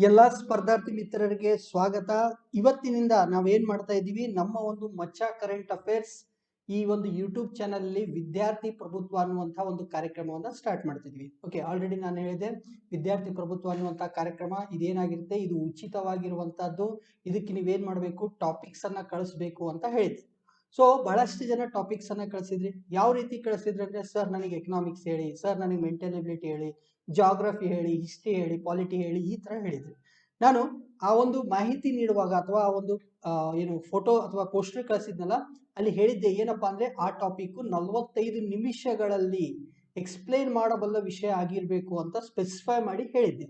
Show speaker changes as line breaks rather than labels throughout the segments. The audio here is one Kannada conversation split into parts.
ಎಲ್ಲ ಸ್ಪರ್ಧಾರ್ಥಿ ಮಿತ್ರರಿಗೆ ಸ್ವಾಗತ. ಇವತ್ತಿನಿಂದ ನಾವೇನ್ ಮಾಡ್ತಾ ಇದ್ದೀವಿ, ನಮ್ಮ ಒಂದು ಮಚ್ಚ ಕರೆಂಟ್ ಅಫೇರ್ಸ್ ಈ ಒಂದು ಯೂಟ್ಯೂಬ್ ಚಾನಲ್ ಅಲ್ಲಿ ವಿದ್ಯಾರ್ಥಿ ಪ್ರಭುತ್ವ ಅನ್ನುವಂತಹ ಒಂದು ಕಾರ್ಯಕ್ರಮವನ್ನ ಸ್ಟಾರ್ಟ್ ಮಾಡ್ತಿದ್ವಿ. ಓಕೆ, ಆಲ್ರೆಡಿ ನಾನು ಹೇಳಿದೆ ವಿದ್ಯಾರ್ಥಿ ಪ್ರಭುತ್ವ ಅನ್ನುವಂತಹ ಕಾರ್ಯಕ್ರಮ ಇದೇನಾಗಿರುತ್ತೆ, ಇದು ಉಚಿತವಾಗಿರುವಂತಹದ್ದು. ಇದಕ್ಕೆ ನೀವೇನ್ ಮಾಡಬೇಕು, ಟಾಪಿಕ್ಸ್ ಅನ್ನ ಕಳಿಸ್ಬೇಕು ಅಂತ ಹೇಳಿದ್ವಿ. ಸೊ ಬಹಳಷ್ಟು ಜನ ಟಾಪಿಕ್ಸ್ ಅನ್ನ ಕಳಿಸಿದ್ರಿ. ಯಾವ ರೀತಿ ಕಳಿಸಿದ್ರಿ ಅಂದ್ರೆ, ಸರ್ ನನಗೆ ಎಕನಾಮಿಕ್ಸ್ ಹೇಳಿ, ಸರ್ ನನಗೆ ಮೆಂಟಲ್ ಎಬಿಲಿಟಿ ಹೇಳಿ, ಜಾಗ್ರಫಿ ಹೇಳಿ, ಹಿಸ್ಟ್ರಿ ಹೇಳಿ, ಪಾಲಿಟಿ ಹೇಳಿ, ಈ ತರ ಹೇಳಿದ್ರಿ. ನಾನು ಆ ಒಂದು ಮಾಹಿತಿ ನೀಡುವಾಗ ಅಥವಾ ಆ ಒಂದು ಏನು ಫೋಟೋ ಅಥವಾ ಪೋಸ್ಟರ್ ಕಳಿಸಿದ್ನಲ್ಲ, ಅಲ್ಲಿ ಹೇಳಿದ್ದೆ ಏನಪ್ಪಾ ಅಂದ್ರೆ, ಆ ಟಾಪಿಕ್ 45 ನಿಮಿಷಗಳಲ್ಲಿ ಎಕ್ಸ್ಪ್ಲೈನ್ ಮಾಡಬಲ್ಲ ವಿಷಯ ಆಗಿರ್ಬೇಕು ಅಂತ ಸ್ಪೆಸಿಫೈ ಮಾಡಿ ಹೇಳಿದ್ದೆ.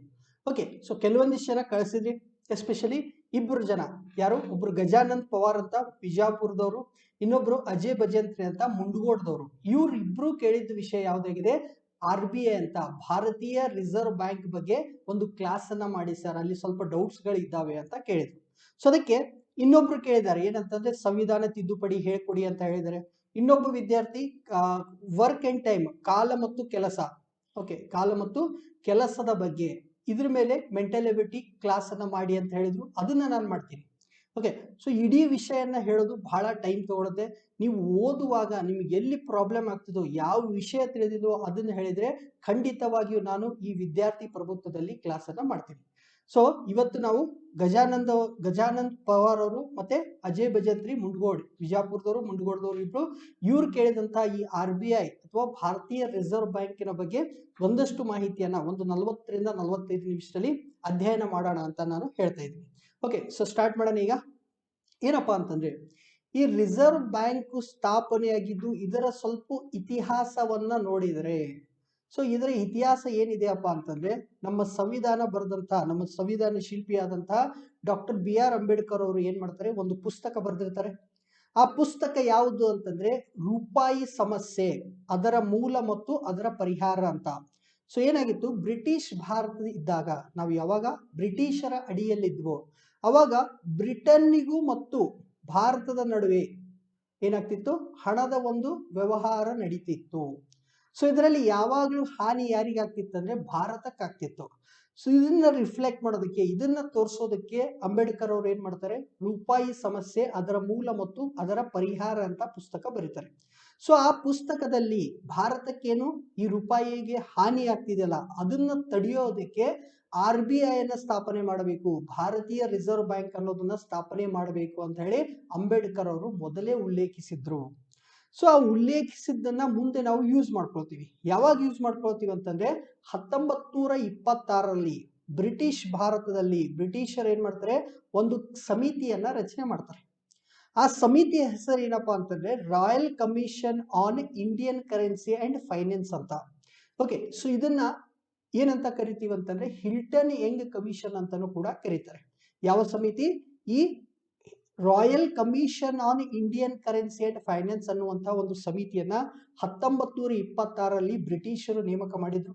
ಓಕೆ, ಸೊ ಕೆಲವೊಂದಿಷ್ಟು ಜನ ಕಳಿಸಿದ್ರಿ. ಎಸ್ಪೆಷಲಿ ಇಬ್ಬರು ಜನ, ಯಾರು, ಒಬ್ರು ಗಜಾನಂದ್ ಪವಾರ್ ಅಂತ ಬಿಜಾಪುರದವರು, ಇನ್ನೊಬ್ರು ಅಜಯ್ ಭಜಂತ್ರಿ ಅಂತ ಮುಂಡಗೋಡದವರು. ಇವ್ರು ಇಬ್ರು ಕೇಳಿದ ವಿಷಯ ಯಾವ್ದಾಗಿದೆ, RBI ಅಂತ ಭಾರತೀಯ ರಿಸರ್ವ್ ಬ್ಯಾಂಕ್ ಬಗ್ಗೆ ಒಂದು ಕ್ಲಾಸ್ ಅನ್ನ ಮಾಡಿ ಸರ್, ಅಲ್ಲಿ ಸ್ವಲ್ಪ ಡೌಟ್ಸ್ ಗಳು ಇದ್ದಾವೆ ಅಂತ ಕೇಳಿದ್ರು. ಸೊ ಅದಕ್ಕೆ ಇನ್ನೊಬ್ರು ಕೇಳಿದ್ದಾರೆ ಏನಂತಂದ್ರೆ, ಸಂವಿಧಾನ ತಿದ್ದುಪಡಿ ಹೇಳ್ಕೊಡಿ ಅಂತ ಹೇಳಿದ್ದಾರೆ. ಇನ್ನೊಬ್ಬ ವಿದ್ಯಾರ್ಥಿ ವರ್ಕ್ ಅಂಡ್ ಟೈಮ್, ಕಾಲ ಮತ್ತು ಕೆಲಸ, ಓಕೆ, ಕಾಲ ಮತ್ತು ಕೆಲಸದ ಬಗ್ಗೆ ಇದ್ರ ಮೇಲೆ ಮೆಂಟಲ್ ಎಬಿಲಿಟಿ ಕ್ಲಾಸ್ ಅನ್ನ ಮಾಡಿ ಅಂತ ಹೇಳಿದ್ರು. ಅದನ್ನ ನಾನು ಮಾಡ್ತೀನಿ. ಓಕೆ, ಸೊ ಇಡೀ ವಿಷಯನ ಹೇಳೋದು ಬಹಳ ಟೈಮ್ ತಗೊಳುತ್ತೆ. ನೀವು ಓದುವಾಗ ನಿಮ್ಗೆ ಎಲ್ಲಿ ಪ್ರಾಬ್ಲಮ್ ಆಗ್ತದೋ, ಯಾವ ವಿಷಯ ತಿಳಿದಿದೋ ಅದನ್ನ ಹೇಳಿದ್ರೆ ಖಂಡಿತವಾಗಿಯೂ ನಾನು ಈ ವಿದ್ಯಾರ್ಥಿ ಪ್ರಭುತ್ವದಲ್ಲಿ ಕ್ಲಾಸ್ ಅನ್ನ ಮಾಡ್ತೀನಿ. ಸೊ ಇವತ್ತು ನಾವು ಗಜಾನಂದ್ ಪವಾರ್ ಅವರು ಮತ್ತೆ ಅಜಯ್ ಭಜಂತ್ರಿ ಬಿಜಾಪುರದವರು, ಮುಂಡಗೋಡದವರು ಇಬ್ರು, ಇವ್ರು ಕೇಳಿದಂತಹ ಈ RBI ಅಥವಾ ಭಾರತೀಯ ರಿಸರ್ವ್ ಬ್ಯಾಂಕಿನ ಬಗ್ಗೆ ಒಂದಷ್ಟು ಮಾಹಿತಿಯನ್ನ ಒಂದು 40 ರಿಂದ 45 ನಿಮಿಷದಲ್ಲಿ ಅಧ್ಯಯನ ಮಾಡೋಣ ಅಂತ ನಾನು ಹೇಳ್ತಾ ಇದ್ದೀನಿ. ಓಕೆ, ಸೊ ಸ್ಟಾರ್ಟ್ ಮಾಡೋಣ. ಈಗ ಏನಪ್ಪಾ ಅಂತಂದ್ರೆ, ಈ ರಿಸರ್ವ್ ಬ್ಯಾಂಕ್ ಸ್ಥಾಪನೆಯಾಗಿದ್ದು ಇದರ ಸ್ವಲ್ಪ ಇತಿಹಾಸವನ್ನ ನೋಡಿದರೆ, ಸೊ ಇದರ ಇತಿಹಾಸ ಏನಿದೆಯಪ್ಪ ಅಂತಂದ್ರೆ, ನಮ್ಮ ಸಂವಿಧಾನ ಬರೆದಂತಹ, ನಮ್ಮ ಸಂವಿಧಾನ ಶಿಲ್ಪಿಯಾದಂತಹ ಡಾಕ್ಟರ್ BR ಅಂಬೇಡ್ಕರ್ ಅವರು ಏನ್ ಮಾಡ್ತಾರೆ, ಒಂದು ಪುಸ್ತಕ ಬರೆದಿರ್ತಾರೆ. ಆ ಪುಸ್ತಕ ಯಾವುದು ಅಂತಂದ್ರೆ, ರೂಪಾಯಿ ಸಮಸ್ಯೆ, ಅದರ ಮೂಲ ಮತ್ತು ಅದರ ಪರಿಹಾರ ಅಂತ. ಸೊ ಏನಾಗಿತ್ತು, ಬ್ರಿಟಿಷ್ ಭಾರತ ಇದ್ದಾಗ, ನಾವು ಯಾವಾಗ ಬ್ರಿಟಿಷರ ಅಡಿಯಲ್ಲಿದ್ವೋ ಅವಾಗ ಬ್ರಿಟನ್ನಿಗೂ ಮತ್ತು ಭಾರತದ ನಡುವೆ ಏನಾಗ್ತಿತ್ತು, ಹಣದ ಒಂದು ವ್ಯವಹಾರ ನಡೀತಿತ್ತು. ಸೊ ಇದರಲ್ಲಿ ಯಾವಾಗ್ಲೂ ಹಾನಿ ಯಾರಿಗಾಗ್ತಿತ್ತು ಅಂದ್ರೆ, ಭಾರತಕ್ಕೆ ಆಗ್ತಿತ್ತು. ಸೊ ಇದನ್ನ ರಿಫ್ಲೆಕ್ಟ್ ಮಾಡೋದಕ್ಕೆ, ಇದನ್ನ ತೋರಿಸೋದಕ್ಕೆ ಅಂಬೇಡ್ಕರ್ ಅವ್ರು ಏನ್ ಮಾಡ್ತಾರೆ, ರೂಪಾಯಿ ಸಮಸ್ಯೆ, ಅದರ ಮೂಲ ಮತ್ತು ಅದರ ಪರಿಹಾರ ಅಂತ ಪುಸ್ತಕ ಬರೀತಾರೆ. ಸೊ ಆ ಪುಸ್ತಕದಲ್ಲಿ ಭಾರತಕ್ಕೇನು ಈ ರೂಪಾಯಿಗೆ ಹಾನಿ ಆಗ್ತಿದೆಯಲ್ಲ, ಅದನ್ನ ತಡೆಯೋದಕ್ಕೆ RBI ಅನ್ನ ಸ್ಥಾಪನೆ ಮಾಡಬೇಕು, ಭಾರತೀಯ ರಿಸರ್ವ್ ಬ್ಯಾಂಕ್ ಅನ್ನೋದನ್ನ ಸ್ಥಾಪನೆ ಮಾಡಬೇಕು ಅಂತ ಹೇಳಿ ಅಂಬೇಡ್ಕರ್ ಅವರು ಮೊದಲೇ ಉಲ್ಲೇಖಿಸಿದ್ರು. ಸೊ ಆ ಉಲ್ಲೇಖಿಸಿದ್ದನ್ನ ಮುಂದೆ ನಾವು ಯೂಸ್ ಮಾಡ್ಕೊಳ್ತೀವಿ. ಯಾವಾಗ ಯೂಸ್ ಮಾಡ್ಕೊಳ್ತೀವಿ ಅಂತಂದ್ರೆ, 1926ರಲ್ಲಿ ಬ್ರಿಟಿಷ್ ಭಾರತದಲ್ಲಿ ಬ್ರಿಟಿಷರ್ ಏನ್ ಮಾಡ್ತಾರೆ, ಒಂದು ಸಮಿತಿಯನ್ನ ರಚನೆ ಮಾಡ್ತಾರೆ. ಆ ಸಮಿತಿಯ ಹೆಸರು ಏನಪ್ಪಾ ಅಂತಂದ್ರೆ, royal commission on Indian currency and finance ಅಂತ. ಓಕೆ, ಸೊ ಇದನ್ನ ಏನಂತ ಕರಿತೀವಿ ಅಂತಂದ್ರೆ, ಹಿಲ್ಟನ್ ಯಂಗ್ ಕಮಿಷನ್ ಅಂತಾನೂ ಕೂಡ ಕರೀತಾರೆ. ಯಾವ ಸಮಿತಿ, ಈ royal commission on Indian currency and finance ಅನ್ನುವಂತಹ ಒಂದು ಸಮಿತಿಯನ್ನ 1926ರಲ್ಲಿ ಬ್ರಿಟಿಷರು ನೇಮಕ ಮಾಡಿದ್ರು.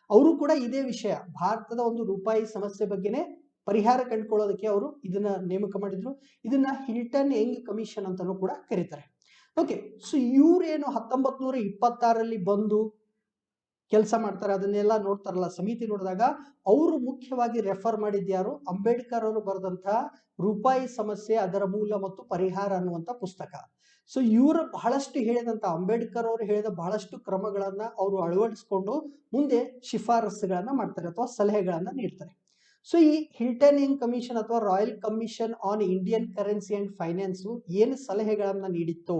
ಅವರು ಕೂಡ ಇದೇ ವಿಷಯ, ಭಾರತದ ಒಂದು ರೂಪಾಯಿ ಸಮಸ್ಯೆ ಬಗ್ಗೆನೇ ಪರಿಹಾರ ಕಂಡುಕೊಳ್ಳೋದಕ್ಕೆ ಅವರು ಇದನ್ನ ನೇಮಕ ಮಾಡಿದ್ರು. ಇದನ್ನ ಹಿಲ್ಟನ್ ಯಂಗ್ ಕಮಿಷನ್ ಅಂತಾನೂ ಕೂಡ ಕರೀತಾರೆ. ಓಕೆ, ಸೊ ಇವ್ರೇನು 1926ರಲ್ಲಿ ಬಂದು ಕೆಲಸ ಮಾಡ್ತಾರೆ, ಅದನ್ನೆಲ್ಲ ನೋಡ್ತಾರಲ್ಲ ಸಮಿತಿ, ನೋಡಿದಾಗ ಅವರು ಮುಖ್ಯವಾಗಿ ರೆಫರ್ ಮಾಡಿದ್ದ ಯಾರು, ಅಂಬೇಡ್ಕರ್ ಅವರು ಬರೆದಂತಹ ರೂಪಾಯಿ ಸಮಸ್ಯೆ, ಅದರ ಮೂಲ ಮತ್ತು ಪರಿಹಾರ ಅನ್ನುವಂಥ ಪುಸ್ತಕ. ಸೊ ಇವರು ಬಹಳಷ್ಟು ಹೇಳಿದಂತ, ಅಂಬೇಡ್ಕರ್ ಅವರು ಹೇಳಿದ ಬಹಳಷ್ಟು ಕ್ರಮಗಳನ್ನ ಅವರು ಅಳವಡಿಸಿಕೊಂಡು ಮುಂದೆ ಶಿಫಾರಸುಗಳನ್ನ ಮಾಡ್ತಾರೆ ಅಥವಾ ಸಲಹೆಗಳನ್ನ ನೀಡ್ತಾರೆ. ಸೊ ಈ ಹಿಲ್ಟನ್ ಯಂಗ್ ಕಮಿಷನ್ ಅಥವಾ royal commission on Indian currency and finance ಏನು ಸಲಹೆಗಳನ್ನ ನೀಡಿತ್ತು,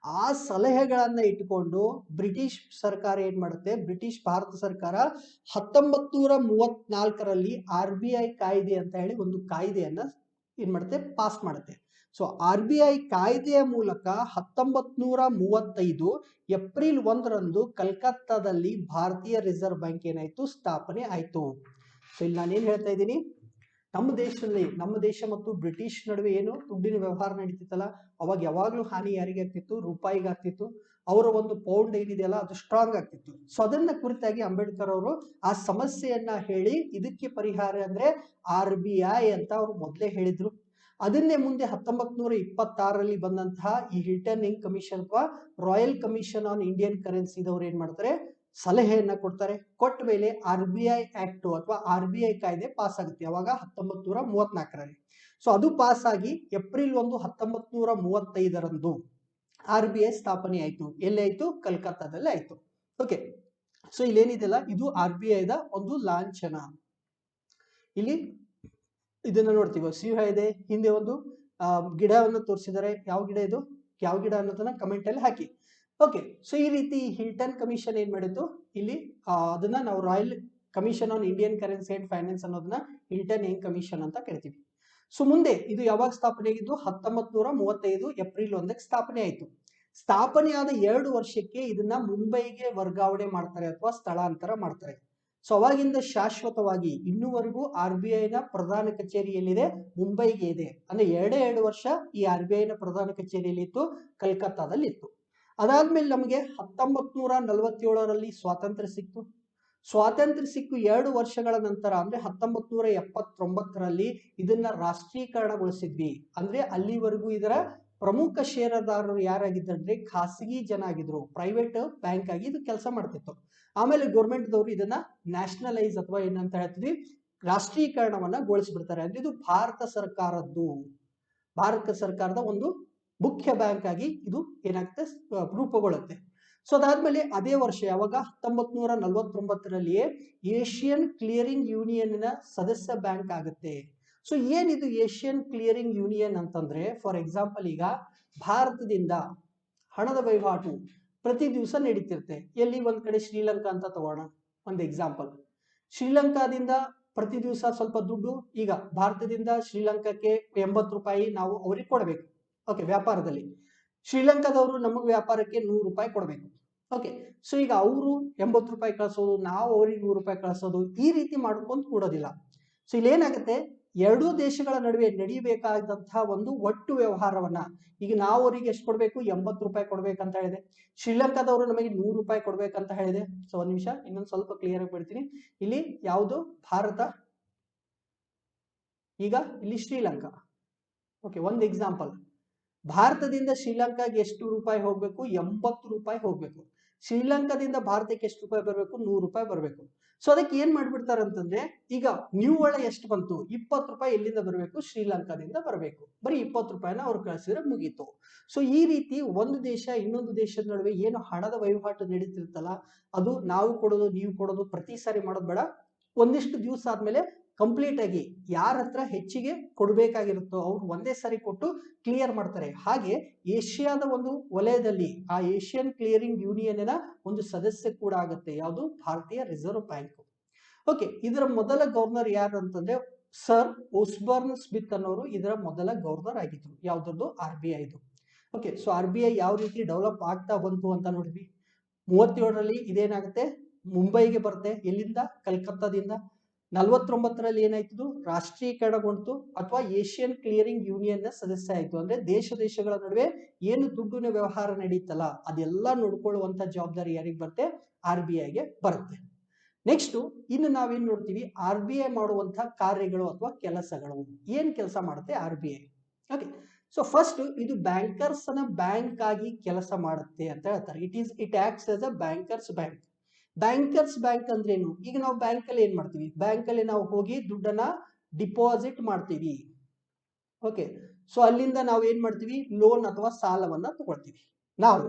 ಆ ಸಲಹೆಗಳನ್ನ ಇಟ್ಟುಕೊಂಡು ಬ್ರಿಟಿಷ್ ಸರ್ಕಾರ ಏನ್ ಮಾಡುತ್ತೆ, ಬ್ರಿಟಿಷ್ ಭಾರತ ಸರ್ಕಾರ 1934ರಲ್ಲಿ RBI ಕಾಯ್ದೆ ಅಂತ ಹೇಳಿ ಒಂದು ಕಾಯ್ದೆಯನ್ನ ಏನ್ ಮಾಡುತ್ತೆ, ಪಾಸ್ ಮಾಡುತ್ತೆ. ಸೊ RBI ಕಾಯ್ದೆಯ ಮೂಲಕ 1935 ಏಪ್ರಿಲ್ 1ರಂದು ಕಲ್ಕತ್ತಾದಲ್ಲಿ ಭಾರತೀಯ ರಿಸರ್ವ್ ಬ್ಯಾಂಕ್ ಏನಾಯ್ತು, ಸ್ಥಾಪನೆ ಆಯ್ತು. ಸೊ ಇಲ್ಲಿ ನಾನೇನ್ ಹೇಳ್ತಾ ಇದ್ದೀನಿ, ನಮ್ಮ ದೇಶದಲ್ಲಿ, ನಮ್ಮ ದೇಶ ಮತ್ತು ಬ್ರಿಟಿಷ್ ನಡುವೆ ಏನು ದುಡ್ಡಿನ ವ್ಯವಹಾರ ನಡೀತಿತ್ತಲ್ಲ, ಅವಾಗ ಯಾವಾಗ್ಲೂ ಹಾನಿ ಯಾರಿಗೆ ಆಗ್ತಿತ್ತು, ರೂಪಾಯಿಗೆ ಆಗ್ತಿತ್ತು. ಅವರ ಒಂದು ಪೌಂಡ್ ಏನಿದೆಯಲ್ಲ ಅದು ಸ್ಟ್ರಾಂಗ್ ಆಗ್ತಿತ್ತು. ಸೊ ಅದನ್ನ ಕುರಿತಾಗಿ ಅಂಬೇಡ್ಕರ್ ಅವರು ಆ ಸಮಸ್ಯೆಯನ್ನ ಹೇಳಿ, ಇದಕ್ಕೆ ಪರಿಹಾರ ಅಂದ್ರೆ RBI ಅಂತ ಅವರು ಮೊದಲೇ ಹೇಳಿದ್ರು. ಅದನ್ನೇ ಮುಂದೆ 1926ರಲ್ಲಿ ಬಂದಂತಹ ಈ ಹಿಲ್ಟನ್ ಯಂಗ್ ಕಮಿಷನ್ ಅಥವಾ royal commission on Indian currency ಇದವ್ರು ಏನ್ ಮಾಡ್ತಾರೆ, ಸಲಹೆಯನ್ನ ಕೊಡ್ತಾರೆ. ಕೊಟ್ಟ ಮೇಲೆ RBI ಆಕ್ಟ್ ಅಥವಾ RBI ಕಾಯ್ದೆ ಪಾಸ್ ಆಗುತ್ತೆ ಯಾವಾಗ 1934ರಲ್ಲಿ. ಸೊ ಅದು ಪಾಸ್ ಆಗಿ ಏಪ್ರಿಲ್ 1 1935ರಂದು RBI ಸ್ಥಾಪನೆ ಆಯ್ತು. ಎಲ್ಲಿ ಆಯ್ತು? ಕಲ್ಕತ್ತಾದಲ್ಲಿ ಆಯ್ತು. ಓಕೆ, ಸೊ ಇಲ್ಲೇನಿದೆಯಲ್ಲ ಇದು RBI ದ ಒಂದು ಲಾಂಛನ. ಇಲ್ಲಿ ಇದನ್ನ ನೋಡ್ತೀವಿ, ಸಿಂಹ ಇದೆ, ಹಿಂದೆ ಒಂದು ಗಿಡವನ್ನು ತೋರಿಸಿದರೆ ಯಾವ ಗಿಡ ಇದು, ಯಾವ ಗಿಡ ಅನ್ನೋದನ್ನ ಕಮೆಂಟ್ ಅಲ್ಲಿ ಹಾಕಿ. ಓಕೆ, ಸೊ ಈ ರೀತಿ ಹಿಲ್ಟನ್ ಕಮಿಷನ್ ಏನ್ ಮಾಡಿತ್ತು ಇಲ್ಲಿ, ಅದನ್ನ ನಾವು royal commission on Indian currency and finance ಅನ್ನೋದನ್ನ ಹಿಲ್ಟನ್ ಯಂಗ್ ಕಮಿಷನ್ ಅಂತ ಕರಿತೀವಿ. ಸೊ ಮುಂದೆ ಇದು ಯಾವಾಗ ಸ್ಥಾಪನೆ ಆಗಿದ್ದು? 1935 ಏಪ್ರಿಲ್ 1ಕ್ಕೆ ಸ್ಥಾಪನೆ ಆಯಿತು. ಸ್ಥಾಪನೆಯಾದ 2 ವರ್ಷಕ್ಕೆ ಇದನ್ನ ಮುಂಬೈಗೆ ವರ್ಗಾವಣೆ ಮಾಡ್ತಾರೆ ಅಥವಾ ಸ್ಥಳಾಂತರ ಮಾಡ್ತಾರೆ. ಸೊ ಅವಾಗಿಂದ ಶಾಶ್ವತವಾಗಿ ಇನ್ನೂವರೆಗೂ RBI ನ ಪ್ರಧಾನ ಕಚೇರಿ ಎಲ್ಲಿದೆ? ಮುಂಬೈಗೆ ಇದೆ. ಅಂದ್ರೆ 2 ವರ್ಷ ಈ RBI ನ ಪ್ರಧಾನ ಕಚೇರಿಯಲ್ಲಿ ಇತ್ತು, ಕಲ್ಕತ್ತಾದಲ್ಲಿ ಇತ್ತು. ಅದಾದ್ಮೇಲೆ ನಮಗೆ 1947ರಲ್ಲಿ ಸ್ವಾತಂತ್ರ್ಯ ಸಿಕ್ತು. ಸ್ವಾತಂತ್ರ್ಯ ಸಿಕ್ಕು 2 ವರ್ಷಗಳ ನಂತರ ಅಂದ್ರೆ 1979ರಲ್ಲಿ ಇದನ್ನ ರಾಷ್ಟ್ರೀಕರಣಗೊಳಿಸಿದ್ವಿ. ಅಂದ್ರೆ ಅಲ್ಲಿವರೆಗೂ ಇದರ ಪ್ರಮುಖ ಷೇರುದಾರರು ಯಾರಾಗಿದ್ದಂದ್ರೆ ಖಾಸಗಿ ಜನ ಆಗಿದ್ರು, ಪ್ರೈವೇಟ್ ಬ್ಯಾಂಕ್ ಆಗಿ ಇದು ಕೆಲಸ ಮಾಡ್ತಿತ್ತು. ಆಮೇಲೆ ಗೌರ್ಮೆಂಟ್ ದವರು ಇದನ್ನ ನ್ಯಾಷನಲೈಸ್ ಅಥವಾ ಏನಂತ ಹೇಳ್ತೀವಿ, ರಾಷ್ಟ್ರೀಕರಣವನ್ನ ಗೊಳಿಸ್ಬಿಡ್ತಾರೆ. ಅಂದ್ರೆ ಇದು ಭಾರತ ಸರ್ಕಾರದ ಒಂದು ಮುಖ್ಯ ಬ್ಯಾಂಕ್ ಆಗಿ ಇದು ಏನಾಗುತ್ತೆ, ರೂಪುಗೊಳ್ಳುತ್ತೆ. ಸೊ ಅದಾದ್ಮೇಲೆ ಅದೇ ವರ್ಷ ಯಾವಾಗ 1949ರಲ್ಲಿಯೇ ಏಷ್ಯನ್ ಕ್ಲಿಯರಿಂಗ್ ಯೂನಿಯನ್ ನ ಸದಸ್ಯ ಬ್ಯಾಂಕ್ ಆಗುತ್ತೆ. ಸೊ ಏನಿದು ಏಷ್ಯನ್ ಕ್ಲಿಯರಿಂಗ್ ಯೂನಿಯನ್ ಅಂತಂದ್ರೆ, ಫಾರ್ ಎಕ್ಸಾಂಪಲ್ ಈಗ ಭಾರತದಿಂದ ಹಣದ ವಹಿವಾಟು ಪ್ರತಿ ದಿವಸ ನಡೀತಿರುತ್ತೆ. ಎಲ್ಲಿ? ಒಂದ್ ಕಡೆ ಶ್ರೀಲಂಕಾ ಅಂತ ತಗೋಣ ಒಂದು ಎಕ್ಸಾಂಪಲ್. ಶ್ರೀಲಂಕಾದಿಂದ ಪ್ರತಿ ದಿವಸ ಸ್ವಲ್ಪ ದುಡ್ಡು, ಈಗ ಭಾರತದಿಂದ ಶ್ರೀಲಂಕಾಕ್ಕೆ 80 ರೂಪಾಯಿ ನಾವು ಅವ್ರಿಗೆ ಕೊಡಬೇಕು. ಓಕೆ, ವ್ಯಾಪಾರದಲ್ಲಿ ಶ್ರೀಲಂಕಾದವರು ನಮಗೆ ವ್ಯಾಪಾರಕ್ಕೆ 100 ರೂಪಾಯಿ ಕೊಡಬೇಕು. ಓಕೆ, ಸೊ ಈಗ ಅವರು 80 ರೂಪಾಯಿ ಕಳಿಸೋದು, ನಾವು ಅವ್ರಿಗೆ 100 ರೂಪಾಯಿ ಕಳಿಸೋದು, ಈ ರೀತಿ ಮಾಡ್ಕೊಂಡು ಕೂಡೋದಿಲ್ಲ. ಸೊ ಇಲ್ಲೇನಾಗುತ್ತೆ, ಎರಡೂ ದೇಶಗಳ ನಡುವೆ ನಡೀಬೇಕಾದಂತಹ ಒಂದು ಒಟ್ಟು ವ್ಯವಹಾರವನ್ನ, ಈಗ ನಾವು ಅವರಿಗೆ ಎಷ್ಟು ಕೊಡ್ಬೇಕು? 80 ರೂಪಾಯಿ ಕೊಡ್ಬೇಕಂತ ಹೇಳಿದೆ. ಶ್ರೀಲಂಕಾದವರು ನಮಗೆ 100 ರೂಪಾಯಿ ಕೊಡ್ಬೇಕಂತ ಹೇಳಿದೆ. ಸೊ ಒಂದ್ ನಿಮಿಷ ಇನ್ನೊಂದು ಸ್ವಲ್ಪ ಕ್ಲಿಯರ್ ಆಗಿ ಬಿಡ್ತೀನಿ. ಇಲ್ಲಿ ಯಾವುದು? ಭಾರತ, ಈಗ ಇಲ್ಲಿ ಶ್ರೀಲಂಕಾ. ಓಕೆ, ಒಂದು ಎಕ್ಸಾಂಪಲ್, ಭಾರತದಿಂದ ಶ್ರೀಲಂಕಾಗೆ ಎಷ್ಟು ರೂಪಾಯಿ ಹೋಗ್ಬೇಕು? 80 ರೂಪಾಯಿ ಹೋಗ್ಬೇಕು. ಶ್ರೀಲಂಕಾದಿಂದ ಭಾರತಕ್ಕೆ ಎಷ್ಟು ರೂಪಾಯಿ ಬರಬೇಕು? 100 ರೂಪಾಯಿ ಬರಬೇಕು. ಸೊ ಅದಕ್ಕೆ ಏನ್ ಮಾಡ್ಬಿಡ್ತಾರೆ ಅಂತಂದ್ರೆ, ಈಗ ನಿವ್ವಳ ಎಷ್ಟು ಬಂತು? 20 ರೂಪಾಯಿ ಎಲ್ಲಿಂದ ಬರಬೇಕು? ಶ್ರೀಲಂಕಾದಿಂದ ಬರಬೇಕು. ಬರೀ 20 ರೂಪಾಯಿನ ಅವ್ರು ಕಳಿಸಿದ್ರೆ ಮುಗೀತು. ಸೊ ಈ ರೀತಿ ಒಂದು ದೇಶ ಇನ್ನೊಂದು ದೇಶದ ನಡುವೆ ಏನು ಹಣದ ವಹಿವಾಟು ನಡೀತಿರ್ತಲ್ಲ, ಅದು ನಾವು ಕೊಡೋದು ನೀವು ಕೊಡೋದು ಪ್ರತಿ ಸಾರಿ ಮಾಡೋದು ಬೇಡ. ಒಂದಿಷ್ಟು ದಿವಸ ಆದ್ಮೇಲೆ ಕಂಪ್ಲೀಟ್ ಆಗಿ ಯಾರ ಹತ್ರ ಹೆಚ್ಚಿಗೆ ಕೊಡಬೇಕಾಗಿರುತ್ತೋ ಅವ್ರು ಒಂದೇ ಸಾರಿ ಕೊಟ್ಟು ಕ್ಲಿಯರ್ ಮಾಡ್ತಾರೆ. ಹಾಗೆ ಏಷ್ಯಾದ ಒಂದು ವಲಯದಲ್ಲಿ ಆ ಏಷ್ಯನ್ ಕ್ಲಿಯರಿಂಗ್ ಯೂನಿಯನ್ ಒಂದು ಸದಸ್ಯ ಕೂಡ ಆಗುತ್ತೆ. ಯಾವುದು? ಭಾರತೀಯ ರಿಸರ್ವ್ ಬ್ಯಾಂಕ್. ಓಕೆ, ಇದರ ಮೊದಲ ಗವರ್ನರ್ ಯಾರು ಅಂತಂದ್ರೆ ಸರ್ ಓಸ್ಬರ್ನ್ ಸ್ಮಿತ್ ಅನ್ನೋರು ಇದರ ಮೊದಲ ಗವರ್ನರ್ ಆಗಿದ್ರು. ಯಾವ್ದು? RBI. ಓಕೆ, ಸೊ RBI ಯಾವ ರೀತಿ ಡೆವಲಪ್ ಆಗ್ತಾ ಬಂತು ಅಂತ ನೋಡಿದ್ವಿ. 37ರಲ್ಲಿ ಇದೇನಾಗುತ್ತೆ, ಮುಂಬೈಗೆ ಬರುತ್ತೆ. ಎಲ್ಲಿಂದ? ಕಲ್ಕತ್ತಾದಿಂದ. 49ರಲ್ಲಿ ಏನಾಯ್ತು? ರಾಷ್ಟ್ರೀಕರಣಗೊಂಡು ಅಥವಾ ಏಷ್ಯನ್ ಕ್ಲಿಯರಿಂಗ್ ಯೂನಿಯನ್ ನ ಸದಸ್ಯ ಆಯ್ತು. ಅಂದ್ರೆ ದೇಶಗಳ ನಡುವೆ ಏನು ದುಡ್ಡಿನ ವ್ಯವಹಾರ ನಡೀತಲ್ಲ ಅದೆಲ್ಲ ನೋಡ್ಕೊಳ್ಳುವಂತ ಜವಾಬ್ದಾರಿ ಯಾರಿಗೆ ಬರುತ್ತೆ? RBIಗೆ ಬರುತ್ತೆ. ನೆಕ್ಸ್ಟ್ ಇನ್ನು ನಾವೇನ್ ನೋಡ್ತೀವಿ, RBI ಮಾಡುವಂತ ಕಾರ್ಯಗಳು ಅಥವಾ ಕೆಲಸಗಳು. ಏನ್ ಕೆಲಸ ಮಾಡುತ್ತೆ RBI? ಓಕೆ, ಸೊ ಫಸ್ಟ್ ಇದು ಬ್ಯಾಂಕರ್ಸ್ ನ ಬ್ಯಾಂಕ್ ಆಗಿ ಕೆಲಸ ಮಾಡುತ್ತೆ ಅಂತ ಹೇಳ್ತಾರೆ. It acts as a bankers bank. Bankers bank ಅಂದ್ರೇನು? ಈಗ ನಾವು ಬ್ಯಾಂಕ್ ಅಲ್ಲಿ ಏನ್ ಮಾಡ್ತೀವಿ? ಬ್ಯಾಂಕ್ ಅಲ್ಲಿ ನಾವು ಹೋಗಿ ದುಡ್ಡನ್ನ ಡಿಪಾಸಿಟ್ ಮಾಡ್ತೀವಿ. ಓಕೆ, ಸೊ ಅಲ್ಲಿಂದ ನಾವು ಏನ್ ಮಾಡ್ತೀವಿ? ಲೋನ್ ಅಥವಾ ಸಾಲವನ್ನ ತಗೊಳ್ತೀವಿ. ನಾವು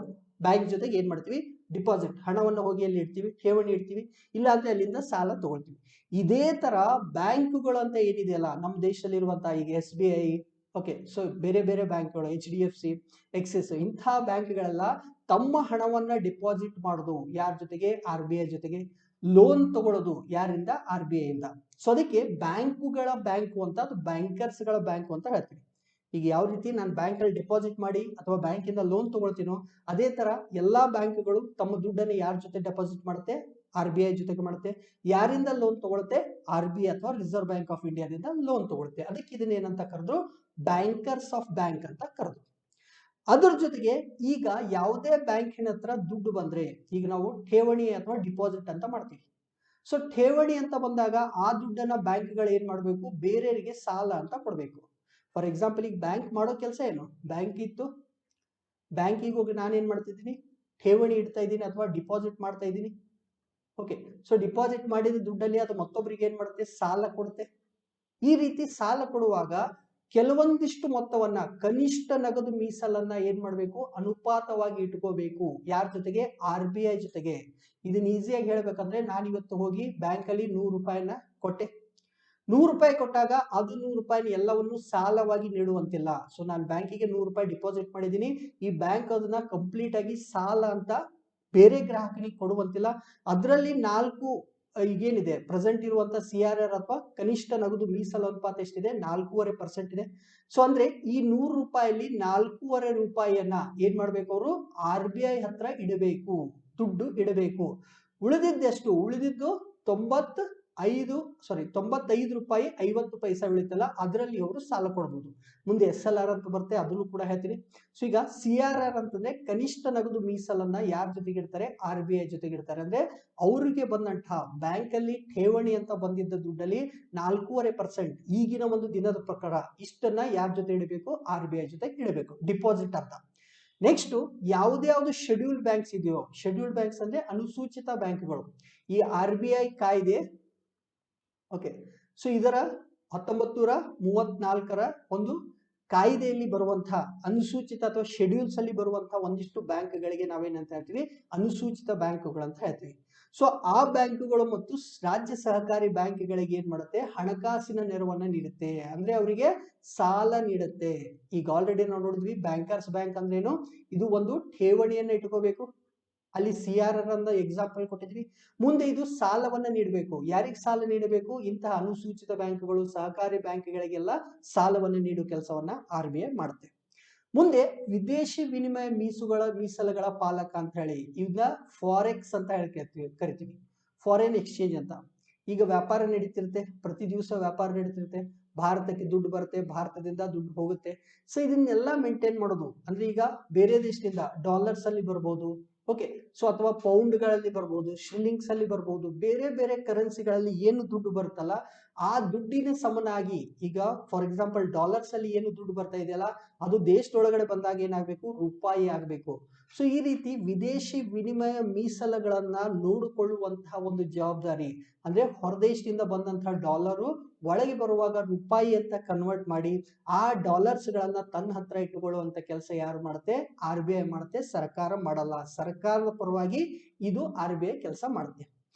ಬ್ಯಾಂಕ್ ಜೊತೆಗೆ ಏನ್ ಮಾಡ್ತೀವಿ? ಡಿಪಾಸಿಟ್, ಹಣವನ್ನು ಹೋಗಿ ಅಲ್ಲಿ ಇಡ್ತೀವಿ, ಠೇವಣಿ ಇಡ್ತೀವಿ, ಇಲ್ಲ ಅಂದ್ರೆ ಅಲ್ಲಿಂದ ಸಾಲ ತಗೊಳ್ತೀವಿ. ಇದೇ ತರ ಬ್ಯಾಂಕುಗಳು ಅಂತ ಏನಿದೆಯಲ್ಲ ನಮ್ಮ ದೇಶದಲ್ಲಿ ಇರುವಂತಹ, ಈಗ SBI, ಓಕೆ, ಸೊ ಬೇರೆ ಬೇರೆ ಬ್ಯಾಂಕ್ಗಳು, HDFC, ಎಕ್ಸಿಸ್, ಇಂಥ ಬ್ಯಾಂಕ್ಗಳೆಲ್ಲ ತಮ್ಮ ಹಣವನ್ನ ಡಿಪಾಸಿಟ್ ಮಾಡೋದು ಯಾರ ಜೊತೆಗೆ? RBI ಜೊತೆಗೆ. ಲೋನ್ ತಗೊಳ್ಳೋದು ಯಾರಿಂದ? RBI ಇಂದ. ಸೊ ಅದಕ್ಕೆ ಬ್ಯಾಂಕುಗಳ ಬ್ಯಾಂಕು ಅಂತ, ಅದು ಬ್ಯಾಂಕರ್ಸ್ ಗಳ ಬ್ಯಾಂಕು ಅಂತ ಹೇಳ್ತೀವಿ. ಈಗ ಯಾವ ರೀತಿ ನಾನು ಬ್ಯಾಂಕ್ ಅಲ್ಲಿ ಡಿಪಾಸಿಟ್ ಮಾಡಿ ಅಥವಾ ಬ್ಯಾಂಕ್ ಇಂದ ಲೋನ್ ತಗೊಳ್ತೀನೋ, ಅದೇ ತರ ಎಲ್ಲಾ ಬ್ಯಾಂಕ್ಗಳು ತಮ್ಮ ದುಡ್ಡನ್ನು ಯಾರ ಜೊತೆ ಡೆಪಾಸಿಟ್ ಮಾಡುತ್ತೆ? RBI ಜೊತೆಗೆ ಮಾಡುತ್ತೆ. ಯಾರಿಂದ ಲೋನ್ ತಗೊಳುತ್ತೆ? RBI ಅಥವಾ ರಿಸರ್ವ್ ಬ್ಯಾಂಕ್ ಆಫ್ ಇಂಡಿಯಾದಿಂದ ಲೋನ್ ತಗೊಳುತ್ತೆ. ಅದಕ್ಕೆ ಇದನ್ನ ಏನಂತ ಕರೆದ್ರು? ಬ್ಯಾಂಕರ್ಸ್ ಆಫ್ ಬ್ಯಾಂಕ್ ಅಂತ ಕರೆದ್ರು. ಅದ್ರ ಜೊತೆಗೆ ಈಗ ಯಾವುದೇ ಬ್ಯಾಂಕಿನ ಹತ್ರ ದುಡ್ಡು ಬಂದ್ರೆ, ಈಗ ನಾವು ಠೇವಣಿ ಅಥವಾ ಡಿಪಾಸಿಟ್ ಅಂತ ಮಾಡ್ತೀವಿ. ಸೊ ಠೇವಣಿ ಅಂತ ಬಂದಾಗ ಆ ದುಡ್ಡನ್ನ ಬ್ಯಾಂಕ್ಗಳು ಏನ್ ಮಾಡಬೇಕು? ಬೇರೆಯವರಿಗೆ ಸಾಲ ಅಂತ ಕೊಡ್ಬೇಕು. ಫಾರ್ ಎಕ್ಸಾಂಪಲ್, ಈಗ ಬ್ಯಾಂಕ್ ಮಾಡೋ ಕೆಲಸ ಏನು? ಬ್ಯಾಂಕ್ ಇತ್ತು, ಬ್ಯಾಂಕಿಗೆ ಹೋಗಿ ನಾನೇನ್ ಮಾಡ್ತಿದ್ದೀನಿ? ಠೇವಣಿ ಇಡ್ತಾ ಇದ್ದೀನಿ ಅಥವಾ ಡಿಪಾಸಿಟ್ ಮಾಡ್ತಾ ಇದ್ದೀನಿ. ಓಕೆ, ಸೊ ಡಿಪಾಸಿಟ್ ಮಾಡಿದ ದುಡ್ಡಲ್ಲಿ ಅದು ಮತ್ತೊಬ್ಬರಿಗೆ ಏನ್ ಮಾಡುತ್ತೆ, ಸಾಲ ಕೊಡುತ್ತೆ. ಈ ರೀತಿ ಸಾಲ ಕೊಡುವಾಗ ಕೆಲವೊಂದಿಷ್ಟು ಮೊತ್ತವನ್ನ, ಕನಿಷ್ಠ ನಗದು ಮೀಸಲನ್ನ ಏನ್ ಮಾಡ್ಬೇಕು, ಅನುಪಾತವಾಗಿ ಇಟ್ಕೋಬೇಕು. ಯಾರ ಜೊತೆಗೆ, RBI ಜೊತೆಗೆ. ಇದನ್ನ ಈಸಿಯಾಗಿ ಹೇಳ್ಬೇಕಂದ್ರೆ, ನಾನು ಇವತ್ತು ಹೋಗಿ ಬ್ಯಾಂಕ್ ಅಲ್ಲಿ 100 ರೂಪಾಯಿನ ಕೊಟ್ಟೆ. 100 ರೂಪಾಯಿ ಕೊಟ್ಟಾಗ ಅದು 100 ರೂಪಾಯಿ ಎಲ್ಲವನ್ನು ಸಾಲವಾಗಿ ನೀಡುವಂತಿಲ್ಲ. ಸೊ ನಾನು ಬ್ಯಾಂಕಿಗೆ 100 ರೂಪಾಯಿ ಡಿಪಾಸಿಟ್ ಮಾಡಿದೀನಿ, ಈ ಬ್ಯಾಂಕ್ ಅದನ್ನ ಕಂಪ್ಲೀಟ್ ಆಗಿ ಸಾಲ ಅಂತ ಬೇರೆ ಗ್ರಾಹಕನಿಗೆ ಕೊಡುವಂತಿಲ್ಲ. ಅದರಲ್ಲಿ 4 ಈಗೇನಿದೆ ಪ್ರೆಸೆಂಟ್ ಇರುವಂತ CRR ಅಥವಾ ಕನಿಷ್ಠ ನಗದು ಮೀಸಲು ಅನುಪಾತ ಎಷ್ಟಿದೆ, 4.5% ಇದೆ. ಸೊ ಅಂದ್ರೆ ಈ 100 ರೂಪಾಯಿಲಿ 4.5 ರೂಪಾಯಿಯನ್ನ ಏನ್ ಮಾಡ್ಬೇಕು, ಅವರು RBI ಹತ್ರ ಇಡಬೇಕು, ದುಡ್ಡು ಇಡಬೇಕು. ಉಳಿದಿದ್ದೆಷ್ಟು, ಉಳಿದಿದ್ದು 95 ರೂಪಾಯಿ 50 ಪೈಸೆ ಉಳಿತಲ್ಲ, ಅದರಲ್ಲಿ ಅವರು ಸಾಲ ಕೊಡಬಹುದು. ಮುಂದೆ SLR ಅಂತ ಬರುತ್ತೆ, ಅದನ್ನು ಕೂಡ ಹೇಳ್ತೀನಿ. ಸೊ ಈಗ CRR ಅಂತಂದ್ರೆ ಕನಿಷ್ಠ ನಗದು ಮೀಸಲನ್ನ ಯಾರ ಜೊತೆಗೆ ಇಡ್ತಾರೆ, RBI ಜೊತೆಗೆ ಇಡ್ತಾರೆ. ಅಂದ್ರೆ ಅವರಿಗೆ ಬಂದಂತಹ ಬ್ಯಾಂಕ್ ಅಲ್ಲಿ ಠೇವಣಿ ಅಂತ ಬಂದಿದ್ದ ದುಡ್ಡಲ್ಲಿ 4.5% ಈಗಿನ ಒಂದು ದಿನದ ಪ್ರಕಾರ ಇಷ್ಟನ್ನ ಯಾರ ಜೊತೆ ಇಡಬೇಕು, RBI ಜೊತೆ ಇಡಬೇಕು, ಡಿಪಾಸಿಟ್ ಅಂತ. ನೆಕ್ಸ್ಟ್ ಯಾವ್ದು ಶೆಡ್ಯೂಲ್ಡ್ ಬ್ಯಾಂಕ್ಸ್ ಇದೆಯೋ, ಶೆಡ್ಯೂಲ್ಡ್ ಬ್ಯಾಂಕ್ಸ್ ಅಂದ್ರೆ ಅನುಸೂಚಿತ ಬ್ಯಾಂಕ್ಗಳು, ಈ RBI ಕಾಯ್ದೆ, ಓಕೆ, ಸೊ ಇದರ 1934ರ ಒಂದು ಕಾಯ್ದೆಯಲ್ಲಿ ಬರುವಂತಹ ಅನುಸೂಚಿತ ಅಥವಾ ಶೆಡ್ಯೂಲ್ಸ್ ಅಲ್ಲಿ ಬರುವಂತಹ ಒಂದಿಷ್ಟು ಬ್ಯಾಂಕ್ಗಳಿಗೆ ನಾವೇನಂತ ಹೇಳ್ತೀವಿ, ಅನುಸೂಚಿತ ಬ್ಯಾಂಕ್ಗಳು ಅಂತ ಹೇಳ್ತೀವಿ. ಸೊ ಆ ಬ್ಯಾಂಕ್ಗಳು ಮತ್ತು ರಾಜ್ಯ ಸಹಕಾರಿ ಬ್ಯಾಂಕ್ಗಳಿಗೆ ಏನ್ ಮಾಡುತ್ತೆ, ಹಣಕಾಸಿನ ನೆರವನ್ನ ನೀಡುತ್ತೆ. ಅಂದ್ರೆ ಅವರಿಗೆ ಸಾಲ ನೀಡುತ್ತೆ. ಈಗ ಆಲ್ರೆಡಿ ನಾವು ನೋಡಿದ್ವಿ, ಬ್ಯಾಂಕರ್ಸ್ ಬ್ಯಾಂಕ್ ಅಂದ್ರೇನು, ಇದು ಒಂದು ಠೇವಣಿಯನ್ನ ಇಟ್ಕೋಬೇಕು, ಅಲ್ಲಿ CRR ಅಂತ ಎಕ್ಸಾಂಪಲ್ ಕೊಟ್ಟಿದ್ವಿ. ಮುಂದೆ ಇದು ಸಾಲವನ್ನ ನೀಡಬೇಕು. ಯಾರಿಗೆ ಸಾಲ ನೀಡಬೇಕು, ಇಂತಹ ಅನುಸೂಚಿತ ಬ್ಯಾಂಕ್ಗಳು, ಸಹಕಾರಿ ಬ್ಯಾಂಕ್ಗಳಿಗೆಲ್ಲ ಸಾಲವನ್ನು ನೀಡುವ ಕೆಲಸವನ್ನ RBI ಮಾಡುತ್ತೆ. ಮುಂದೆ ವಿದೇಶಿ ವಿನಿಮಯ ಮೀಸಲುಗಳ ಪಾಲಕ ಅಂತ ಹೇಳಿ ಇದನ್ನ ಫಾರೆಕ್ಸ್ ಅಂತ ಕರಿತೀವಿ, ಫಾರಿನ್ ಎಕ್ಸ್ಚೇಂಜ್ ಅಂತ. ಈಗ ವ್ಯಾಪಾರ ನಡೀತಿರುತ್ತೆ, ಪ್ರತಿ ದಿವಸ ವ್ಯಾಪಾರ ನಡೀತಿರುತ್ತೆ, ಭಾರತಕ್ಕೆ ದುಡ್ಡು ಬರುತ್ತೆ, ಭಾರತದಿಂದ ದುಡ್ಡು ಹೋಗುತ್ತೆ. ಸೊ ಇದನ್ನೆಲ್ಲ ಮೇಂಟೈನ್ ಮಾಡೋದು ಅಂದ್ರೆ, ಈಗ ಬೇರೆ ದೇಶದಿಂದ ಡಾಲರ್ಸ್ ಅಲ್ಲಿ ಬರ್ಬೋದು, ಓಕೆ, ಸೊ ಅಥವಾ ಪೌಂಡ್ಗಳಲ್ಲಿ ಬರ್ಬೋದು, ಶಿಲ್ಲಿಂಗ್ಸ್ ಅಲ್ಲಿ ಬರ್ಬೋದು, ಬೇರೆ ಬೇರೆ ಕರೆನ್ಸಿಗಳಲ್ಲಿ ಏನು ದುಡ್ಡು ಬರುತ್ತಲ್ಲ, ಆ ದುಡ್ಡಿನ ಸಮನಾಗಿ, ಈಗ ಫಾರ್ ಎಕ್ಸಾಂಪಲ್ ಡಾಲರ್ಸ್ ಅಲ್ಲಿ ಏನು ದುಡ್ಡು ಬರ್ತಾ ಇದೆಯಲ್ಲ, ಅದು ದೇಶದೊಳಗಡೆ ಬಂದಾಗ ಏನಾಗಬೇಕು, ರೂಪಾಯಿ ಆಗಬೇಕು. ಸೊ ಈ ರೀತಿ ವಿದೇಶಿ ವಿನಿಮಯ ಮೀಸಲುಗಳನ್ನ ನೋಡಿಕೊಳ್ಳುವಂತಹ ಒಂದು ಜವಾಬ್ದಾರಿ, ಅಂದ್ರೆ ಹೊರದೇಶದಿಂದ ಬಂದಂತಹ ಡಾಲರು ಒಳಗೆ ಬರುವಾಗ ರೂಪಾಯಿ ಅಂತ ಕನ್ವರ್ಟ್ ಮಾಡಿ ಆ ಡಾಲರ್ಸ್ ಗಳನ್ನ ತನ್ನ ಹತ್ರ ಇಟ್ಟುಕೊಳ್ಳುವಂತ ಕೆಲಸ ಯಾರು ಮಾಡುತ್ತೆ, RBI ಮಾಡುತ್ತೆ, ಸರ್ಕಾರ ಮಾಡಲ್ಲ. ಸರ್ಕಾರದ ಪರವಾಗಿ ಇದು RBI ಕೆಲಸ ಮಾಡುತ್ತೆ.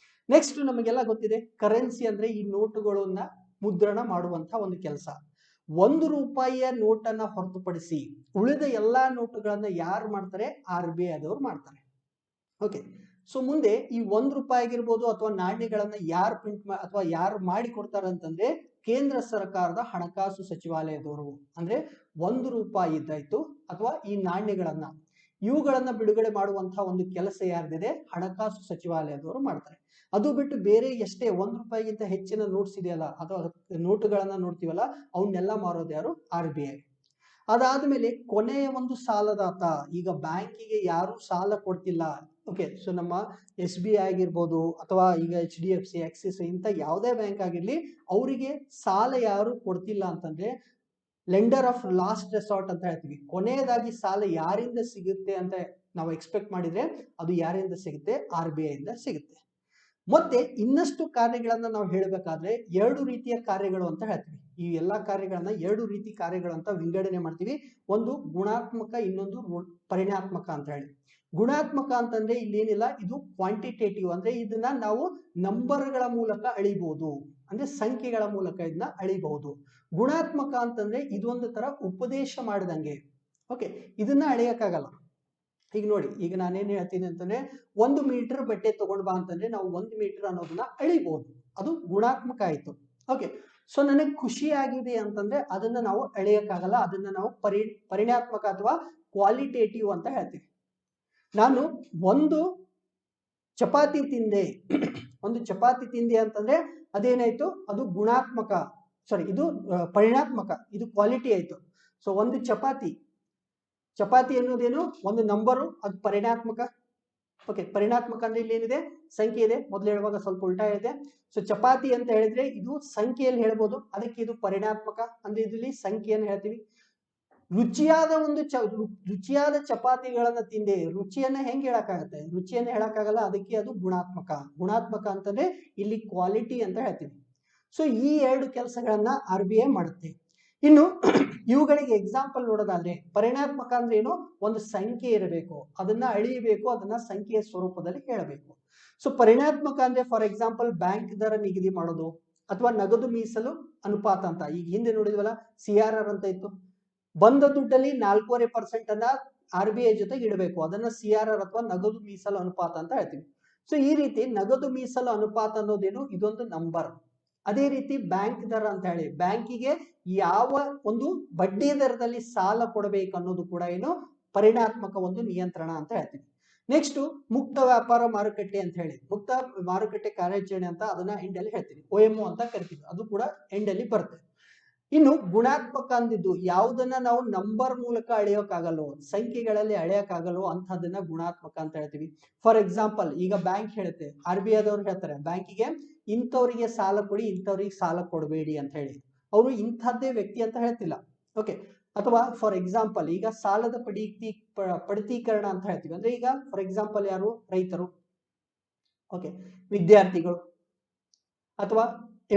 ನೆಕ್ಸ್ಟ್ ನಮಗೆಲ್ಲ ಗೊತ್ತಿದೆ, ಕರೆನ್ಸಿ ಅಂದ್ರೆ ಈ ನೋಟುಗಳನ್ನ ಮುದ್ರಣ ಮಾಡುವಂತ ಒಂದು ಕೆಲಸ. 1 ರೂಪಾಯಿಯ ನೋಟನ್ನ ಹೊರತುಪಡಿಸಿ ಉಳಿದ ಎಲ್ಲಾ ನೋಟುಗಳನ್ನ ಯಾರು ಮಾಡ್ತಾರೆ, RBI ಆದವರು ಮಾಡ್ತಾರೆ. ಓಕೆ, ಸೊ ಮುಂದೆ ಈ 1 ರೂಪಾಯಿ ಆಗಿರ್ಬೋದು ಅಥವಾ ನಾಣ್ಯಗಳನ್ನ ಯಾರು ಪ್ರಿಂಟ್ ಅಥವಾ ಯಾರು ಮಾಡಿ ಕೊಡ್ತಾರೆ ಅಂತಂದ್ರೆ, ಕೇಂದ್ರ ಸರ್ಕಾರದ ಹಣಕಾಸು ಸಚಿವಾಲಯದವರು. ಅಂದ್ರೆ 1 ರೂಪಾಯಿ ಇದ್ದಾಯ್ತು ಅಥವಾ ಈ ನಾಣ್ಯಗಳನ್ನ, ಇವುಗಳನ್ನ ಬಿಡುಗಡೆ ಮಾಡುವಂತಹ ಒಂದು ಕೆಲಸ ಯಾರ್ದಿದೆ, ಹಣಕಾಸು ಸಚಿವಾಲಯದವರು ಮಾಡ್ತಾರೆ. ಅದು ಬಿಟ್ಟು ಬೇರೆ ಎಷ್ಟೇ 1 ರೂಪಾಯಿಗಿಂತ ಹೆಚ್ಚಿನ ನೋಟ್ಸ್ ಇದೆಯಲ್ಲ ಅಥವಾ ನೋಟುಗಳನ್ನ ನೋಡ್ತೀವಲ್ಲ, ಅವನ್ನೆಲ್ಲ ಮಾರೋದು ಯಾರು, RBI. ಅದಾದ್ಮೇಲೆ ಕೊನೆಯ ಒಂದು ಸಾಲದಾತ, ಈಗ ಬ್ಯಾಂಕಿಗೆ ಯಾರು ಸಾಲ ಕೊಡ್ತಿಲ್ಲ, ಓಕೆ, ಸೊ ನಮ್ಮ SBI ಆಗಿರ್ಬೋದು ಅಥವಾ ಈಗ HDFC, ಆಕ್ಸಿಸ್, ಇಂಥ ಯಾವುದೇ ಬ್ಯಾಂಕ್ ಆಗಿರ್ಲಿ, ಅವರಿಗೆ ಸಾಲ ಯಾರು ಕೊಡ್ತಿಲ್ಲ ಅಂತಂದ್ರೆ ಲೆಂಡರ್ ಆಫ್ ಲಾಸ್ಟ್ ರೆಸಾರ್ಟ್ ಅಂತ ಹೇಳ್ತೀವಿ. ಕೊನೆಯದಾಗಿ ಸಾಲ ಯಾರಿಂದ ಸಿಗುತ್ತೆ ಅಂತ ನಾವು ಎಕ್ಸ್ಪೆಕ್ಟ್ ಮಾಡಿದ್ರೆ ಅದು ಯಾರಿಂದ ಸಿಗುತ್ತೆ, RBI ಇಂದ ಸಿಗುತ್ತೆ. ಮತ್ತೆ ಇನ್ನಷ್ಟು ಕಾರ್ಯಗಳನ್ನ ನಾವು ಹೇಳಬೇಕಾದ್ರೆ 2 ರೀತಿಯ ಕಾರ್ಯಗಳು ಅಂತ ಹೇಳ್ತೀವಿ. ಈ ಎಲ್ಲಾ ಕಾರ್ಯಗಳನ್ನ 2 ರೀತಿ ಕಾರ್ಯಗಳು ಅಂತ ವಿಂಗಡಣೆ ಮಾಡ್ತೀವಿ. ಒಂದು ಗುಣಾತ್ಮಕ, ಇನ್ನೊಂದು ಪರಿಣಾತ್ಮಕ ಅಂತ ಹೇಳಿ. ಗುಣಾತ್ಮಕ ಅಂತಂದ್ರೆ ಇಲ್ಲೇನಿಲ್ಲ, ಇದು ಕ್ವಾಂಟಿಟೇಟಿವ್, ಅಂದ್ರೆ ಇದನ್ನ ನಾವು ನಂಬರ್ಗಳ ಮೂಲಕ ಅಳಿಬಹುದು, ಅಂದ್ರೆ ಸಂಖ್ಯೆಗಳ ಮೂಲಕ ಇದನ್ನ ಅಳಿಬಹುದು. ಗುಣಾತ್ಮಕ ಅಂತಂದ್ರೆ ಇದೊಂದು ತರ ಉಪದೇಶ ಮಾಡಿದಂಗೆ, ಓಕೆ, ಇದನ್ನ ಅಳಿಯಕ್ಕಾಗಲ್ಲ. ಈಗ ನೋಡಿ, ಈಗ ನಾನೇನ್ ಹೇಳ್ತೀನಿ ಅಂತಂದ್ರೆ 1 ಮೀಟರ್ ಬಟ್ಟೆ ತಗೊಂಡ್ ಬಾ ಅಂತಂದ್ರೆ ನಾವು 1 ಮೀಟರ್ ಅನ್ನೋದನ್ನ ಅಳಿಬಹುದು, ಅದು ಗುಣಾತ್ಮಕ ಆಯ್ತು. ಓಕೆ, ಸೊ ನನಗೆ ಖುಷಿ ಆಗಿದೆ ಅಂತಂದ್ರೆ ಅದನ್ನ ನಾವು ಅಳೆಯಕ್ಕಾಗಲ್ಲ, ಅದನ್ನ ನಾವು ಪರಿಣಾತ್ಮಕ ಅಥವಾ ಕ್ವಾಲಿಟೇಟಿವ್ ಅಂತ ಹೇಳ್ತೀವಿ. ನಾನು ಒಂದು ಚಪಾತಿ ತಿಂದೆ ಒಂದು ಚಪಾತಿ ತಿಂದೆ ಅಂತಂದ್ರೆ ಅದೇನಾಯ್ತು, ಅದು ಗುಣಾತ್ಮಕ, ಸಾರಿ ಇದು ಪರಿಣಾತ್ಮಕ, ಇದು ಕ್ವಾಲಿಟಿ ಆಯ್ತು. ಸೊ ಒಂದು ಚಪಾತಿ ಅನ್ನೋದೇನು ಒಂದು ನಂಬರು, ಅದು ಪರಿಣಾತ್ಮಕ. ಓಕೆ, ಪರಿಣಾತ್ಮಕ ಅಂದ್ರೆ ಇಲ್ಲಿ ಏನಿದೆ, ಸಂಖ್ಯೆ ಇದೆ. ಮೊದಲು ಹೇಳುವಾಗ ಸ್ವಲ್ಪ ಉಲ್ಟಾ ಹೇಳಿದೆ. ಸೊ ಚಪಾತಿ ಅಂತ ಹೇಳಿದ್ರೆ ಇದು ಸಂಖ್ಯೆಯಲ್ಲಿ ಹೇಳ್ಬೋದು, ಅದಕ್ಕೆ ಇದು ಪರಿಣಾತ್ಮಕ ಅಂದ್ರೆ ಇದರಲ್ಲಿ ಸಂಖ್ಯೆಯನ್ನು ಹೇಳ್ತೀವಿ. ರುಚಿಯಾದ ಒಂದು ರುಚಿಯಾದ ಚಪಾತಿಗಳನ್ನ ತಿಂದೆ. ರುಚಿಯನ್ನ ಹೆಂಗ್ ಹೇಳಕ್ಕಾಗತ್ತೆ? ರುಚಿಯನ್ನ ಹೇಳಕ್ಕಾಗಲ್ಲ. ಅದಕ್ಕೆ ಅದು ಗುಣಾತ್ಮಕ. ಗುಣಾತ್ಮಕ ಅಂತಂದ್ರೆ ಇಲ್ಲಿ ಕ್ವಾಲಿಟಿ ಅಂತ ಹೇಳ್ತೀವಿ. ಸೊ ಈ ಎರಡು ಕೆಲಸಗಳನ್ನ RBI ಮಾಡುತ್ತೆ. ಇನ್ನು ಇವುಗಳಿಗೆ ಎಕ್ಸಾಂಪಲ್ ನೋಡೋದಾದ್ರೆ, ಪರಿಣಾತ್ಮಕ ಅಂದ್ರೆ ಏನು? ಒಂದು ಸಂಖ್ಯೆ ಇರಬೇಕು, ಅದನ್ನ ಅಳಿಯಬೇಕು, ಅದನ್ನ ಸಂಖ್ಯೆಯ ಸ್ವರೂಪದಲ್ಲಿ ಹೇಳಬೇಕು. ಸೊ ಪರಿಣಾತ್ಮಕ ಅಂದ್ರೆ ಫಾರ್ ಎಕ್ಸಾಂಪಲ್ ಬ್ಯಾಂಕ್ ದರ ನಿಗದಿ ಮಾಡೋದು, ಅಥವಾ ನಗದು ಮೀಸಲು ಅನುಪಾತ ಅಂತ ಈಗ ಹಿಂದೆ ನೋಡಿದ್ವಲ್ಲ, CRR ಅಂತ ಇತ್ತು. ಬಂದ ದುಡ್ಡಲ್ಲಿ 4.5% ಅನ್ನ RBI ಜೊತೆಗೆ ಇಡಬೇಕು, ಅದನ್ನ CRR ಅಥವಾ ನಗದು ಮೀಸಲು ಅನುಪಾತ ಅಂತ ಹೇಳ್ತೀವಿ. ಸೊ ಈ ರೀತಿ ನಗದು ಮೀಸಲು ಅನುಪಾತ ಅನ್ನೋದೇನು? ಇದೊಂದು ನಂಬರ್. ಅದೇ ರೀತಿ ಬ್ಯಾಂಕ್ ದರ ಅಂತ ಹೇಳಿ, ಬ್ಯಾಂಕಿಗೆ ಯಾವ ಒಂದು ಬಡ್ಡಿ ದರದಲ್ಲಿ ಸಾಲ ಕೊಡಬೇಕು ಅನ್ನೋದು ಕೂಡ ಏನು? ಪರಿಣಾತ್ಮಕ ಒಂದು ನಿಯಂತ್ರಣ ಅಂತ ಹೇಳ್ತೀವಿ. ನೆಕ್ಸ್ಟ್ ಮುಕ್ತ ವ್ಯಾಪಾರ ಮಾರುಕಟ್ಟೆ ಅಂತ ಹೇಳಿ, ಮುಕ್ತ ಮಾರುಕಟ್ಟೆ ಕಾರ್ಯಾಚರಣೆ ಅಂತ ಅದನ್ನ ಎಂಡ್ ಅಲ್ಲಿ ಹೇಳ್ತೀವಿ, OMO ಅಂತ ಕರಿತೀವಿ, ಅದು ಕೂಡ ಎಂಡ್ ಅಲ್ಲಿ ಬರುತ್ತೆ. ಇನ್ನು ಗುಣಾತ್ಮಕ ಅಂದಿದ್ದು ಯಾವುದನ್ನ ನಾವು ನಂಬರ್ ಮೂಲಕ ಅಳೆಯೋಕ್ಕಾಗಲ್ಲೋ, ಸಂಖ್ಯೆಗಳಲ್ಲಿ ಅಳೆಯಕ್ಕಾಗಲ್ಲೋ ಅಂತಹದನ್ನ ಗುಣಾತ್ಮಕ ಅಂತ ಹೇಳ್ತೀವಿ. ಫಾರ್ ಎಕ್ಸಾಂಪಲ್ ಈಗ ಬ್ಯಾಂಕ್ ಹೇಳುತ್ತೆ, RBI ದವ್ರು ಹೇಳ್ತಾರೆ ಬ್ಯಾಂಕಿಗೆ ಇಂಥವ್ರಿಗೆ ಸಾಲ ಕೊಡಿ, ಇಂಥವ್ರಿಗೆ ಸಾಲ ಕೊಡಬೇಡಿ ಅಂತ ಹೇಳಿ. ಅವರು ಇಂಥದ್ದೇ ವ್ಯಕ್ತಿ ಅಂತ ಹೇಳ್ತಿಲ್ಲ. ಓಕೆ. ಅಥವಾ ಫಾರ್ ಎಕ್ಸಾಂಪಲ್ ಈಗ ಸಾಲದ ಪಡಿತೀಕರಣ ಅಂತ ಹೇಳ್ತೀವಿ. ಅಂದ್ರೆ ಈಗ ಫಾರ್ ಎಕ್ಸಾಂಪಲ್ ಯಾರು? ರೈತರು, ಓಕೆ, ವಿದ್ಯಾರ್ಥಿಗಳು, ಅಥವಾ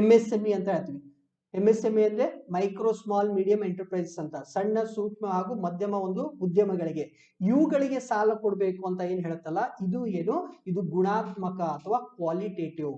MSME ಅಂತ ಹೇಳ್ತೀವಿ. MSME ಅಂದ್ರೆ ಮೈಕ್ರೋ ಸ್ಮಾಲ್ ಮೀಡಿಯಂ ಎಂಟರ್ಪ್ರೈಸಸ್ ಅಂತ, ಸಣ್ಣ ಸೂಕ್ಷ್ಮ ಹಾಗೂ ಮಧ್ಯಮ ಒಂದು ಉದ್ಯಮಗಳಿಗೆ, ಇವುಗಳಿಗೆ ಸಾಲ ಕೊಡಬೇಕು ಅಂತ ಏನ್ ಹೇಳುತ್ತಲ್ಲ, ಇದು ಏನು? ಇದು ಗುಣಾತ್ಮಕ ಅಥವಾ ಕ್ವಾಲಿಟೇಟಿವ್.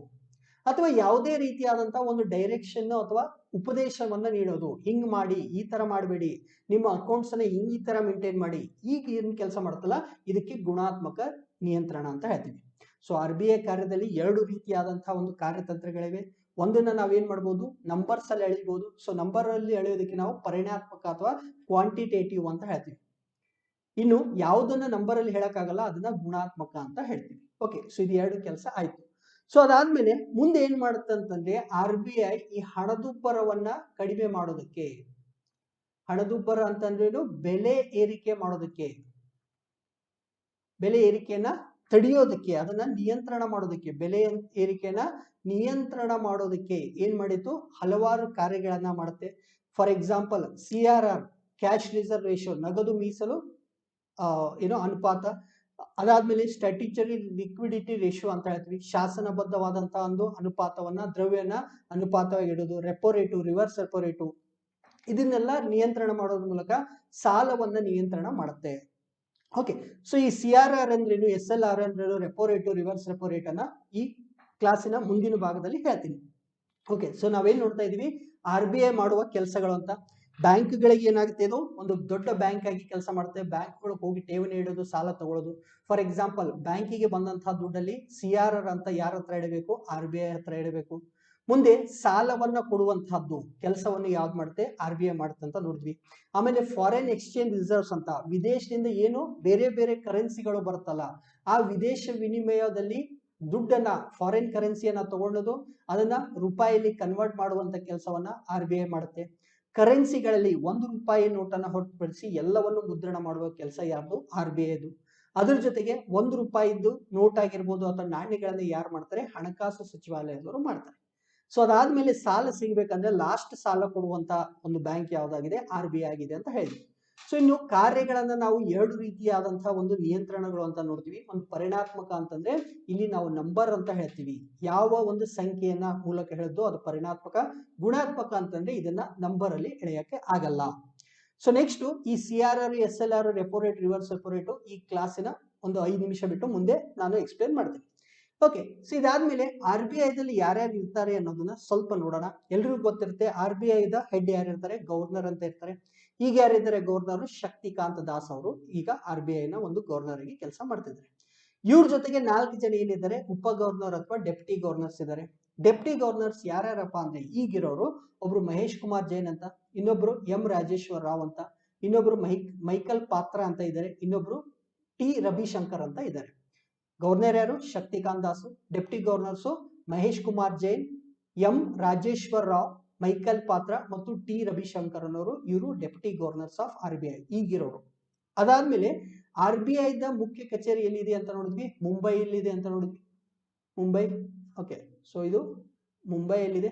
ಅಥವಾ ಯಾವುದೇ ರೀತಿಯಾದಂತಹ ಒಂದು ಡೈರೆಕ್ಷನ್ ಅಥವಾ ಉಪದೇಶವನ್ನ ನೀಡೋದು, ಹಿಂಗ್ ಮಾಡಿ, ಈ ತರ ಮಾಡಬೇಡಿ, ನಿಮ್ಮ ಅಕೌಂಟ್ಸ್ ಅನ್ನ ಈ ತರ ಮೇಂಟೈನ್ ಮಾಡಿ, ಈಗ ಏನ್ ಕೆಲಸ ಮಾಡುತ್ತಲ್ಲ, ಇದಕ್ಕೆ ಗುಣಾತ್ಮಕ ನಿಯಂತ್ರಣ ಅಂತ ಹೇಳ್ತೀವಿ. ಸೊ RBI ಕಾರ್ಯದಲ್ಲಿ ಎರಡು ರೀತಿಯಾದಂತಹ ಒಂದು ಕಾರ್ಯತಂತ್ರಗಳಿವೆ. ಒಂದನ್ನ ನಾವೇನ್ ಮಾಡ್ಬೋದು? ನಂಬರ್ಸ್ ಅಲ್ಲಿ ಎಳಿಬಹುದು. ಸೊ ನಂಬರ್ ಅಲ್ಲಿ ಎಳೆಯೋದಕ್ಕೆ ನಾವು ಪರಿಣಾತ್ಮಕ ಅಥವಾ ಕ್ವಾಂಟಿಟೇಟಿವ್ ಅಂತ ಹೇಳ್ತೀವಿ. ಇನ್ನು ಯಾವುದನ್ನ ನಂಬರ್ ಅಲ್ಲಿ ಹೇಳಕ್ಕಾಗಲ್ಲ ಅದನ್ನ ಗುಣಾತ್ಮಕ ಅಂತ ಹೇಳ್ತೀವಿ. ಓಕೆ. ಸೊ ಇದು ಎರಡು ಕೆಲಸ ಆಯ್ತು. ಸೊ ಅದಾದ್ಮೇಲೆ ಮುಂದೆ ಏನ್ ಮಾಡುತ್ತೆ ಅಂತಂದ್ರೆ, RBI ಈ ಹಣದುಬ್ಬರವನ್ನ ಕಡಿಮೆ ಮಾಡೋದಕ್ಕೆ, ಹಣದುಬ್ಬರ ಅಂತಂದ್ರೇನು? ಬೆಲೆ ಏರಿಕೆ ಮಾಡೋದಕ್ಕೆ, ಬೆಲೆ ಏರಿಕೆಯನ್ನ ತಡೆಯೋದಕ್ಕೆ, ಅದನ್ನ ನಿಯಂತ್ರಣ ಮಾಡೋದಕ್ಕೆ, ಬೆಲೆ ಏರಿಕೆಯನ್ನ ನಿಯಂತ್ರಣ ಮಾಡೋದಕ್ಕೆ ಏನ್ ಮಾಡಿತ್ತು? ಹಲವಾರು ಕಾರ್ಯಗಳನ್ನ ಮಾಡುತ್ತೆ. For example CRR, cash reserve ratio, ನಗದು ಮೀಸಲು ಅನುಪಾತ. ಅದಾದ್ಮೇಲೆ ಸ್ಟ್ಯಾಟ್ಯೂಟರಿ ಲಿಕ್ವಿಡಿಟಿ ರೇಷಿಯೋ ಅಂತ ಹೇಳ್ತೀವಿ, ಶಾಸನಬದ್ಧವಾದಂತಹ ಒಂದು ಅನುಪಾತವನ್ನ, ದ್ರವ್ಯನ ಅನುಪಾತವಾಗಿ ಇಡೋದು. Repo rate, reverse repo rate, ಇದನ್ನೆಲ್ಲ ನಿಯಂತ್ರಣ ಮಾಡೋದ್ರ ಮೂಲಕ ಸಾಲವನ್ನ ನಿಯಂತ್ರಣ ಮಾಡುತ್ತೆ. ಓಕೆ. ಸೊ ಈ CRR ಅಂದ್ರೇನು, SLR ಅಂದ್ರೇನು, repo rate, reverse repo rate ಅನ್ನ ಈ ಕ್ಲಾಸಿನ ಮುಂದಿನ ಭಾಗದಲ್ಲಿ ಹೇಳ್ತೀನಿ. ಓಕೆ. ಸೊ ನಾವೇನ್ ನೋಡ್ತಾ ಇದೀವಿ? RBI ಮಾಡುವ ಕೆಲಸಗಳು ಅಂತ. ಬ್ಯಾಂಕ್ಗಳಿಗೆ ಏನಾಗುತ್ತೆ? ಇದು ಒಂದು ದೊಡ್ಡ ಬ್ಯಾಂಕ್ ಆಗಿ ಕೆಲಸ ಮಾಡುತ್ತೆ. ಬ್ಯಾಂಕ್ಗಳು ಹೋಗಿ ಠೇವಣಿ ಇಡೋದು, ಸಾಲ ತಗೊಳ್ಳೋದು. ಫಾರ್ ಎಕ್ಸಾಂಪಲ್ ಬ್ಯಾಂಕಿಗೆ ಬಂದಂತಹ ದುಡ್ಡಲ್ಲಿ CRR ಅಂತ ಯಾರ ಹತ್ರ ಇಡಬೇಕು? RBI ಹತ್ರ ಇಡಬೇಕು. ಮುಂದೆ ಸಾಲವನ್ನ ಕೊಡುವಂತಹದ್ದು ಕೆಲಸವನ್ನು ಯಾವ್ದು ಮಾಡುತ್ತೆ? RBI ಮಾಡುತ್ತೆ ಅಂತ ನೋಡಿದ್ವಿ. ಆಮೇಲೆ ಫಾರಿನ್ ಎಕ್ಸ್ಚೇಂಜ್ ರಿಸರ್ವ್ಸ್ ಅಂತ, ವಿದೇಶದಿಂದ ಏನು ಬೇರೆ ಬೇರೆ ಕರೆನ್ಸಿಗಳು ಬರುತ್ತಲ್ಲ, ಆ ವಿದೇಶ ವಿನಿಮಯದಲ್ಲಿ ದುಡ್ಡನ್ನ, ಫಾರಿನ್ ಕರೆನ್ಸಿಯನ್ನ ತಗೊಳ್ಳೋದು, ಅದನ್ನ ರೂಪಾಯಿಲಿ ಕನ್ವರ್ಟ್ ಮಾಡುವಂತ ಕೆಲಸವನ್ನ RBI ಮಾಡುತ್ತೆ. ಕರೆನ್ಸಿಗಳಲ್ಲಿ ₹1 ನೋಟನ್ನ ಹೊರತುಪಡಿಸಿ ಎಲ್ಲವನ್ನು ಮುದ್ರಣ ಮಾಡುವ ಕೆಲಸ ಯಾರ್ದು? RBIದು. ಅದ್ರ ಜೊತೆಗೆ ₹1 ನೋಟ್ ಆಗಿರ್ಬೋದು ಅಥವಾ ನಾಣ್ಯಗಳನ್ನ ಯಾರು ಮಾಡ್ತಾರೆ? ಹಣಕಾಸು ಸಚಿವಾಲಯದವರು ಮಾಡ್ತಾರೆ. ಸೊ ಅದಾದ್ಮೇಲೆ ಸಾಲ ಸಿಗ್ಬೇಕಂದ್ರೆ ಲಾಸ್ಟ್ ಸಾಲ ಕೊಡುವಂತ ಒಂದು ಬ್ಯಾಂಕ್ ಯಾವ್ದಾಗಿದೆ? RBI ಆಗಿದೆ ಅಂತ ಹೇಳಿದ್ವಿ. ಸೊ ಇನ್ನು ಕಾರ್ಯಗಳನ್ನ ನಾವು ಎರಡು ರೀತಿಯಾದಂತಹ ಒಂದು ನಿಯಂತ್ರಣಗಳು ಅಂತ ನೋಡ್ತೀವಿ. ಒಂದು ಪರಿಣಾತ್ಮಕ ಅಂತಂದ್ರೆ ಇಲ್ಲಿ ನಾವು ನಂಬರ್ ಅಂತ ಹೇಳ್ತೀವಿ, ಯಾವ ಒಂದು ಸಂಖ್ಯೆಯನ್ನ ಮೂಲಕ ಹೇಳಿದ್ದು ಅದು ಪರಿಣಾತ್ಮಕ. ಗುಣಾತ್ಮಕ ಅಂತಂದ್ರೆ ಇದನ್ನ ನಂಬರ್ ಅಲ್ಲಿ ಎಳೆಯಕ್ಕೆ ಆಗಲ್ಲ. ಸೊ ನೆಕ್ಸ್ಟ್ ಈ CRR, SLR, repo rate, reverse repo rate ಈ ಕ್ಲಾಸಿನ ಒಂದು 5 ನಿಮಿಷ ಬಿಟ್ಟು ಮುಂದೆ ನಾನು ಎಕ್ಸ್ಪ್ಲೇನ್ ಮಾಡ್ತೀನಿ. ಓಕೆ. ಸೊ ಇದಾದ್ಮೇಲೆ RBI ದಲ್ಲಿ ಯಾರ್ಯಾರು ಇರ್ತಾರೆ ಅನ್ನೋದನ್ನ ಸ್ವಲ್ಪ ನೋಡೋಣ. ಎಲ್ರಿಗೂ ಗೊತ್ತಿರುತ್ತೆ RBI ದ ಹೆಡ್ ಯಾರಿರ್ತಾರೆ? ಗವರ್ನರ್ ಅಂತ ಇರ್ತಾರೆ. ಈಗ ಯಾರಿದ್ದಾರೆ ಗವರ್ನರ್? ಶಕ್ತಿಕಾಂತ ದಾಸ್ ಅವರು ಈಗ RBI ನ ಒಂದು ಗವರ್ನರ್ ಆಗಿ ಕೆಲಸ ಮಾಡ್ತಿದ್ದಾರೆ. ಇವ್ರ ಜೊತೆಗೆ 4 ಜನ ಏನಿದ್ದಾರೆ? ಉಪ ಗವರ್ನರ್ ಅಥವಾ ಡೆಪ್ಟಿ ಗವರ್ನರ್ಸ್ ಇದ್ದಾರೆ. ಡೆಪ್ಟಿ ಗವರ್ನರ್ಸ್ ಯಾರ್ಯಾರಪ್ಪ ಅಂದ್ರೆ ಈಗಿರೋರು, ಒಬ್ರು ಮಹೇಶ್ ಕುಮಾರ್ ಜೈನ್ ಅಂತ, ಇನ್ನೊಬ್ರು M ರಾಜೇಶ್ವರ ರಾವ್ ಅಂತ, ಇನ್ನೊಬ್ರು ಮೈಕಲ್ ಪಾತ್ರ ಅಂತ ಇದ್ದಾರೆ, ಇನ್ನೊಬ್ರು T ರವಿಶಂಕರ್ ಅಂತ ಇದ್ದಾರೆ. ಗವರ್ನರ್ ಯಾರು? Shaktikanta Das. Deputy governors Mahesh Kumar Jain, M Rajeshwar Rao, Michael ಪಾತ್ರ ಮತ್ತು T ರವಿಶಂಕರ್ ಅನ್ನೋರು, ಇವರು ಡೆಪ್ಟಿ ಗವರ್ನರ್ಸ್ ಆಫ್ RBI ಈಗಿರೋರು. ಅದಾದ್ಮೇಲೆ RBI ದ ಮುಖ್ಯ ಕಚೇರಿ ಎಲ್ಲಿದೆ ಅಂತ ನೋಡಿದ್ವಿ? ಮುಂಬೈಯಲ್ಲಿದೆ ಅಂತ ನೋಡಿದ್ವಿ. ಮುಂಬೈ. ಓಕೆ. ಸೊ ಇದು ಮುಂಬೈಯಲ್ಲಿದೆ.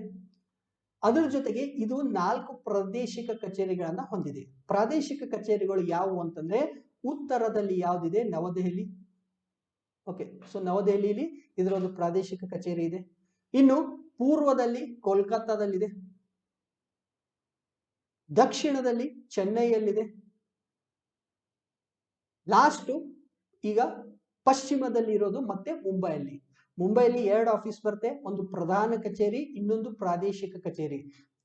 ಅದರ ಜೊತೆಗೆ ಇದು 4 ಪ್ರಾದೇಶಿಕ ಕಚೇರಿಗಳನ್ನ ಹೊಂದಿದೆ. ಪ್ರಾದೇಶಿಕ ಕಚೇರಿಗಳು ಯಾವುವು ಅಂತಂದ್ರೆ ಉತ್ತರದಲ್ಲಿ ಯಾವ್ದಿದೆ, ನವದೆಹಲಿ. ಓಕೆ, ಸೊ ನವದೆಹಲಿಯಲ್ಲಿ ಇದರ ಒಂದು ಪ್ರಾದೇಶಿಕ ಕಚೇರಿ ಇದೆ. ಇನ್ನು ಪೂರ್ವದಲ್ಲಿ ಕೋಲ್ಕತ್ತಾದಲ್ಲಿದೆ, ದಕ್ಷಿಣದಲ್ಲಿ ಚೆನ್ನೈಯಲ್ಲಿದೆ, ಲಾಸ್ಟ್ ಈಗ ಪಶ್ಚಿಮದಲ್ಲಿ ಇರೋದು ಮತ್ತೆ ಮುಂಬೈಯಲ್ಲಿ. ಮುಂಬೈಯಲ್ಲಿ 2 ಆಫೀಸ್ ಬರುತ್ತೆ, ಒಂದು ಪ್ರಧಾನ ಕಚೇರಿ, ಇನ್ನೊಂದು ಪ್ರಾದೇಶಿಕ ಕಚೇರಿ.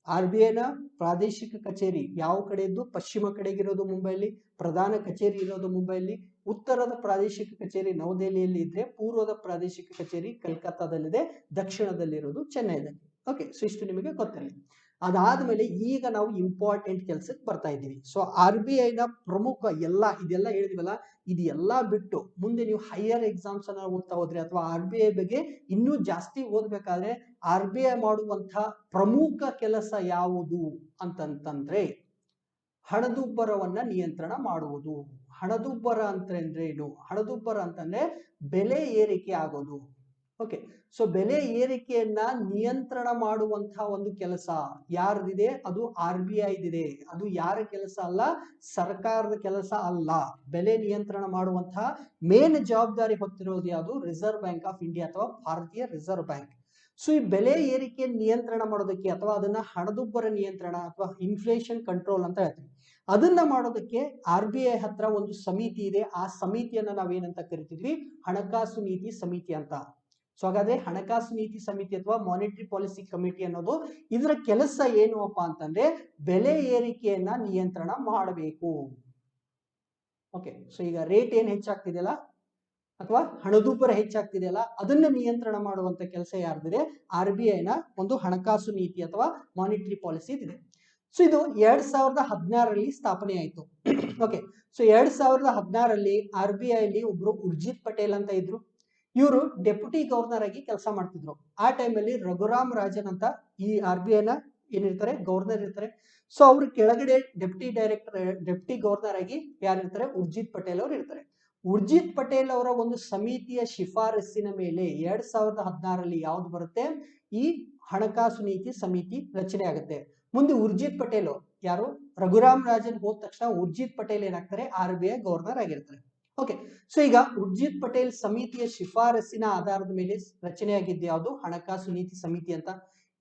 RBI ನ ಪ್ರಾದೇಶಿಕ ಕಚೇರಿ ಯಾವ ಕಡೆ ಇದ್ದು ಪಶ್ಚಿಮ ಕಡೆಗಿರೋದು ಮುಂಬೈಲಿ, ಪ್ರಧಾನ ಕಚೇರಿ ಇರೋದು ಮುಂಬೈಲಿ, ಉತ್ತರದ ಪ್ರಾದೇಶಿಕ ಕಚೇರಿ ನವದೆಹಲಿಯಲ್ಲಿ ಇದ್ರೆ ಪೂರ್ವದ ಪ್ರಾದೇಶಿಕ ಕಚೇರಿ ಕಲ್ಕತ್ತಾದಲ್ಲಿದೆ, ದಕ್ಷಿಣದಲ್ಲಿರೋದು ಚೆನ್ನೈದಲ್ಲಿ. ಓಕೆ, ಸೊ ಇಷ್ಟು ನಿಮಗೆ ಗೊತ್ತಿರಲಿ. ಅದಾದ್ಮೇಲೆ ಈಗ ನಾವು ಇಂಪಾರ್ಟೆಂಟ್ ಕೆಲಸಕ್ಕೆ ಬರ್ತಾ ಇದ್ದೀವಿ. ಸೊ RBI ನ ಪ್ರಮುಖ ಇದೆಲ್ಲ ಹೇಳಿದ್ವಲ್ಲ, ಇದೆಲ್ಲ ಬಿಟ್ಟು ಮುಂದೆ ನೀವು ಹೈಯರ್ ಎಕ್ಸಾಮ್ಸ್ ಅನ್ನ ಓದ್ತಾ ಹೋದ್ರೆ ಅಥವಾ RBI ಬಗ್ಗೆ ಇನ್ನೂ ಜಾಸ್ತಿ ಓದ್ಬೇಕಾದ್ರೆ RBI ಮಾಡುವಂತಹ ಪ್ರಮುಖ ಕೆಲಸ ಯಾವುದು ಅಂತಂತಂದ್ರೆ ಹಣದುಬ್ಬರವನ್ನ ನಿಯಂತ್ರಣ ಮಾಡುವುದು. ಹಣದುಬ್ಬರ ಅಂತಂದ್ರೆ ಏನು? ಹಣದುಬ್ಬರ ಅಂತಂದ್ರೆ ಬೆಲೆ ಏರಿಕೆ ಆಗೋದು. ಓಕೆ, ಸೊ ಬೆಲೆ ಏರಿಕೆಯನ್ನ ನಿಯಂತ್ರಣ ಮಾಡುವಂತಹ ಒಂದು ಕೆಲಸ ಯಾರ್ದಿದೆ? ಅದು RBI ಇದೆ. ಅದು ಯಾರ ಕೆಲಸ ಅಲ್ಲ, ಸರ್ಕಾರದ ಕೆಲಸ ಅಲ್ಲ. ಬೆಲೆ ನಿಯಂತ್ರಣ ಮಾಡುವಂತಹ ಮೇನ್ ಜವಾಬ್ದಾರಿ ಹೊತ್ತಿರೋದು ಯಾವುದು? ರಿಸರ್ವ್ ಬ್ಯಾಂಕ್ ಆಫ್ ಇಂಡಿಯಾ ಅಥವಾ ಭಾರತೀಯ ರಿಸರ್ವ್ ಬ್ಯಾಂಕ್. ಸೊ ಈ ಬೆಲೆ ಏರಿಕೆ ನಿಯಂತ್ರಣ ಮಾಡೋದಕ್ಕೆ ಅಥವಾ ಅದನ್ನ ಹಣದುಬ್ಬರ ನಿಯಂತ್ರಣ ಅಥವಾ ಇನ್ಫ್ಲೇಷನ್ ಕಂಟ್ರೋಲ್ ಅಂತ ಹೇಳ್ತೀವಿ, ಅದನ್ನ ಮಾಡೋದಕ್ಕೆ RBI ಹತ್ರ ಒಂದು ಸಮಿತಿ ಇದೆ. ಆ ಸಮಿತಿಯನ್ನ ನಾವೇನಂತ ಕರಿತಿದ್ವಿ? ಹಣಕಾಸು ನೀತಿ ಸಮಿತಿ ಅಂತ. ಸೊ ಹಾಗಾದ್ರೆ ಹಣಕಾಸು ನೀತಿ ಸಮಿತಿ ಅಥವಾ ಮಾನಿಟರಿ ಪಾಲಿಸಿ ಕಮಿಟಿ ಅನ್ನೋದು ಇದರ ಕೆಲಸ ಏನು ಅಪ್ಪ ಅಂತಂದ್ರೆ ಬೆಲೆ ಏರಿಕೆಯನ್ನ ನಿಯಂತ್ರಣ ಮಾಡಬೇಕು. ಓಕೆ, ಸೊ ಈಗ ರೇಟ್ ಏನ್ ಹೆಚ್ಚಾಗ್ತಿದೆಯಲ್ಲ ಅಥವಾ ಹಣದುಬ್ಬರ ಹೆಚ್ಚಾಗ್ತಿದೆಯಲ್ಲ ಅದನ್ನ ನಿಯಂತ್ರಣ ಮಾಡುವಂತ ಕೆಲಸ ಯಾರ್ದಿದೆ? RBI ನ ಒಂದು ಹಣಕಾಸು ನೀತಿ ಅಥವಾ ಮಾನಿಟರಿ ಪಾಲಿಸಿ ಇದೆ. ಸೊ ಇದು 2016ರಲ್ಲಿ ಸ್ಥಾಪನೆ ಆಯಿತು. ಓಕೆ, ಸೊ 2016ರಲ್ಲಿ RBI ಅಲ್ಲಿ ಒಬ್ರು ಉರ್ಜಿತ್ ಪಟೇಲ್ ಅಂತ ಇದ್ರು. ಇವರು ಡೆಪ್ಯೂಟಿ ಗವರ್ನರ್ ಆಗಿ ಕೆಲಸ ಮಾಡ್ತಿದ್ರು. ಆ ಟೈಮಲ್ಲಿ ರಘುರಾಮ್ ರಾಜನ್ ಅಂತ ಈ RBI ನ ಏನಿರ್ತಾರೆ ಗವರ್ನರ್ ಇರ್ತಾರೆ. ಸೊ ಅವ್ರ ಕೆಳಗಡೆ ಡೆಪ್ಯೂಟಿ ಗವರ್ನರ್ ಆಗಿ ಯಾರಿರ್ತಾರೆ? ಉರ್ಜಿತ್ ಪಟೇಲ್ ಅವರು ಇರ್ತಾರೆ. ಉರ್ಜಿತ್ ಪಟೇಲ್ ಅವರ ಒಂದು ಸಮಿತಿಯ ಶಿಫಾರಸ್ಸಿನ ಮೇಲೆ 2016ರಲ್ಲಿ ಯಾವ್ದು ಬರುತ್ತೆ? ಈ ಹಣಕಾಸು ನೀತಿ ಸಮಿತಿ ರಚನೆ ಆಗುತ್ತೆ. ಮುಂದೆ ಉರ್ಜಿತ್ ಪಟೇಲ್ ಯಾರು? ರಘುರಾಮ್ ರಾಜನ್ ಹೋದ ತಕ್ಷಣ ಉರ್ಜಿತ್ ಪಟೇಲ್ ಏನಾಗ್ತಾರೆ? RBI ಗವರ್ನರ್ ಆಗಿರ್ತಾರೆ. ಓಕೆ, ಸೊ ಈಗ ಉರ್ಜಿತ್ ಪಟೇಲ್ ಸಮಿತಿಯ ಶಿಫಾರಸ್ಸಿನ ಆಧಾರದ ಮೇಲೆ ರಚನೆಯಾಗಿದ್ದು ಯಾವುದು? ಹಣಕಾಸು ನೀತಿ ಸಮಿತಿ ಅಂತ.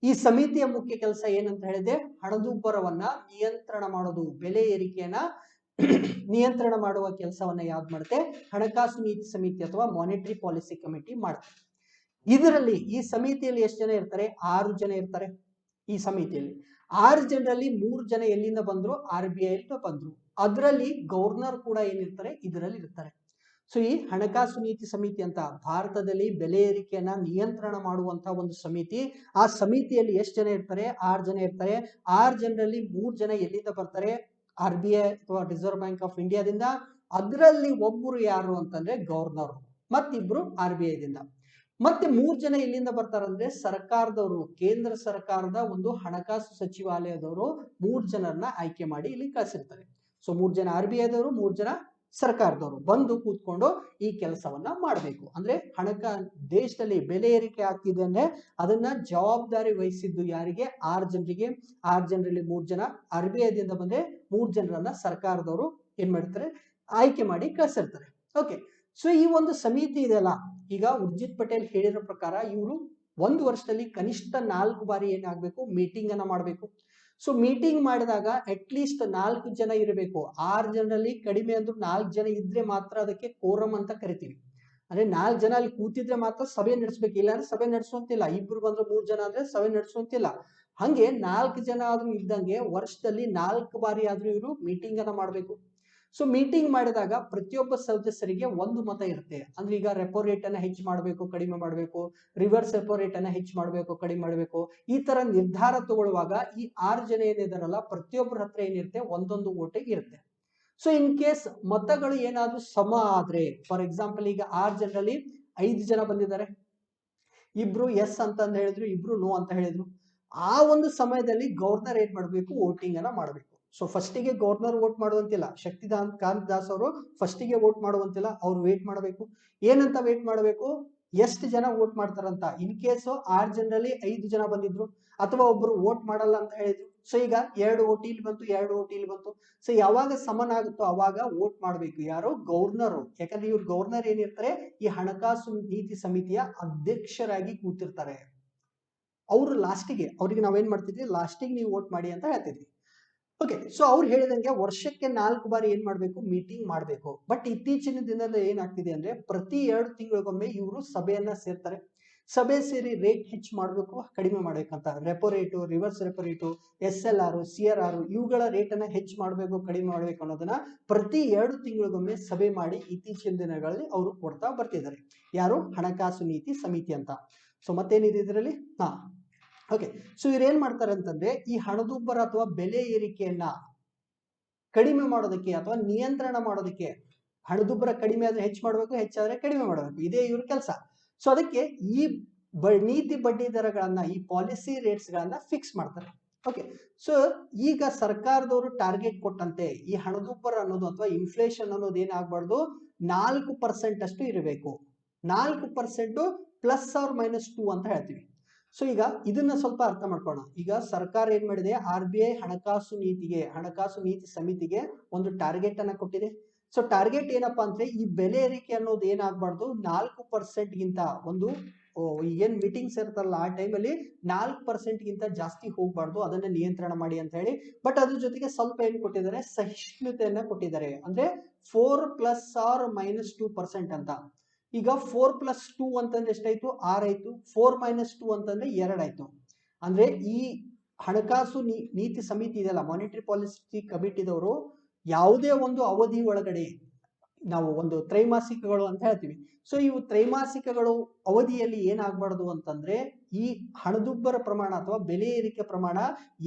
ಈ ಸಮಿತಿಯ ಮುಖ್ಯ ಕೆಲಸ ಏನಂತ ಹೇಳಿದೆ? ಹಣದುಬ್ಬರವನ್ನ ನಿಯಂತ್ರಣ ಮಾಡೋದು, ಬೆಲೆ ಏರಿಕೆಯನ್ನ ನಿಯಂತ್ರಣ ಮಾಡುವ ಕೆಲಸವನ್ನ ಯಾವ್ದು ಮಾಡುತ್ತೆ? ಹಣಕಾಸು ನೀತಿ ಸಮಿತಿ ಅಥವಾ ಮಾನಿಟರಿ ಪಾಲಿಸಿ ಕಮಿಟಿ ಮಾಡುತ್ತೆ. ಇದರಲ್ಲಿ ಈ ಸಮಿತಿಯಲ್ಲಿ ಎಷ್ಟು ಜನ ಇರ್ತಾರೆ? 6 ಜನ ಇರ್ತಾರೆ. ಈ ಸಮಿತಿಯಲ್ಲಿ 6 ಜನರಲ್ಲಿ 3 ಜನ ಎಲ್ಲಿಂದ ಬಂದ್ರು? RBI ಬಂದ್ರು. ಅದರಲ್ಲಿ ಗವರ್ನರ್ ಕೂಡ ಏನಿರ್ತಾರೆ? ಇದರಲ್ಲಿ ಇರ್ತಾರೆ. ಸೊ ಈ ಹಣಕಾಸು ನೀತಿ ಸಮಿತಿ ಅಂತ ಭಾರತದಲ್ಲಿ ಬೆಲೆ ಏರಿಕೆಯನ್ನ ನಿಯಂತ್ರಣ ಮಾಡುವಂತಹ ಒಂದು ಸಮಿತಿ. ಆ ಸಮಿತಿಯಲ್ಲಿ ಎಷ್ಟು ಜನ ಇರ್ತಾರೆ? 6 ಜನ ಇರ್ತಾರೆ. 6 ಜನರಲ್ಲಿ 3 ಜನ ಎಲ್ಲಿಂದ ಬರ್ತಾರೆ? RBI ಅಥವಾ ರಿಸರ್ವ್ ಬ್ಯಾಂಕ್ ಆಫ್ ಇಂಡಿಯಾದಿಂದ. ಅದರಲ್ಲಿ ಒಬ್ಬರು ಯಾರು ಅಂತಂದ್ರೆ ಗವರ್ನರ್, ಮತ್ತಿಬ್ರು RBI ದಿಂದ. ಮತ್ತೆ 3 ಜನ ಎಲ್ಲಿಂದ ಬರ್ತಾರಂದ್ರೆ ಸರ್ಕಾರದವರು, ಕೇಂದ್ರ ಸರ್ಕಾರದ ಒಂದು ಹಣಕಾಸು ಸಚಿವಾಲಯದವರು 3 ಜನರನ್ನ ಆಯ್ಕೆ ಮಾಡಿ ಇಲ್ಲಿ ಕಳಿಸಿರ್ತಾರೆ. ಸೊ 3 ಜನ RBI ದವರು, 3 ಜನ ಸರ್ಕಾರದವರು ಬಂದು ಕೂತ್ಕೊಂಡು ಈ ಕೆಲಸವನ್ನ ಮಾಡಬೇಕು. ಅಂದ್ರೆ ದೇಶದಲ್ಲಿ ಬೆಲೆ ಏರಿಕೆ ಆಗ್ತಿದೆ ಅಂದ್ರೆ ಅದನ್ನ ಜವಾಬ್ದಾರಿ ವಹಿಸಿದ್ದು ಯಾರಿಗೆ? 6 ಜನರಿಗೆ. 6 ಜನರಲ್ಲಿ 3 ಜನ RBI ದಿಂದ ಬಂದ್ರೆ 3 ಜನರನ್ನ ಸರ್ಕಾರದವರು ಏನ್ ಮಾಡ್ತಾರೆ? ಆಯ್ಕೆ ಮಾಡಿ ಕಳಿಸಿರ್ತಾರೆ. ಓಕೆ, ಸೊ ಈ ಒಂದು ಸಮಿತಿ ಇದೆಯಲ್ಲ, ಈಗ ಉರ್ಜಿತ್ ಪಟೇಲ್ ಹೇಳಿರೋ ಪ್ರಕಾರ ಇವರು 1 ವರ್ಷದಲ್ಲಿ ಕನಿಷ್ಠ 4 ಬಾರಿ ಏನಾಗಬೇಕು? ಮೀಟಿಂಗ್ ಅನ್ನ ಮಾಡಬೇಕು. ಸೊ ಮೀಟಿಂಗ್ ಮಾಡಿದಾಗ ಅಟ್ಲೀಸ್ಟ್ 4 ಜನ ಇರಬೇಕು. 6 ಜನರಲ್ಲಿ ಕಡಿಮೆ ಅಂದ್ರೂ 4 ಜನ ಇದ್ರೆ ಮಾತ್ರ ಅದಕ್ಕೆ ಕೋರಂ ಅಂತ ಕರಿತೀವಿ. ಅಂದ್ರೆ 4 ಜನ ಅಲ್ಲಿ ಕೂತಿದ್ರೆ ಮಾತ್ರ ಸಭೆ ನಡೆಸಬೇಕು, ಇಲ್ಲ ಅಂದ್ರೆ ಸಭೆ ನಡೆಸುವಂತಿಲ್ಲ. 2 ಬಂದ್ರೆ 3 ಜನ ಅಂದ್ರೆ ಸಭೆ ನಡೆಸುವಂತಿಲ್ಲ. ಹಂಗೆ 4 ಜನ ಆದ್ರೂ ಇದ್ದಂಗೆ ವರ್ಷದಲ್ಲಿ 4 ಬಾರಿ ಆದ್ರೂ ಇವರು ಮೀಟಿಂಗ್ ಅನ್ನ ಮಾಡಬೇಕು. ಸೊ ಮೀಟಿಂಗ್ ಮಾಡಿದಾಗ ಪ್ರತಿಯೊಬ್ಬ ಸದಸ್ಯರಿಗೆ ಒಂದು ಮತ ಇರುತ್ತೆ. ಅಂದ್ರೆ ಈಗ ರೆಪೋ ರೇಟ್ ಅನ್ನ ಹೆಚ್ಚು ಮಾಡಬೇಕು, ಕಡಿಮೆ ಮಾಡಬೇಕು, ರಿವರ್ಸ್ ರೆಪೋ ರೇಟ್ ಅನ್ನ ಹೆಚ್ಚು ಮಾಡಬೇಕು, ಕಡಿಮೆ ಮಾಡಬೇಕು, ಈ ತರ ನಿರ್ಧಾರ ತಗೊಳ್ಳುವಾಗ ಈ 6 ಜನ ಏನಿದಾರಲ್ಲ ಪ್ರತಿಯೊಬ್ಬರ ಹತ್ರ ಏನಿರುತ್ತೆ? ಒಂದೊಂದು ಓಟ್ ಇರುತ್ತೆ. ಸೊ ಇನ್ ಕೇಸ್ ಮತಗಳು ಏನಾದ್ರೂ ಸಮ ಆದ್ರೆ, ಫಾರ್ ಎಕ್ಸಾಂಪಲ್ ಈಗ 6 ಜನರಲ್ಲಿ 5 ಜನ ಬಂದಿದ್ದಾರೆ, ಇಬ್ರು ಎಸ್ ಅಂತ ಹೇಳಿದ್ರು, ಇಬ್ರು ನೋ ಅಂತ ಹೇಳಿದ್ರು. ಆ ಒಂದು ಸಮಯದಲ್ಲಿ ಗವರ್ನರ್ ಏನ್ ಮಾಡ್ಬೇಕು? ವೋಟಿಂಗ್ ಅನ್ನ ಮಾಡಬೇಕು. ಸೊ ಫಸ್ಟಿಗೆ ಗವರ್ನರ್ ವೋಟ್ ಮಾಡುವಂತಿಲ್ಲ, ಶಕ್ತಿಕಾಂತ್ ದಾಸ್ ಅವರು ಫಸ್ಟಿಗೆ ವೋಟ್ ಮಾಡುವಂತಿಲ್ಲ, ಅವ್ರು ವೇಟ್ ಮಾಡಬೇಕು. ಏನಂತ ವೇಟ್ ಮಾಡಬೇಕು? ಎಷ್ಟು ಜನ ವೋಟ್ ಮಾಡ್ತಾರಂತ. ಇನ್ ಕೇಸ್ 6 ಜನರಲ್ಲಿ 5 ಜನ ಬಂದಿದ್ರು ಅಥವಾ ಒಬ್ರು ವೋಟ್ ಮಾಡಲ್ಲ ಅಂತ ಹೇಳಿದ್ರು, ಸೊ ಈಗ 2 ಓಟ್ ಇಲ್ಲಿ ಬಂತು, 2 ಓಟ್ ಇಲ್ಲಿ ಬಂತು. ಸೊ ಯಾವಾಗ ಸಮನ್ ಆಗುತ್ತೋ ಅವಾಗ ವೋಟ್ ಮಾಡ್ಬೇಕು ಯಾರು, ಗವರ್ನರ್. ಯಾಕಂದ್ರೆ ಇವ್ರು ಗವರ್ನರ್ ಏನಿರ್ತಾರೆ, ಈ ಹಣಕಾಸು ನೀತಿ ಸಮಿತಿಯ ಅಧ್ಯಕ್ಷರಾಗಿ ಕೂತಿರ್ತಾರೆ. ಅವರು ಲಾಸ್ಟಿಗೆ ಅವ್ರಿಗೆ ನಾವೇನ್ ಮಾಡ್ತಿದ್ವಿ, ಲಾಸ್ಟಿಗೆ ನೀವು ವೋಟ್ ಮಾಡಿ ಅಂತ ಹೇಳ್ತಿದ್ವಿ. ಓಕೆ, ಸೊ ಅವ್ರು ಹೇಳಿದಂಗೆ ವರ್ಷಕ್ಕೆ 4 ಬಾರಿ ಏನ್ ಮಾಡ್ಬೇಕು, ಮೀಟಿಂಗ್ ಮಾಡ್ಬೇಕು. ಬಟ್ ಇತ್ತೀಚಿನ ದಿನದಲ್ಲಿ ಏನಾಗ್ತಿದೆ ಅಂದ್ರೆ ಪ್ರತಿ 2 ತಿಂಗಳಿಗೊಮ್ಮೆ ಇವರು ಸಭೆಯನ್ನ ಸೇರ್ತಾರೆ. ಸಭೆ ಸೇರಿ ರೇಟ್ ಹೆಚ್ಚು ಮಾಡಬೇಕು, ಕಡಿಮೆ ಮಾಡ್ಬೇಕಂತ. Repo rate, reverse repo rate, SLR, CRR ಇವುಗಳ ರೇಟ್ ಅನ್ನ ಹೆಚ್ಚು ಮಾಡಬೇಕು, ಕಡಿಮೆ ಮಾಡ್ಬೇಕು ಅನ್ನೋದನ್ನ ಪ್ರತಿ 2 ತಿಂಗಳಿಗೊಮ್ಮೆ ಸಭೆ ಮಾಡಿ ಇತ್ತೀಚಿನ ದಿನಗಳಲ್ಲಿ ಅವರು ಕೊಡ್ತಾ ಬರ್ತಿದ್ದಾರೆ. ಯಾರು, ಹಣಕಾಸು ನೀತಿ ಸಮಿತಿ ಅಂತ. ಸೊ ಮತ್ತೇನಿದೆ ಇದರಲ್ಲಿ, ಓಕೆ, ಸೊ ಇವ್ರು ಏನ್ ಮಾಡ್ತಾರೆ ಅಂತಂದ್ರೆ ಈ ಹಣದುಬ್ಬರ ಅಥವಾ ಬೆಲೆ ಏರಿಕೆಯನ್ನ ಕಡಿಮೆ ಮಾಡೋದಕ್ಕೆ ಅಥವಾ ನಿಯಂತ್ರಣ ಮಾಡೋದಕ್ಕೆ, ಹಣದುಬ್ಬರ ಕಡಿಮೆ ಆದ್ರೆ ಹೆಚ್ಚು ಮಾಡಬೇಕು, ಹೆಚ್ಚಾದ್ರೆ ಕಡಿಮೆ ಮಾಡಬೇಕು, ಇದೇ ಇವ್ರ ಕೆಲಸ. ಸೊ ಅದಕ್ಕೆ ಈ ನೀತಿ ಬಡ್ಡಿ ದರಗಳನ್ನ, ಈ ಪಾಲಿಸಿ ರೇಟ್ಸ್ ಗಳನ್ನ ಫಿಕ್ಸ್ ಮಾಡ್ತಾರೆ. ಓಕೆ, ಸೊ ಈಗ ಸರ್ಕಾರದವರು ಟಾರ್ಗೆಟ್ ಕೊಟ್ಟಂತೆ ಈ ಹಣದುಬ್ಬರ ಅನ್ನೋದು ಅಥವಾ ಇನ್ಫ್ಲೇಷನ್ ಅನ್ನೋದು ಏನಾಗಬಾರ್ದು, 4% ಅಷ್ಟು ಇರಬೇಕು. 4% +or -2 ಅಂತ ಹೇಳ್ತೀವಿ. ಸೊ ಈಗ ಇದನ್ನ ಸ್ವಲ್ಪ ಅರ್ಥ ಮಾಡ್ಕೋಣ. ಈಗ ಸರ್ಕಾರ ಏನ್ ಮಾಡಿದೆ, RBI ಹಣಕಾಸು ನೀತಿ ಸಮಿತಿಗೆ ಒಂದು ಟಾರ್ಗೆಟ್ ಅನ್ನ ಕೊಟ್ಟಿದೆ. ಸೊ ಟಾರ್ಗೆಟ್ ಏನಪ್ಪಾ ಅಂದ್ರೆ ಈ ಬೆಲೆ ಏರಿಕೆ ಅನ್ನೋದು ಏನಾಗಬಾರ್ದು, 4% ಗಿಂತ ಒಂದು ಏನ್ ಮೀಟಿಂಗ್ಸ್ ಇರ್ತಾರಲ್ಲ ಆ ಟೈಮಲ್ಲಿ 4% ಗಿಂತ ಜಾಸ್ತಿ ಹೋಗ್ಬಾರ್ದು, ಅದನ್ನ ನಿಯಂತ್ರಣ ಮಾಡಿ ಅಂತ ಹೇಳಿ. ಬಟ್ ಅದ್ರ ಜೊತೆಗೆ ಸ್ವಲ್ಪ ಏನ್ ಕೊಟ್ಟಿದ್ದಾರೆ, ಸಹಿಷ್ಣುತೆಯನ್ನ ಕೊಟ್ಟಿದ್ದಾರೆ. ಅಂದ್ರೆ 4 ± 2% ಅಂತ. ಈಗ 4 + 2 ಅಂತಂದ್ರೆ ಎಷ್ಟಾಯ್ತು, 6 ಆಯ್ತು. 4 - 2 ಅಂತಂದ್ರೆ 2 ಆಯ್ತು. ಅಂದ್ರೆ ಈ ಹಣಕಾಸು ನೀತಿ ಸಮಿತಿ ಇದೆಯಲ್ಲ, ಮಾನಿಟರಿ ಪಾಲಿಸಿ ಕಮಿಟಿದವರು ಯಾವುದೇ ಒಂದು ಅವಧಿ ಒಳಗಡೆ, ನಾವು ಒಂದು ತ್ರೈಮಾಸಿಕಗಳು ಅಂತ ಹೇಳ್ತೀವಿ. ಸೊ ಇವು ತ್ರೈಮಾಸಿಕಗಳು ಅವಧಿಯಲ್ಲಿ ಏನಾಗಬಾರ್ದು ಅಂತಂದ್ರೆ ಈ ಹಣದುಬ್ಬರ ಪ್ರಮಾಣ ಅಥವಾ ಬೆಲೆ ಏರಿಕೆ ಪ್ರಮಾಣ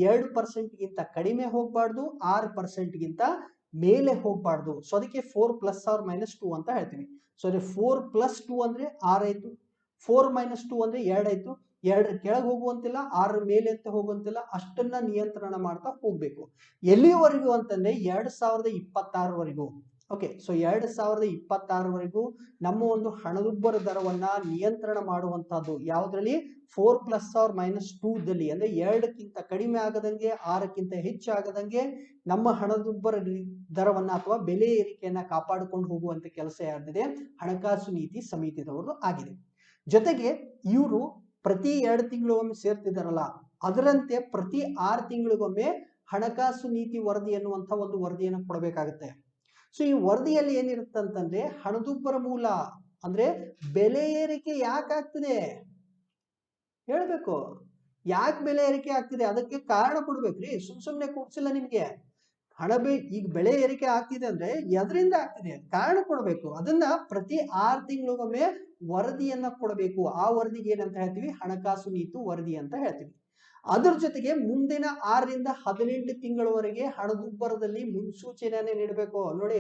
2% ಗಿಂತ ಕಡಿಮೆ ಹೋಗ್ಬಾರ್ದು, 6% ಗಿಂತ ಮೇಲೆ ಹೋಗ್ಬಾರ್ದು. ಸೊ ಅದಕ್ಕೆ 4 ± 2 ಅಂತ ಹೇಳ್ತೀವಿ. ಸೊ 4 + 2 ಅಂದ್ರೆ 6 ಆಯ್ತು, 4 - 2 ಅಂದ್ರೆ 2 ಆಯ್ತು. 2 ಕೆಳಗೆ ಹೋಗುವಂತಿಲ್ಲ, 6 ಮೇಲೆ ಅಂತ ಹೋಗುವಂತಿಲ್ಲ, ಅಷ್ಟನ್ನ ನಿಯಂತ್ರಣ ಮಾಡ್ತಾ ಹೋಗ್ಬೇಕು. ಎಲ್ಲಿವರೆಗೂ ಅಂತಂದ್ರೆ 2026ವರೆಗೂ. ಓಕೆ, ಸೊ 2026ವರೆಗೂ ನಮ್ಮ ಒಂದು ಹಣದುಬ್ಬರ ದರವನ್ನ ನಿಯಂತ್ರಣ ಮಾಡುವಂತಹದ್ದು ಯಾವ್ದ್ರಲ್ಲಿ, 4 ± 2 ದಲ್ಲಿ. ಅಂದ್ರೆ 2ಕ್ಕಿಂತ ಕಡಿಮೆ ಆಗದಂಗೆ, 6ಕ್ಕಿಂತ ಹೆಚ್ಚು ಆಗದಂಗೆ ನಮ್ಮ ಹಣದುಬ್ಬರ ದರವನ್ನ ಅಥವಾ ಬೆಲೆ ಏರಿಕೆಯನ್ನ ಕಾಪಾಡಿಕೊಂಡು ಹೋಗುವಂತ ಕೆಲಸ ಯಾರ್ದಿದೆ, ಹಣಕಾಸು ನೀತಿ ಸಮಿತಿದವರು ಆಗಿದೆ. ಜೊತೆಗೆ ಇವರು ಪ್ರತಿ 2 ತಿಂಗಳಿಗೊಮ್ಮೆ ಸೇರ್ತಿದಾರಲ್ಲ, ಅದರಂತೆ ಪ್ರತಿ 6 ತಿಂಗಳಿಗೊಮ್ಮೆ ಹಣಕಾಸು ನೀತಿ ವರದಿ ಅನ್ನುವಂಥ ಒಂದು ವರದಿಯನ್ನು ಕೊಡಬೇಕಾಗುತ್ತೆ. ಸೊ ಈ ವರದಿಯಲ್ಲಿ ಏನಿರುತ್ತೆ ಅಂತಂದ್ರೆ ಹಣದುಬ್ಬರ ಮೂಲ ಅಂದ್ರೆ ಬೆಲೆ ಏರಿಕೆ ಯಾಕೆ ಆಗ್ತಿದೆ ಹೇಳ್ಬೇಕು, ಯಾಕೆ ಬೆಲೆ ಏರಿಕೆ ಆಗ್ತಿದೆ ಅದಕ್ಕೆ ಕಾರಣ ಕೊಡ್ಬೇಕ್ರಿ. ಸುಮ್ನೆ ಕೂಡ್ಸಿಲ್ಲ ನಿಮ್ಗೆ. ಈಗ ಬೆಳೆ ಏರಿಕೆ ಆಗ್ತಿದೆ ಅಂದ್ರೆ ಎದರಿಂದ ಆಗ್ತಿದೆ, ಕಾರಣ ಕೊಡಬೇಕು. ಅದನ್ನ ಪ್ರತಿ 6 ತಿಂಗಳಿಗೊಮ್ಮೆ ವರದಿಯನ್ನ ಕೊಡಬೇಕು. ಆ ವರದಿಗೆ ಏನಂತ ಹೇಳ್ತೀವಿ, ಹಣಕಾಸು ನೀತಿ ವರದಿ ಅಂತ ಹೇಳ್ತೀವಿ. ಅದ್ರ ಜೊತೆಗೆ ಮುಂದಿನ 6 ರಿಂದ 18 ತಿಂಗಳವರೆಗೆ ಹಣದುಬ್ಬರದಲ್ಲಿ ಮುನ್ಸೂಚನೆಯನ್ನೇ ನೀಡಬೇಕು. ನೋಡಿ,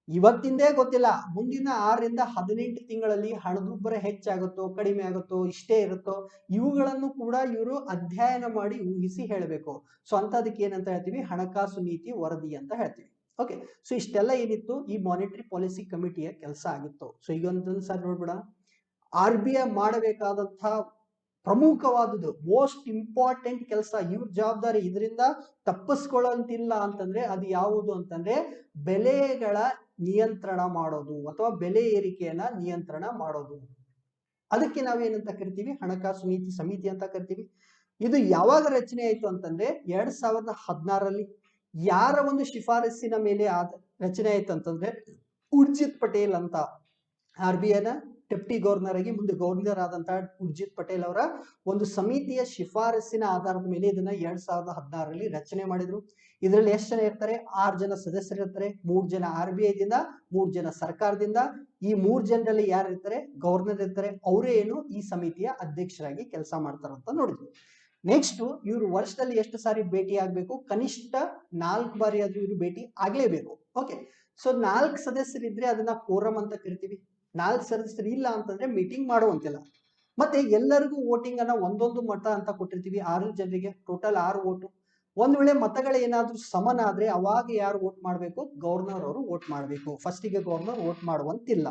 ಇವತ್ತಿಂದೇ ಗೊತ್ತಿಲ್ಲ, ಮುಂದಿನ 6 ರಿಂದ 18 ತಿಂಗಳಲ್ಲಿ ಹಣದುಬ್ಬರ ಹೆಚ್ಚಾಗುತ್ತೋ ಕಡಿಮೆ ಆಗುತ್ತೋ ಇಷ್ಟೇ ಇರುತ್ತೋ ಇವುಗಳನ್ನು ಕೂಡ ಇವರು ಅಧ್ಯಯನ ಮಾಡಿ ಊಹಿಸಿ ಹೇಳಬೇಕು. ಸೊ ಅಂತದಕ್ಕೆ ಏನಂತ ಹೇಳ್ತೀವಿ, ಹಣಕಾಸು ನೀತಿ ವರದಿ ಅಂತ ಹೇಳ್ತೀವಿ. ಓಕೆ, ಸೊ ಇಷ್ಟೆಲ್ಲ ಏನಿತ್ತು ಈ ಮಾನಿಟರಿ ಪಾಲಿಸಿ ಕಮಿಟಿಯ ಕೆಲಸ ಆಗಿತ್ತು. ಸೊ ಈಗ ಒಂದೊಂದು ಸಾರಿ ನೋಡ್ಬಿಡ, RBI ಮಾಡಬೇಕಾದಂತಹ ಪ್ರಮುಖವಾದದ್ದು ಮೋಸ್ಟ್ ಇಂಪಾರ್ಟೆಂಟ್ ಕೆಲಸ, ಇವ್ರ ಜವಾಬ್ದಾರಿ, ಇದರಿಂದ ತಪ್ಪಿಸ್ಕೊಳ್ಳಂತಿಲ್ಲ ಅಂತಂದ್ರೆ ಅದು ಯಾವುದು ಅಂತಂದ್ರೆ ಬೆಲೆಗಳ ನಿಯಂತ್ರಣ ಮಾಡೋದು ಅಥವಾ ಬೆಲೆ ಏರಿಕೆಯನ್ನ ನಿಯಂತ್ರಣ ಮಾಡೋದು. ಅದಕ್ಕೆ ನಾವೇನಂತ ಕರಿತೀವಿ, ಹಣಕಾಸು ನೀತಿ ಸಮಿತಿ ಅಂತ ಕರಿತೀವಿ. ಇದು ಯಾವಾಗ ರಚನೆ ಆಯ್ತು ಅಂತಂದ್ರೆ 2016ರಲ್ಲಿ. ಯಾರ ಒಂದು ಶಿಫಾರಸ್ಸಿನ ಮೇಲೆ ರಚನೆ ಆಯ್ತು ಅಂತಂದ್ರೆ ಉರ್ಜಿತ್ ಪಟೇಲ್ ಅಂತ, RBI ನ ಡೆಪ್ಟಿ ಗವರ್ನರ್ ಆಗಿ ಮುಂದೆ ಗವರ್ನರ್ ಆದಂತಹ ಉರ್ಜಿತ್ ಪಟೇಲ್ ಅವರ ಒಂದು ಸಮಿತಿಯ ಶಿಫಾರಸ್ಸಿನ ಆಧಾರದ ಮೇಲೆ ಇದನ್ನ 2016ರಲ್ಲಿ ರಚನೆ ಮಾಡಿದ್ರು. ಇದರಲ್ಲಿ ಎಷ್ಟು ಜನ ಇರ್ತಾರೆ, 6 ಜನ ಸದಸ್ಯರು ಇರ್ತಾರೆ. 3 ಜನ RBI ದಿಂದ, 3 ಜನ ಸರ್ಕಾರದಿಂದ. ಈ 3 ಜನರಲ್ಲಿ ಯಾರು ಇರ್ತಾರೆ, ಗವರ್ನರ್ ಇರ್ತಾರೆ. ಅವರೇ ಏನು ಈ ಸಮಿತಿಯ ಅಧ್ಯಕ್ಷರಾಗಿ ಕೆಲಸ ಮಾಡ್ತಾರಂತ ನೋಡಿದ್ವಿ. ನೆಕ್ಸ್ಟ್ ಇವರು ವರ್ಷದಲ್ಲಿ ಎಷ್ಟು ಸಾರಿ ಭೇಟಿ ಆಗ್ಬೇಕು, ಕನಿಷ್ಠ 4 ಬಾರಿ ಆದ್ರೂ ಇವರು ಭೇಟಿ ಆಗ್ಲೇಬೇಕು. ಓಕೆ, ಸೊ 4 ಸದಸ್ಯರಿದ್ರೆ ಅದನ್ನ ಕೋರಂ ಅಂತ ಕರಿತೀವಿ. 4 ಸದಸ್ಯರು ಇಲ್ಲ ಅಂತಂದ್ರೆ ಮೀಟಿಂಗ್ ಮಾಡುವಂತಿಲ್ಲ. ಮತ್ತೆ ಎಲ್ಲರಿಗೂ ವೋಟಿಂಗ್ ಅನ್ನ ಒಂದೊಂದು ಮತ ಅಂತ ಕೊಟ್ಟಿರ್ತೀವಿ. 6 ಜನರಿಗೆ ಟೋಟಲ್ 6 ವೋಟು. ಒಂದ್ ವೇಳೆ ಮತಗಳು ಏನಾದ್ರೂ ಸಮನ ಆದ್ರೆ ಅವಾಗ ಯಾರು ವೋಟ್ ಮಾಡ್ಬೇಕು, ಗವರ್ನರ್ ಅವರು ವೋಟ್ ಮಾಡ್ಬೇಕು. ಫಸ್ಟಿಗೆ ಗವರ್ನರ್ ವೋಟ್ ಮಾಡುವಂತಿಲ್ಲ.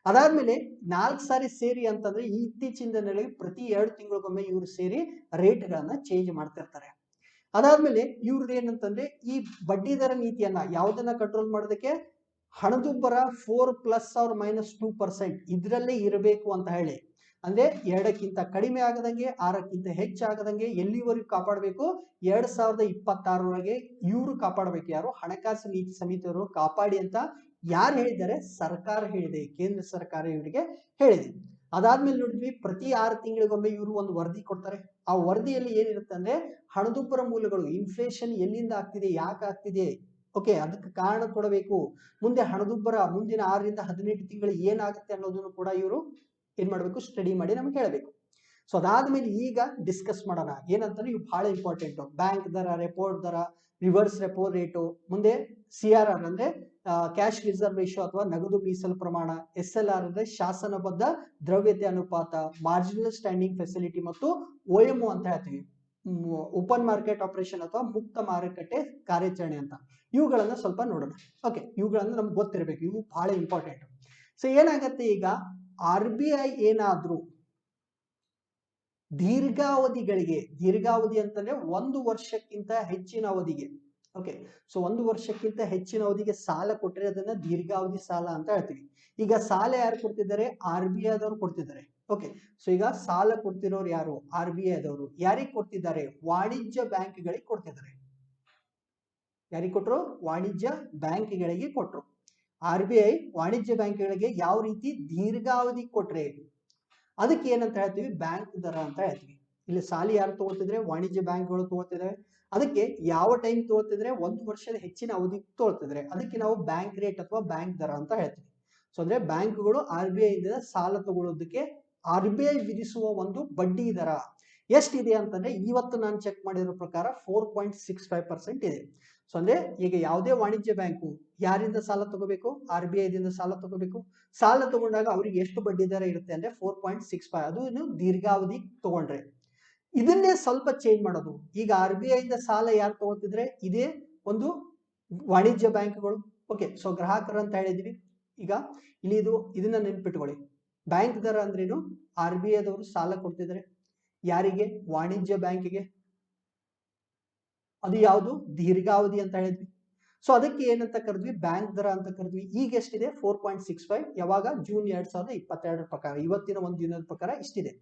ಅದಾದ್ಮೇಲೆ 4 ಸಾರಿ ಸೇರಿ ಅಂತಂದ್ರೆ ಈ ಇತ್ತೀಚಿನ ದಿನಗಳಲ್ಲಿ ಪ್ರತಿ 2 ತಿಂಗಳಿಗೊಮ್ಮೆ ಇವರು ಸೇರಿ ರೇಟ್ಗಳನ್ನ ಚೇಂಜ್ ಮಾಡ್ತಿರ್ತಾರೆ. ಅದಾದ್ಮೇಲೆ ಇವ್ರದ್ದು ಏನಂತಂದ್ರೆ ಈ ಬಡ್ಡಿ ದರ ನೀತಿಯನ್ನ ಯಾವುದನ್ನ ಕಂಟ್ರೋಲ್ ಮಾಡೋದಕ್ಕೆ, ಹಣದುಬ್ಬರ 4 ± 2% ಇದರಲ್ಲೇ ಇರಬೇಕು ಅಂತ ಹೇಳಿ, ಅಂದ್ರೆ 2ಕ್ಕಿಂತ ಕಡಿಮೆ ಆಗದಂಗೆ 6ಕ್ಕಿಂತ ಹೆಚ್ಚಾಗದಂಗೆ ಎಲ್ಲಿವರೆಗೂ ಕಾಪಾಡಬೇಕು, 2026ರವರೆಗೆ ಇವರು ಕಾಪಾಡಬೇಕು. ಯಾರು? ಹಣಕಾಸು ನೀತಿ ಸಮಿತಿಯವರು ಕಾಪಾಡಿ ಅಂತ ಯಾರು ಹೇಳಿದ್ದಾರೆ? ಸರ್ಕಾರ ಹೇಳಿದೆ, ಕೇಂದ್ರ ಸರ್ಕಾರ ಇವರಿಗೆ ಹೇಳಿದೆ. ಅದಾದ್ಮೇಲೆ ನೋಡಿದ್ವಿ ಪ್ರತಿ 6 ತಿಂಗಳಿಗೊಮ್ಮೆ ಇವರು ಒಂದು ವರದಿ ಕೊಡ್ತಾರೆ. ಆ ವರದಿಯಲ್ಲಿ ಏನಿರುತ್ತೆ ಅಂದ್ರೆ ಹಣದುಬ್ಬರ ಮೂಲಗಳು, ಇನ್ಫ್ಲೇಷನ್ ಎಲ್ಲಿಂದ ಆಗ್ತಿದೆ, ಯಾಕೆ ಆಗ್ತಿದೆ, ಓಕೆ, ಅದಕ್ಕೆ ಕಾರಣ ಕೊಡಬೇಕು. ಮುಂದೆ ಹಣದುಬ್ಬರ ಮುಂದಿನ 6 ರಿಂದ 18 ತಿಂಗಳು ಏನಾಗುತ್ತೆ ಅನ್ನೋದನ್ನು ಕೂಡ ಇವರು ಏನ್ ಮಾಡ್ಬೇಕು? ಸ್ಟಡಿ ಮಾಡಿ ನಮ್ಗೆ ಹೇಳಬೇಕು. ಸೊ ಅದಾದ್ಮೇಲೆ ಈಗ ಡಿಸ್ಕಸ್ ಮಾಡೋಣ ಏನಂತಂದ್ರೆ ಇವು ಬಹಳ ಇಂಪಾರ್ಟೆಂಟ್. ಬ್ಯಾಂಕ್ ದರ, ರೆಪೋ ದರ, ರಿವರ್ಸ್ ರೆಪೋ ರೇಟು, ಮುಂದೆ CRR ಅಂದ್ರೆ ಕ್ಯಾಶ್ ರಿಸರ್ವ್ ರೇಷಿಯೋ ಅಥವಾ ನಗದು ಮೀಸಲು ಪ್ರಮಾಣ, SLR ಅಂದ್ರೆ ಶಾಸನಬದ್ಧ ದ್ರವ್ಯತೆ ಅನುಪಾತ, ಮಾರ್ಜಿನಲ್ ಸ್ಟ್ಯಾಂಡಿಂಗ್ ಫೆಸಿಲಿಟಿ ಮತ್ತು OMO ಅಂತ ಹೇಳ್ತೀವಿ, ಓಪನ್ ಮಾರ್ಕೆಟ್ ಆಪರೇಷನ್ ಅಥವಾ ಮುಕ್ತ ಮಾರುಕಟ್ಟೆ ಕಾರ್ಯಾಚರಣೆ ಅಂತ. ಇವುಗಳನ್ನ ಸ್ವಲ್ಪ ನೋಡೋಣ. ಓಕೆ, ಇವುಗಳನ್ನ ನಮ್ಗೆ ಗೊತ್ತಿರಬೇಕು, ಇವು ಬಹಳ ಇಂಪಾರ್ಟೆಂಟ್. ಸೊ ಏನಾಗತ್ತೆ, ಈಗ RBI ಏನಾದ್ರೂ ದೀರ್ಘಾವಧಿಗಳಿಗೆ, ದೀರ್ಘಾವಧಿ ಅಂತಂದ್ರೆ 1 ವರ್ಷಕ್ಕಿಂತ ಹೆಚ್ಚಿನ ಅವಧಿಗೆ, ಓಕೆ, ಸೊ 1 ವರ್ಷಕ್ಕಿಂತ ಹೆಚ್ಚಿನ ಅವಧಿಗೆ ಸಾಲ ಕೊಟ್ಟರೆ ಅದನ್ನ ದೀರ್ಘಾವಧಿ ಸಾಲ ಅಂತ ಹೇಳ್ತೀವಿ. ಈಗ ಸಾಲ ಯಾರು ಕೊಡ್ತಿದ್ದಾರೆ? RBI ಆದವರು ಕೊಡ್ತಿದ್ದಾರೆ. ಓಕೆ, ಸೊ ಈಗ ಸಾಲ ಕೊಡ್ತಿರೋರು ಯಾರು? RBI ಆದವರು. ಯಾರಿಗೆ ಕೊಡ್ತಿದ್ದಾರೆ? ವಾಣಿಜ್ಯ ಬ್ಯಾಂಕ್ಗಳಿಗೆ ಕೊಡ್ತಿದ್ದಾರೆ. ಯಾರಿಗೆ ಕೊಟ್ರು? ವಾಣಿಜ್ಯ ಬ್ಯಾಂಕ್ಗಳಿಗೆ ಕೊಟ್ರು. RBI ವಾಣಿಜ್ಯ ಬ್ಯಾಂಕ್ಗಳಿಗೆ ಯಾವ ರೀತಿ ದೀರ್ಘಾವಧಿ ಕೊಟ್ರೆ ಅದಕ್ಕೆ ಏನಂತ ಹೇಳ್ತೀವಿ? ಬ್ಯಾಂಕ್ ದರ ಅಂತ ಹೇಳ್ತೀವಿ. ಇಲ್ಲಿ ಸಾಲ ಯಾರು ತಗೊಳ್ತಿದ್ರೆ? ವಾಣಿಜ್ಯ ಬ್ಯಾಂಕ್ಗಳು ತಗೊಳ್ತಿದ್ದಾರೆ. ಅದಕ್ಕೆ ಯಾವ ಟೈಮ್ ತಗೊಳ್ತಿದ್ರೆ? 1 ವರ್ಷದ ಹೆಚ್ಚಿನ ಅವಧಿ ತಗೊಳ್ತಿದ್ರೆ ಅದಕ್ಕೆ ನಾವು ಬ್ಯಾಂಕ್ ರೇಟ್ ಅಥವಾ ಬ್ಯಾಂಕ್ ದರ ಅಂತ ಹೇಳ್ತೀವಿ. ಸೊ ಅಂದ್ರೆ ಬ್ಯಾಂಕ್ಗಳು RBI ಇಂದ ಸಾಲ ತಗೊಳ್ಳೋದಕ್ಕೆ RBI ವಿಧಿಸುವ ಒಂದು ಬಡ್ಡಿ ದರ ಎಷ್ಟಿದೆ ಅಂತಂದ್ರೆ ಇವತ್ತು ನಾನು ಚೆಕ್ ಮಾಡಿರೋ ಪ್ರಕಾರ 4.65% ಇದೆ. ಸೊ ಅಂದ್ರೆ ಈಗ ಯಾವುದೇ ವಾಣಿಜ್ಯ ಬ್ಯಾಂಕು ಯಾರಿಂದ ಸಾಲ ತಗೋಬೇಕು? RBI ದಿಂದ ಸಾಲ ತಗೋಬೇಕು. ಸಾಲ ತಗೊಂಡಾಗ ಅವ್ರಿಗೆ ಎಷ್ಟು ಬಡ್ಡಿ ದರ ಇರುತ್ತೆ ಅಂದ್ರೆ 4.65. ಅದು ಇನ್ನು ದೀರ್ಘಾವಧಿ ತಗೊಂಡ್ರೆ. ಇದನ್ನೇ ಸ್ವಲ್ಪ ಚೇಂಜ್ ಮಾಡೋದು. ಈಗ RBI ಇಂದ ಸಾಲ ಯಾರು ತಗೊಳ್ತಿದ್ರೆ? ಇದೇ ಒಂದು ವಾಣಿಜ್ಯ ಬ್ಯಾಂಕ್ಗಳು. ಓಕೆ, ಸೊ ಗ್ರಾಹಕರು ಅಂತ ಹೇಳಿದ್ವಿ. ಈಗ ಇಲ್ಲಿ ಇದನ್ನ ನೆನ್ಪಿಟ್ಕೊಳ್ಳಿ. ಬ್ಯಾಂಕ್ ದರ ಅಂದ್ರೇನು? RBI ದವರು ಸಾಲ ಕೊಡ್ತಿದ್ರೆ ಯಾರಿಗೆ? ವಾಣಿಜ್ಯ ಬ್ಯಾಂಕಿಗೆ. ಅದು ಯಾವುದು? ದೀರ್ಘಾವಧಿ ಅಂತ ಹೇಳಿದ್ವಿ. ಸೊ ಅದಕ್ಕೆ ಏನಂತ ಕರೆದ್ವಿ? ಬ್ಯಾಂಕ್ ದರ ಅಂತ ಕರೆದ್ವಿ. ಈಗ ಎಷ್ಟಿದೆ? 4.65. ಯಾವಾಗ? ಜೂನ್ 2022 ಪ್ರಕಾರ, ಇವತ್ತಿನ ಒಂದು ದಿನದ ಪ್ರಕಾರ ಇಷ್ಟಿದೆ.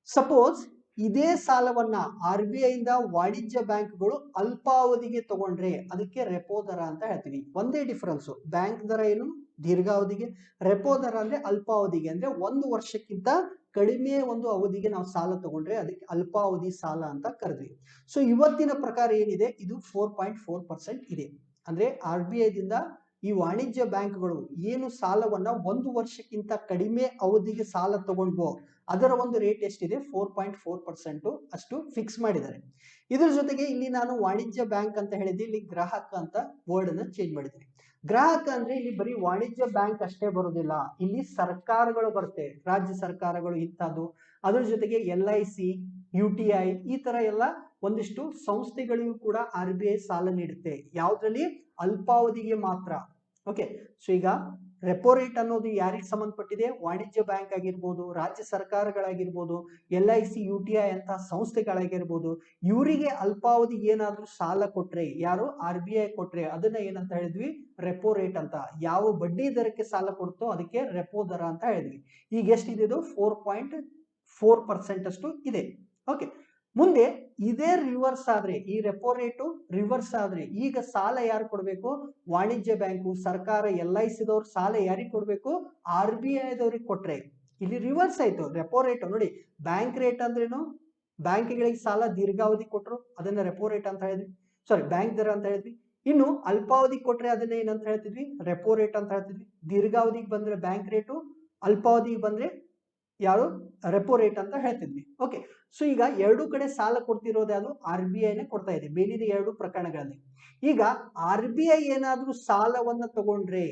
ಸಪೋಸ್ ಇದೇ ಸಾಲವನ್ನ RBI ಇಂದ ವಾಣಿಜ್ಯ ಬ್ಯಾಂಕ್ಗಳು ಅಲ್ಪಾವಧಿಗೆ ತಗೊಂಡ್ರೆ ಅದಕ್ಕೆ ರೆಪೋ ದರ ಅಂತ ಹೇಳ್ತೀವಿ. ಒಂದೇ ಡಿಫರೆನ್ಸ್. ಬ್ಯಾಂಕ್ ದರ ಏನು? ದೀರ್ಘಾವಧಿಗೆ. ರೆಪೋ ದರ ಅಂದ್ರೆ ಅಲ್ಪಾವಧಿಗೆ, ಅಂದ್ರೆ 1 ವರ್ಷಕ್ಕಿಂತ ಕಡಿಮೆ ಒಂದು ಅವಧಿಗೆ ನಾವು ಸಾಲ ತಗೊಂಡ್ರೆ ಅದಕ್ಕೆ ಅಲ್ಪಾವಧಿ ಸಾಲ ಅಂತ ಕರೆದ್ವಿ. ಸೊ ಇವತ್ತಿನ ಪ್ರಕಾರ ಏನಿದೆ? ಇದು 4.4% ಇದೆ. ಅಂದ್ರೆ RBI ದಿಂದ ಈ ವಾಣಿಜ್ಯ ಬ್ಯಾಂಕ್ಗಳು ಏನು ಸಾಲವನ್ನ 1 ವರ್ಷಕ್ಕಿಂತ ಕಡಿಮೆ ಅವಧಿಗೆ ಸಾಲ ತಗೊಂಡ್ವೋ ಅದರ ಒಂದು ರೇಟ್ ಎಷ್ಟಿದೆ? 4.4% ಅಷ್ಟು ಫಿಕ್ಸ್ ಮಾಡಿದ್ದಾರೆ. ಇದ್ರ ಜೊತೆಗೆ ಇಲ್ಲಿ ನಾನು ವಾಣಿಜ್ಯ ಬ್ಯಾಂಕ್ ಅಂತ ಹೇಳಿದ್ದೆ, ಇಲ್ಲಿ ಗ್ರಾಹಕ ಅಂತ ವರ್ಡ್ ಅನ್ನ ಚೇಂಜ್ ಮಾಡಿದ್ದೀನಿ. ಗ್ರಾಹಕ ಅಂದ್ರೆ ಇಲ್ಲಿ ಬರೀ ವಾಣಿಜ್ಯ ಬ್ಯಾಂಕ್ ಅಷ್ಟೇ ಬರುವುದಿಲ್ಲ, ಇಲ್ಲಿ ಸರ್ಕಾರಗಳು ಬರುತ್ತೆ, ರಾಜ್ಯ ಸರ್ಕಾರಗಳು ಇಂಥದ್ದು. ಅದ್ರ ಜೊತೆಗೆ LIC, UTI ಈ ತರ ಎಲ್ಲ ಒಂದಿಷ್ಟು ಸಂಸ್ಥೆಗಳಿಗೂ ಕೂಡ RBI ಸಾಲ ನೀಡುತ್ತೆ. ಯಾವ್ದ್ರಲ್ಲಿ? ಅಲ್ಪಾವಧಿಗೆ ಮಾತ್ರ. ಓಕೆ, ಸೊ ಈಗ ರೆಪೋ ರೇಟ್ ಅನ್ನೋದು ಯಾರಿಗೆ ಸಂಬಂಧಪಟ್ಟಿದೆ? ವಾಣಿಜ್ಯ ಬ್ಯಾಂಕ್ ಆಗಿರ್ಬೋದು, ರಾಜ್ಯ ಸರ್ಕಾರಗಳಾಗಿರ್ಬೋದು, LIC, UTI ಅಂತ ಸಂಸ್ಥೆಗಳಾಗಿರ್ಬೋದು. ಇವರಿಗೆ ಅಲ್ಪಾವಧಿ ಏನಾದ್ರೂ ಸಾಲ ಕೊಟ್ರೆ, ಯಾರು? RBI ಕೊಟ್ರೆ ಅದನ್ನ ಏನಂತ ಹೇಳಿದ್ವಿ? ರೆಪೋ ರೇಟ್ ಅಂತ. ಯಾವ ಬಡ್ಡಿ ದರಕ್ಕೆ ಸಾಲ ಕೊಡ್ತೋ ಅದಕ್ಕೆ ರೆಪೋ ದರ ಅಂತ ಹೇಳಿದ್ವಿ. ಈಗ ಎಷ್ಟಿದೆ? 4.4% ಅಷ್ಟು ಇದೆ. ಓಕೆ, ಮುಂದೆ ಇದೇ ರಿವರ್ಸ್ ಆದ್ರೆ, ಈ ರೆಪೋ ರೇಟು ರಿವರ್ಸ್ ಆದ್ರೆ ಈಗ ಸಾಲ ಯಾರು ಕೊಡ್ಬೇಕು? ವಾಣಿಜ್ಯ ಬ್ಯಾಂಕು, ಸರ್ಕಾರ, LIC ದವ್ರು ಸಾಲ ಯಾರಿಗೆ ಕೊಡ್ಬೇಕು? RBI ದವ್ರಿಗೆ ಕೊಟ್ರೆ ಇಲ್ಲಿ ರಿವರ್ಸ್ ಆಯ್ತು. ರೆಪೋ ರೇಟ್ ನೋಡಿ, ಬ್ಯಾಂಕ್ ರೇಟ್ ಅಂದ್ರೇನು? ಬ್ಯಾಂಕ್ಗಳಿಗೆ ಸಾಲ ದೀರ್ಘಾವಧಿ ಕೊಟ್ರು ಅದನ್ನ ರೆಪೋ ರೇಟ್ ಅಂತ ಹೇಳಿದ್ವಿ, ಸಾರಿ ಬ್ಯಾಂಕ್ ದರ ಅಂತ ಹೇಳಿದ್ವಿ. ಇನ್ನು ಅಲ್ಪಾವಧಿ ಕೊಟ್ರೆ ಅದನ್ನ ಏನಂತ ಹೇಳ್ತಿದ್ವಿ? ರೆಪೋ ರೇಟ್ ಅಂತ ಹೇಳ್ತಿದ್ವಿ. ದೀರ್ಘಾವಧಿಗೆ ಬಂದ್ರೆ ಬ್ಯಾಂಕ್ ರೇಟು, ಅಲ್ಪಾವಧಿಗೆ ಬಂದ್ರೆ ಯಾರು? ರೆಪೋ ರೇಟ್ ಅಂತ ಹೇಳ್ತಿದ್ವಿ. ಓಕೆ, ಸೊ ಈಗ ಎರಡೂ ಕಡೆ ಸಾಲ ಕೊಡ್ತಿರೋದು ಯಾವುದು? RBI ನೇ ಕೊಡ್ತಾ ಇದೆ ಮೇಲಿನ 2 ಪ್ರಕರಣಗಳಲ್ಲಿ. ಈಗ RBI ಏನಾದ್ರೂ ಸಾಲವನ್ನ ತಗೊಂಡ್ರೆ,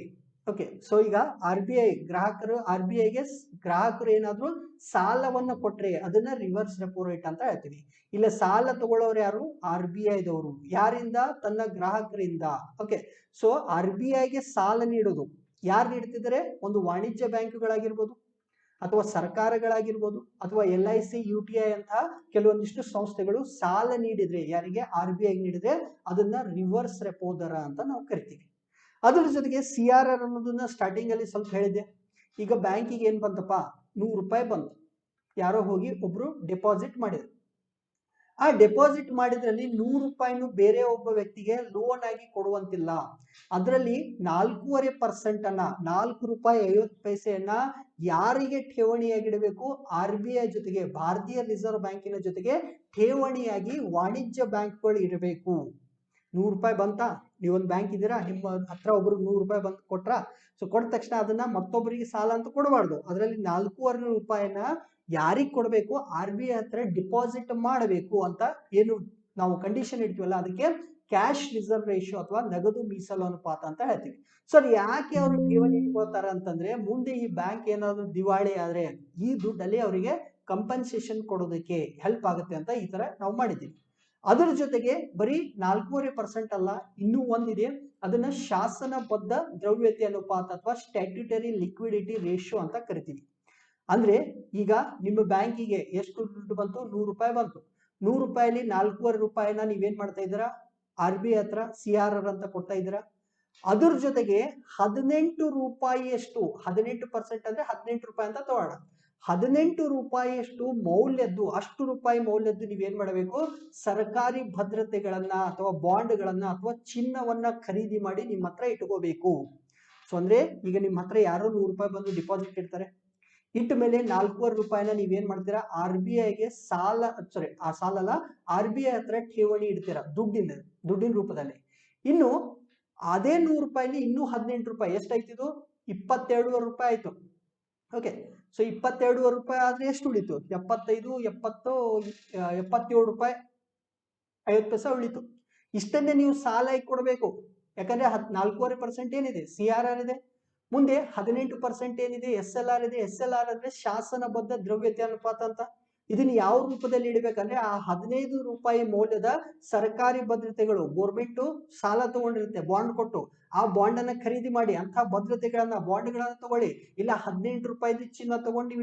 ಓಕೆ, ಸೊ ಈಗ RBI ಗ್ರಾಹಕರು, RBI ಗೆ ಗ್ರಾಹಕರು ಏನಾದ್ರೂ ಸಾಲವನ್ನ ಕೊಟ್ರೆ ಅದನ್ನ ರಿವರ್ಸ್ ರೆಪೋ ರೇಟ್ ಅಂತ ಹೇಳ್ತೀವಿ. ಇಲ್ಲ ಸಾಲ ತಗೊಳ್ಳೋರು ಯಾರು? RBI ದವರು. ಯಾರಿಂದ? ತನ್ನ ಗ್ರಾಹಕರಿಂದ. ಓಕೆ, ಸೊ RBI ಗೆ ಸಾಲ ನೀಡೋದು ಯಾರು ನೀಡ್ತಿದ್ದಾರೆ? ಒಂದು ವಾಣಿಜ್ಯ ಬ್ಯಾಂಕುಗಳಾಗಿರ್ಬೋದು, ಅಥವಾ ಸರ್ಕಾರಗಳಾಗಿರ್ಬೋದು, ಅಥವಾ LIC, UTI ಅಂತಹ ಕೆಲವೊಂದಿಷ್ಟು ಸಂಸ್ಥೆಗಳು ಸಾಲ ನೀಡಿದ್ರೆ, ಯಾರಿಗೆ? RBI ನೀಡಿದ್ರೆ ಅದನ್ನ ರಿವರ್ಸ್ ರೆಪೋ ದರ ಅಂತ ನಾವು ಕರಿತೀವಿ. ಅದ್ರ ಜೊತೆಗೆ CRR ಅನ್ನೋದನ್ನ ಸ್ಟಾರ್ಟಿಂಗ್ ಅಲ್ಲಿ ಸ್ವಲ್ಪ ಹೇಳಿದೆ. ಈಗ ಬ್ಯಾಂಕಿಗೆ ಏನ್ ಬಂತಪ್ಪ? 100 ರೂಪಾಯಿ ಬಂತು. ಯಾರೋ ಹೋಗಿ ಒಬ್ರು ಡೆಪಾಸಿಟ್ ಮಾಡಿದ್ರು. ಆ ಡೆಪಾಸಿಟ್ ಮಾಡಿದ್ರಲ್ಲಿ 100 ರೂಪಾಯಿನೂ ಬೇರೆ ಒಬ್ಬ ವ್ಯಕ್ತಿಗೆ ಲೋನ್ ಆಗಿ ಕೊಡುವಂತಿಲ್ಲ. ಅದರಲ್ಲಿ 4.5% ಅನ್ನ, 4 ರೂಪಾಯಿ 50 ಪೈಸೆಯನ್ನ ಯಾರಿಗೆ ಠೇವಣಿಯಾಗಿಡಬೇಕು? RBI ಜೊತೆಗೆ, ಭಾರತೀಯ ರಿಸರ್ವ್ ಬ್ಯಾಂಕಿನ ಜೊತೆಗೆ ಠೇವಣಿಯಾಗಿ ವಾಣಿಜ್ಯ ಬ್ಯಾಂಕ್ಗಳು ಇರಬೇಕು. 100 ರೂಪಾಯಿ ಬಂತಾ? ನೀವೊಂದು ಬ್ಯಾಂಕ್ ಇದ್ದೀರಾ, ನಿಮ್ಮ ಹತ್ರ ಒಬ್ರು 100 ರೂಪಾಯಿ ಬಂದು ಕೊಟ್ರ, ಸೊ ಕೊಟ್ಟ ತಕ್ಷಣ ಅದನ್ನ ಮತ್ತೊಬ್ಬರಿಗೆ ಸಾಲ ಅಂತ ಕೊಡಬಾರ್ದು. ಅದರಲ್ಲಿ 4.5 ರೂಪಾಯಿನ ಯಾರಿಗೆ ಕೊಡಬೇಕು? RBI ಹತ್ರ ಡಿಪಾಸಿಟ್ ಮಾಡಬೇಕು ಅಂತ ಏನು ನಾವು ಕಂಡೀಷನ್ ಇಡ್ತೀವಲ್ಲ, ಅದಕ್ಕೆ ಕ್ಯಾಶ್ ರಿಸರ್ವ್ ರೇಷಿಯೋ ಅಥವಾ ನಗದು ಮೀಸಲು ಅನುಪಾತ ಅಂತ ಹೇಳ್ತೀವಿ. ಸೊ ಯಾಕೆ ಅವರು ಠೇವಣಿ ಇಟ್ಕೋತಾರ ಅಂತಂದ್ರೆ, ಮುಂದೆ ಈ ಬ್ಯಾಂಕ್ ಏನಾದ್ರು ದಿವಾಳಿ ಆದ್ರೆ ಈ ದುಡ್ಡಲ್ಲಿ ಅವರಿಗೆ ಕಂಪನ್ಸೇಷನ್ ಕೊಡೋದಕ್ಕೆ ಹೆಲ್ಪ್ ಆಗುತ್ತೆ ಅಂತ ಈ ತರ ನಾವು ಮಾಡಿದ್ದೀವಿ. ಅದರ ಜೊತೆಗೆ ಬರೀ 4.5% ಅಲ್ಲ, ಇನ್ನೂ ಒಂದಿದೆ, ಅದನ್ನ ಶಾಸನಬದ್ಧ ದ್ರವ್ಯತೆ ಅನುಪಾತ ಅಥವಾ ಸ್ಟ್ಯಾಟ್ಯೂಟರಿ ಲಿಕ್ವಿಡಿಟಿ ರೇಷಿಯೋ ಅಂತ ಕರಿತೀವಿ. ಅಂದ್ರೆ ಈಗ ನಿಮ್ಮ ಬ್ಯಾಂಕಿಗೆ ಎಷ್ಟು ದುಡ್ಡು ಬಂತು? 100 ರೂಪಾಯಿ ಬಂತು. 100 ರೂಪಾಯಿಲಿ 4.5 ರೂಪಾಯಿನ ನೀವೇನ್ ಮಾಡ್ತಾ ಇದ್ದೀರಾ? RBI ಹತ್ರ CRR ಅಂತ ಕೊಡ್ತಾ ಇದ್ದೀರಾ. ಅದ್ರ ಜೊತೆಗೆ 18 ರೂಪಾಯಿಯಷ್ಟು, 18% ಅಂದ್ರೆ 18 ರೂಪಾಯಿ ಅಂತ ತಗೋಣ, 18 ರೂಪಾಯಿಯಷ್ಟು ಮೌಲ್ಯದ್ದು, ಅಷ್ಟು ರೂಪಾಯಿ ಮೌಲ್ಯದ್ದು ನೀವೇನ್ ಮಾಡಬೇಕು? ಸರ್ಕಾರಿ ಭದ್ರತೆಗಳನ್ನ ಅಥವಾ ಬಾಂಡ್ಗಳನ್ನ ಅಥವಾ ಚಿನ್ನವನ್ನ ಖರೀದಿ ಮಾಡಿ ನಿಮ್ಮ ಹತ್ರ ಇಟ್ಕೋಬೇಕು. ಸೊ ಅಂದ್ರೆ ಈಗ ನಿಮ್ಮ ಹತ್ರ ಯಾರೋ 100 ರೂಪಾಯಿ ಬಂದು ಡಿಪಾಸಿಟ್ ಇಡ್ತಾರೆ. ಇಟ್ಟ ಮೇಲೆ 4.5 ರೂಪಾಯಿನ ನೀವೇನ್ ಮಾಡ್ತೀರಾ? RBIಗೆ ಸಾಲ, ಸಾರಿ ಆ ಸಾಲ ಅಲ್ಲ, RBI ಹತ್ರ ಠೇವಣಿ ಇಡ್ತೀರಾ ದುಡ್ಡಿನ ರೂಪದಲ್ಲಿ. ಇನ್ನು ಅದೇ 100 ರೂಪಾಯಿಲಿ ಇನ್ನೂ 18 ರೂಪಾಯಿ, ಎಷ್ಟಾಯ್ತಿದು? 22.5 ರೂಪಾಯಿ ಆಯ್ತು. ಓಕೆ, ಸೊ 22.5 ರೂಪಾಯಿ ಆದ್ರೆ ಎಷ್ಟು ಉಳಿತು? 75, 70, 77 ರೂಪಾಯಿ 50 ಪೈಸೆ ಉಳಿತು. ಇಷ್ಟನ್ನೇ ನೀವು ಸಾಲ ಕೊಡಬೇಕು. ಯಾಕಂದ್ರೆ 4.5% ಏನಿದೆ? CRR ಇದೆ. ಮುಂದೆ 18% ಏನಿದೆ? SLR ಇದೆ. SLR ಅಂದ್ರೆ ಶಾಸನಬದ್ಧ ದ್ರವ್ಯತೆ ಅನುಪಾತ ಅಂತ. ಇದನ್ನ ಯಾವ ರೂಪದಲ್ಲಿ ಇಡಬೇಕಂದ್ರೆ, ಆ 15 ರೂಪಾಯಿ ಮೌಲ್ಯದ ಸರ್ಕಾರಿ ಭದ್ರತೆಗಳು, ಗೋರ್ಮೆಂಟ್ ಸಾಲ ತಗೊಂಡಿರುತ್ತೆ ಬಾಂಡ್ ಕೊಟ್ಟು, ಆ ಬಾಂಡ್ ಅನ್ನ ಖರೀದಿ ಮಾಡಿ ಅಂತ ಭದ್ರತೆಗಳನ್ನ, ಬಾಂಡ್ಗಳನ್ನ ತಗೊಳ್ಳಿ. ಇಲ್ಲ 18 ರೂಪಾಯಿದು ಚಿನ್ನ ತಗೊಂಡು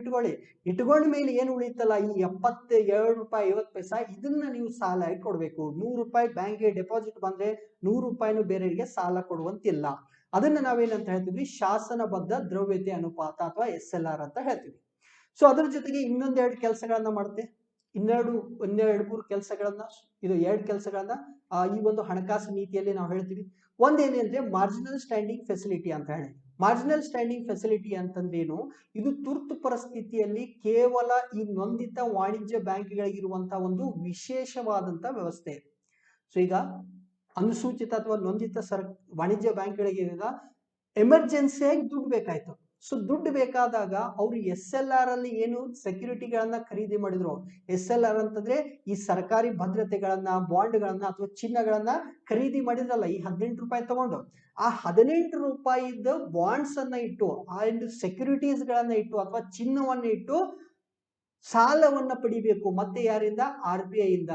ಇಟ್ಕೊಂಡ ಮೇಲೆ ಏನು ಉಳಿತಲ್ಲ, ಈ 72 ರೂಪಾಯಿ 50 ಪೈಸಾ, ಇದನ್ನ ನೀವು ಸಾಲ ಆಗಿ ಕೊಡ್ಬೇಕು. 100 ರೂಪಾಯಿ ಬ್ಯಾಂಕ್ಗೆ ಡೆಪಾಸಿಟ್ ಬಂದ್ರೆ 100 ರೂಪಾಯಿನೂ ಬೇರೆಯವರಿಗೆ ಸಾಲ ಕೊಡುವಂತಿಲ್ಲ. ಅದನ್ನ ನಾವೇನಂತ ಹೇಳ್ತೀವಿ? ಶಾಸನಬದ್ಧ ದ್ರವ್ಯತೆ ಅನುಪಾತ ಅಥವಾ SLR ಅಂತ ಹೇಳ್ತೀವಿ. ಸೊ ಅದರ ಜೊತೆಗೆ ಇನ್ನೊಂದೆರಡು ಕೆಲಸಗಳನ್ನ ಮಾಡುತ್ತೆ. ಇನ್ನೆರಡು 3 ಕೆಲಸಗಳನ್ನ, ಇದು 2 ಕೆಲಸಗಳನ್ನ ಈ ಒಂದು ಹಣಕಾಸು ನೀತಿಯಲ್ಲಿ ನಾವು ಹೇಳ್ತೀವಿ. ಒಂದೇನೆ ಅಂದ್ರೆ ಮಾರ್ಜಿನಲ್ ಸ್ಟ್ಯಾಂಡಿಂಗ್ ಫೆಸಿಲಿಟಿ ಅಂತ ಹೇಳಿ. ಮಾರ್ಜಿನಲ್ ಸ್ಟ್ಯಾಂಡಿಂಗ್ ಫೆಸಿಲಿಟಿ ಅಂತಂದ್ರೇನು? ಇದು ತುರ್ತು ಪರಿಸ್ಥಿತಿಯಲ್ಲಿ ಕೇವಲ ಈ ನೊಂದಿತ ವಾಣಿಜ್ಯ ಬ್ಯಾಂಕ್ಗಳಿಗಿರುವಂತಹ ಒಂದು ವಿಶೇಷವಾದಂತ ವ್ಯವಸ್ಥೆ. ಸೊ ಈಗ ಅನುಸೂಚಿತ ಅಥವಾ ನೊಂದಿತ ವಾಣಿಜ್ಯ ಬ್ಯಾಂಕ್ಗಳಿಗೆ ಎಮರ್ಜೆನ್ಸಿಯಾಗಿ ದುಡ್ಡು ಬೇಕಾಯ್ತು. ಸೊ ದುಡ್ಡು ಬೇಕಾದಾಗ ಅವರು SLR ಅಲ್ಲಿ ಏನು ಸೆಕ್ಯೂರಿಟಿಗಳನ್ನ ಖರೀದಿ ಮಾಡಿದ್ರು, SLR ಅಂತಂದ್ರೆ ಈ ಸರ್ಕಾರಿ ಭದ್ರತೆಗಳನ್ನ, ಬಾಂಡ್ಗಳನ್ನ ಅಥವಾ ಚಿನ್ನಗಳನ್ನ ಖರೀದಿ ಮಾಡಿದ್ರಲ್ಲ, ಈ 18 ರೂಪಾಯಿ ತಗೊಂಡು, ಆ 18 ರೂಪಾಯಿದ ಬಾಂಡ್ಸ್ ಅನ್ನ ಇಟ್ಟು, ಆ ಸೆಕ್ಯೂರಿಟೀಸ್ ಗಳನ್ನ ಇಟ್ಟು ಅಥವಾ ಚಿನ್ನವನ್ನ ಇಟ್ಟು ಸಾಲವನ್ನ ಪಡಿಬೇಕು. ಮತ್ತೆ ಯಾರಿಂದ? RBI ಇಂದ.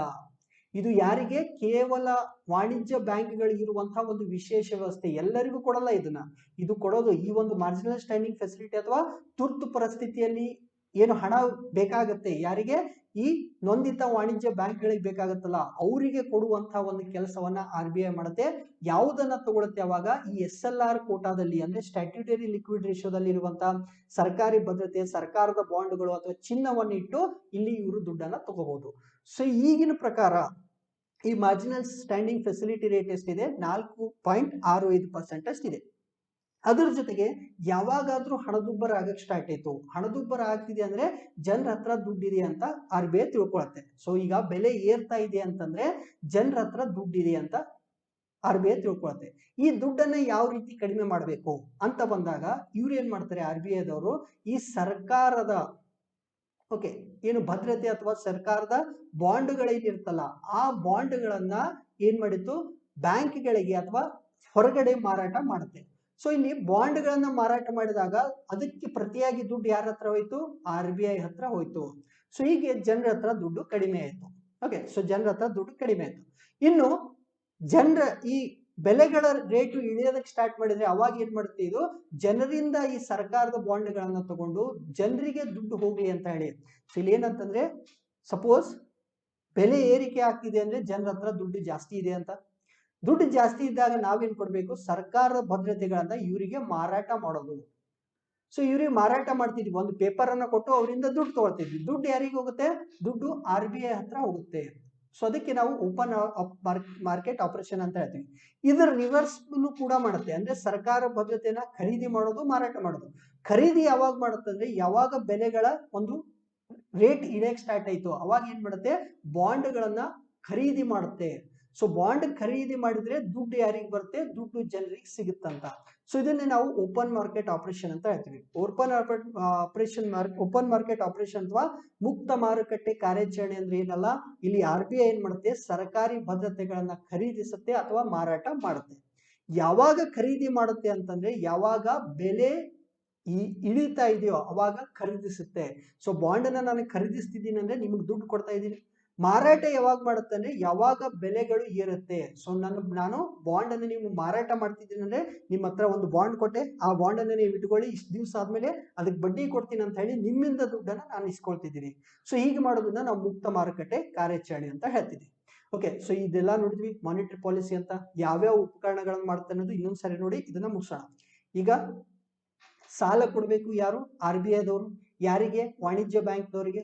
ಇದು ಯಾರಿಗೆ? ಕೇವಲ ವಾಣಿಜ್ಯ ಬ್ಯಾಂಕ್ಗಳಿಗಿರುವಂತಹ ಒಂದು ವಿಶೇಷ ವ್ಯವಸ್ಥೆ. ಎಲ್ಲರಿಗೂ ಕೊಡಲ್ಲ ಇದನ್ನ. ಇದು ಕೊಡೋದು ಈ ಒಂದು ಮಾರ್ಜಿನಲ್ ಸ್ಟ್ಯಾಂಡಿಂಗ್ ಫೆಸಿಲಿಟಿ ಅಥವಾ ತುರ್ತು ಪರಿಸ್ಥಿತಿಯಲ್ಲಿ ಏನು ಹಣ ಬೇಕಾಗತ್ತೆ, ಯಾರಿಗೆ? ಈ ನೊಂದಿತ ವಾಣಿಜ್ಯ ಬ್ಯಾಂಕ್ಗಳಿಗೆ ಬೇಕಾಗತ್ತಲ್ಲ, ಅವರಿಗೆ ಕೊಡುವಂತಹ ಒಂದು ಕೆಲಸವನ್ನ RBI ಮಾಡುತ್ತೆ. ಯಾವುದನ್ನ ತಗೊಳುತ್ತೆ ಅವಾಗ? ಈ SLR ಕೋಟಾದಲ್ಲಿ, ಅಂದ್ರೆ ಸ್ಟ್ಯಾಟ್ಯೂಟರಿ ಲಿಕ್ವಿಡ್ ರೇಷಿಯೋದಲ್ಲಿ ಇರುವಂತಹ ಸರ್ಕಾರಿ ಭದ್ರತೆ, ಸರ್ಕಾರದ ಬಾಂಡ್ಗಳು ಅಥವಾ ಚಿನ್ನವನ್ನು ಇಟ್ಟು ಇಲ್ಲಿ ಇವರು ದುಡ್ಡನ್ನ ತಗೋಬಹುದು. ಸೊ ಈಗಿನ ಪ್ರಕಾರ ಈ ಮಾರ್ಜಿನಲ್ ಸ್ಟ್ಯಾಂಡಿಂಗ್ ಫೆಸಿಲಿಟಿ ರೇಟ್ ಎಷ್ಟಿದೆ? 4.65% ಅಷ್ಟಿದೆ. ಅದರ ಜೊತೆಗೆ ಯಾವಾಗಾದ್ರೂ ಹಣದುಬ್ಬರ ಆಗಕ್ಕೆ ಸ್ಟಾರ್ಟ್ ಆಯ್ತು, ಹಣದುಬ್ಬರ ಆಗ್ತಿದೆ ಅಂದ್ರೆ ಜನರ ಹತ್ರ ದುಡ್ಡಿದೆ ಅಂತ RBI ತಿಳ್ಕೊಳತ್ತೆ. ಸೊ ಈಗ ಬೆಲೆ ಏರ್ತಾ ಇದೆ ಅಂತಂದ್ರೆ ಜನರ ಹತ್ರ ದುಡ್ಡಿದೆ ಅಂತ RBI ತಿಳ್ಕೊಳತ್ತೆ. ಈ ದುಡ್ಡನ್ನ ಯಾವ ರೀತಿ ಕಡಿಮೆ ಮಾಡಬೇಕು ಅಂತ ಬಂದಾಗ ಇವ್ರು ಏನ್ ಮಾಡ್ತಾರೆ? RBI ದವರು ಈ ಸರ್ಕಾರದ ಏನು ಭದ್ರತೆ ಅಥವಾ ಸರ್ಕಾರದ ಬಾಂಡ್ಗಳೇನಿರ್ತಲ್ಲ, ಆ ಬಾಂಡ್ಗಳನ್ನ ಏನ್ ಮಾಡಿತ್ತು? ಬ್ಯಾಂಕ್ಗಳಿಗೆ ಅಥವಾ ಹೊರಗಡೆ ಮಾರಾಟ ಮಾಡುತ್ತೆ. ಸೊ ಇಲ್ಲಿ ಬಾಂಡ್ಗಳನ್ನ ಮಾರಾಟ ಮಾಡಿದಾಗ ಅದಕ್ಕೆ ಪ್ರತಿಯಾಗಿ ದುಡ್ಡು ಯಾರ ಹತ್ರ ಹೋಯ್ತು? RBI ಹತ್ರ ಹೋಯ್ತು. ಸೊ ಹೀಗೆ ಜನರ ಹತ್ರ ದುಡ್ಡು ಕಡಿಮೆ ಆಯ್ತು. ಸೊ ಜನರ ಹತ್ರ ದುಡ್ಡು ಕಡಿಮೆ ಆಯ್ತು. ಇನ್ನು ಜನರ ಈ ಬೆಲೆಗಳ ರೇಟು ಇಳಿಯೋದಕ್ಕೆ ಸ್ಟಾರ್ಟ್ ಮಾಡಿದ್ರೆ ಅವಾಗ ಏನ್ ಮಾಡುತ್ತೆ, ಇದು ಜನರಿಂದ ಈ ಸರ್ಕಾರದ ಬಾಂಡ್ಗಳನ್ನ ತಗೊಂಡು ಜನರಿಗೆ ದುಡ್ಡು ಹೋಗ್ಲಿ ಅಂತ ಹೇಳಿ. ಸೊ ಇಲ್ಲಿ ಏನಂತಂದ್ರೆ ಸಪೋಸ್ ಬೆಲೆ ಏರಿಕೆ ಆಗ್ತಿದೆ ಅಂದ್ರೆ ಜನರ ಹತ್ರ ದುಡ್ಡು ಜಾಸ್ತಿ ಇದೆ ಅಂತ. ದುಡ್ಡು ಜಾಸ್ತಿ ಇದ್ದಾಗ ನಾವೇನ್ ಕೊಡ್ಬೇಕು, ಸರ್ಕಾರದ ಭದ್ರತೆಗಳನ್ನ ಇವರಿಗೆ ಮಾರಾಟ ಮಾಡೋದು. ಸೊ ಇವ್ರಿಗೆ ಮಾರಾಟ ಮಾಡ್ತಿದ್ವಿ, ಒಂದು ಪೇಪರ್ ಅನ್ನ ಕೊಟ್ಟು ಅವರಿಂದ ದುಡ್ಡು ತಗೊಳ್ತಿದ್ವಿ. ದುಡ್ಡು ಯಾರಿಗೆ ಹೋಗುತ್ತೆ, ದುಡ್ಡು RBI ಹತ್ರ ಹೋಗುತ್ತೆ. ಸೊ ಅದಕ್ಕೆ ನಾವು ಓಪನ್ ಮಾರ್ಕೆಟ್ ಆಪರೇಷನ್ ಅಂತ ಹೇಳ್ತೀವಿ. ಇದರ ರಿವರ್ಸ್ ಕೂಡ ಮಾಡುತ್ತೆ, ಅಂದ್ರೆ ಸರ್ಕಾರ ಭದ್ರತೆನ ಖರೀದಿ ಮಾಡೋದು ಮಾರಾಟ ಮಾಡೋದು. ಖರೀದಿ ಯಾವಾಗ ಮಾಡುತ್ತೆ ಅಂದ್ರೆ ಯಾವಾಗ ಬೆಲೆಗಳ ಒಂದು ರೇಟ್ ಇಳಿಯಕ್ ಸ್ಟಾರ್ಟ್ ಆಯ್ತು ಅವಾಗ ಏನ್ ಮಾಡುತ್ತೆ, ಬಾಂಡ್ಗಳನ್ನ ಖರೀದಿ ಮಾಡುತ್ತೆ. ಸೊ ಬಾಂಡ್ ಖರೀದಿ ಮಾಡಿದ್ರೆ ದುಡ್ಡು ಯಾರಿಗೆ ಬರುತ್ತೆ, ದುಡ್ಡು ಜನರಿಗೆ ಸಿಗುತ್ತಂತ. ಸೊ ಇದನ್ನೇ ನಾವು ಓಪನ್ ಮಾರ್ಕೆಟ್ ಆಪರೇಷನ್ ಅಂತ ಹೇಳ್ತೀವಿ. ಓಪನ್ ಮಾರ್ಕೆಟ್ ಆಪರೇಷನ್ ಅಥವಾ ಮುಕ್ತ ಮಾರುಕಟ್ಟೆ ಕಾರ್ಯಾಚರಣೆ ಅಂದ್ರೆ ಏನಲ್ಲ, ಇಲ್ಲಿ RBI ಏನ್ ಮಾಡುತ್ತೆ, ಸರ್ಕಾರಿ ಭದ್ರತೆಗಳನ್ನ ಖರೀದಿಸುತ್ತೆ ಅಥವಾ ಮಾರಾಟ ಮಾಡುತ್ತೆ. ಯಾವಾಗ ಖರೀದಿ ಮಾಡುತ್ತೆ ಅಂತಂದ್ರೆ ಯಾವಾಗ ಬೆಲೆ ಇಳಿತಾ ಇದೆಯೋ ಅವಾಗ ಖರೀದಿಸುತ್ತೆ. ಸೊ ಬಾಂಡ್ ಅನ್ನ ನಾನು ಖರೀದಿಸ್ತಿದ್ದೀನಿ ಅಂದ್ರೆ ನಿಮ್ಗೆ ದುಡ್ಡು ಕೊಡ್ತಾ ಇದ್ದೀನಿ. ಮಾರಾಟ ಯಾವಾಗ ಮಾಡುತ್ತೆ ಅಂದ್ರೆ ಯಾವಾಗ ಬೆಲೆಗಳು ಏರುತ್ತೆ. ಸೊ ನಾನು ಬಾಂಡ್ ಅನ್ನು ನೀವು ಮಾರಾಟ ಮಾಡ್ತಿದ್ದೀನಿ ಅಂದ್ರೆ ನಿಮ್ಮ ಹತ್ರ ಒಂದು ಬಾಂಡ್ ಕೊಟ್ಟೆ, ಆ ಬಾಂಡ್ ಅನ್ನು ನೀವು ಇಟ್ಕೊಳ್ಳಿ, ಇಷ್ಟು ದಿವಸ ಆದ್ಮೇಲೆ ಅದಕ್ಕೆ ಬಡ್ಡಿ ಕೊಡ್ತೀನಿ ಅಂತ ಹೇಳಿ ನಿಮ್ಮಿಂದ ದುಡ್ಡನ್ನ ನಾನು ಇಸ್ಕೊಳ್ತಿದ್ದೀನಿ. ಸೊ ಹೀಗೆ ಮಾಡೋದನ್ನ ನಾವು ಮುಕ್ತ ಮಾರುಕಟ್ಟೆ ಕಾರ್ಯಾಚರಣೆ ಅಂತ ಹೇಳ್ತಿದ್ವಿ. ಓಕೆ, ಸೊ ಇದೆಲ್ಲ ನೋಡಿದ್ವಿ ಮಾನಿಟರಿ ಪಾಲಿಸಿ ಅಂತ ಯಾವ್ಯಾವ ಉಪಕರಣಗಳನ್ನು ಮಾಡುತ್ತೆ ಅನ್ನೋದು ಇನ್ನೊಂದ್ಸರಿ ನೋಡಿ, ಇದನ್ನ ಮುಗಿಸೋಣ. ಈಗ ಸಾಲ ಕೊಡಬೇಕು ಯಾರು, RBI ದವರು. ಯಾರಿಗೆ, ವಾಣಿಜ್ಯ ಬ್ಯಾಂಕ್ದವರಿಗೆ.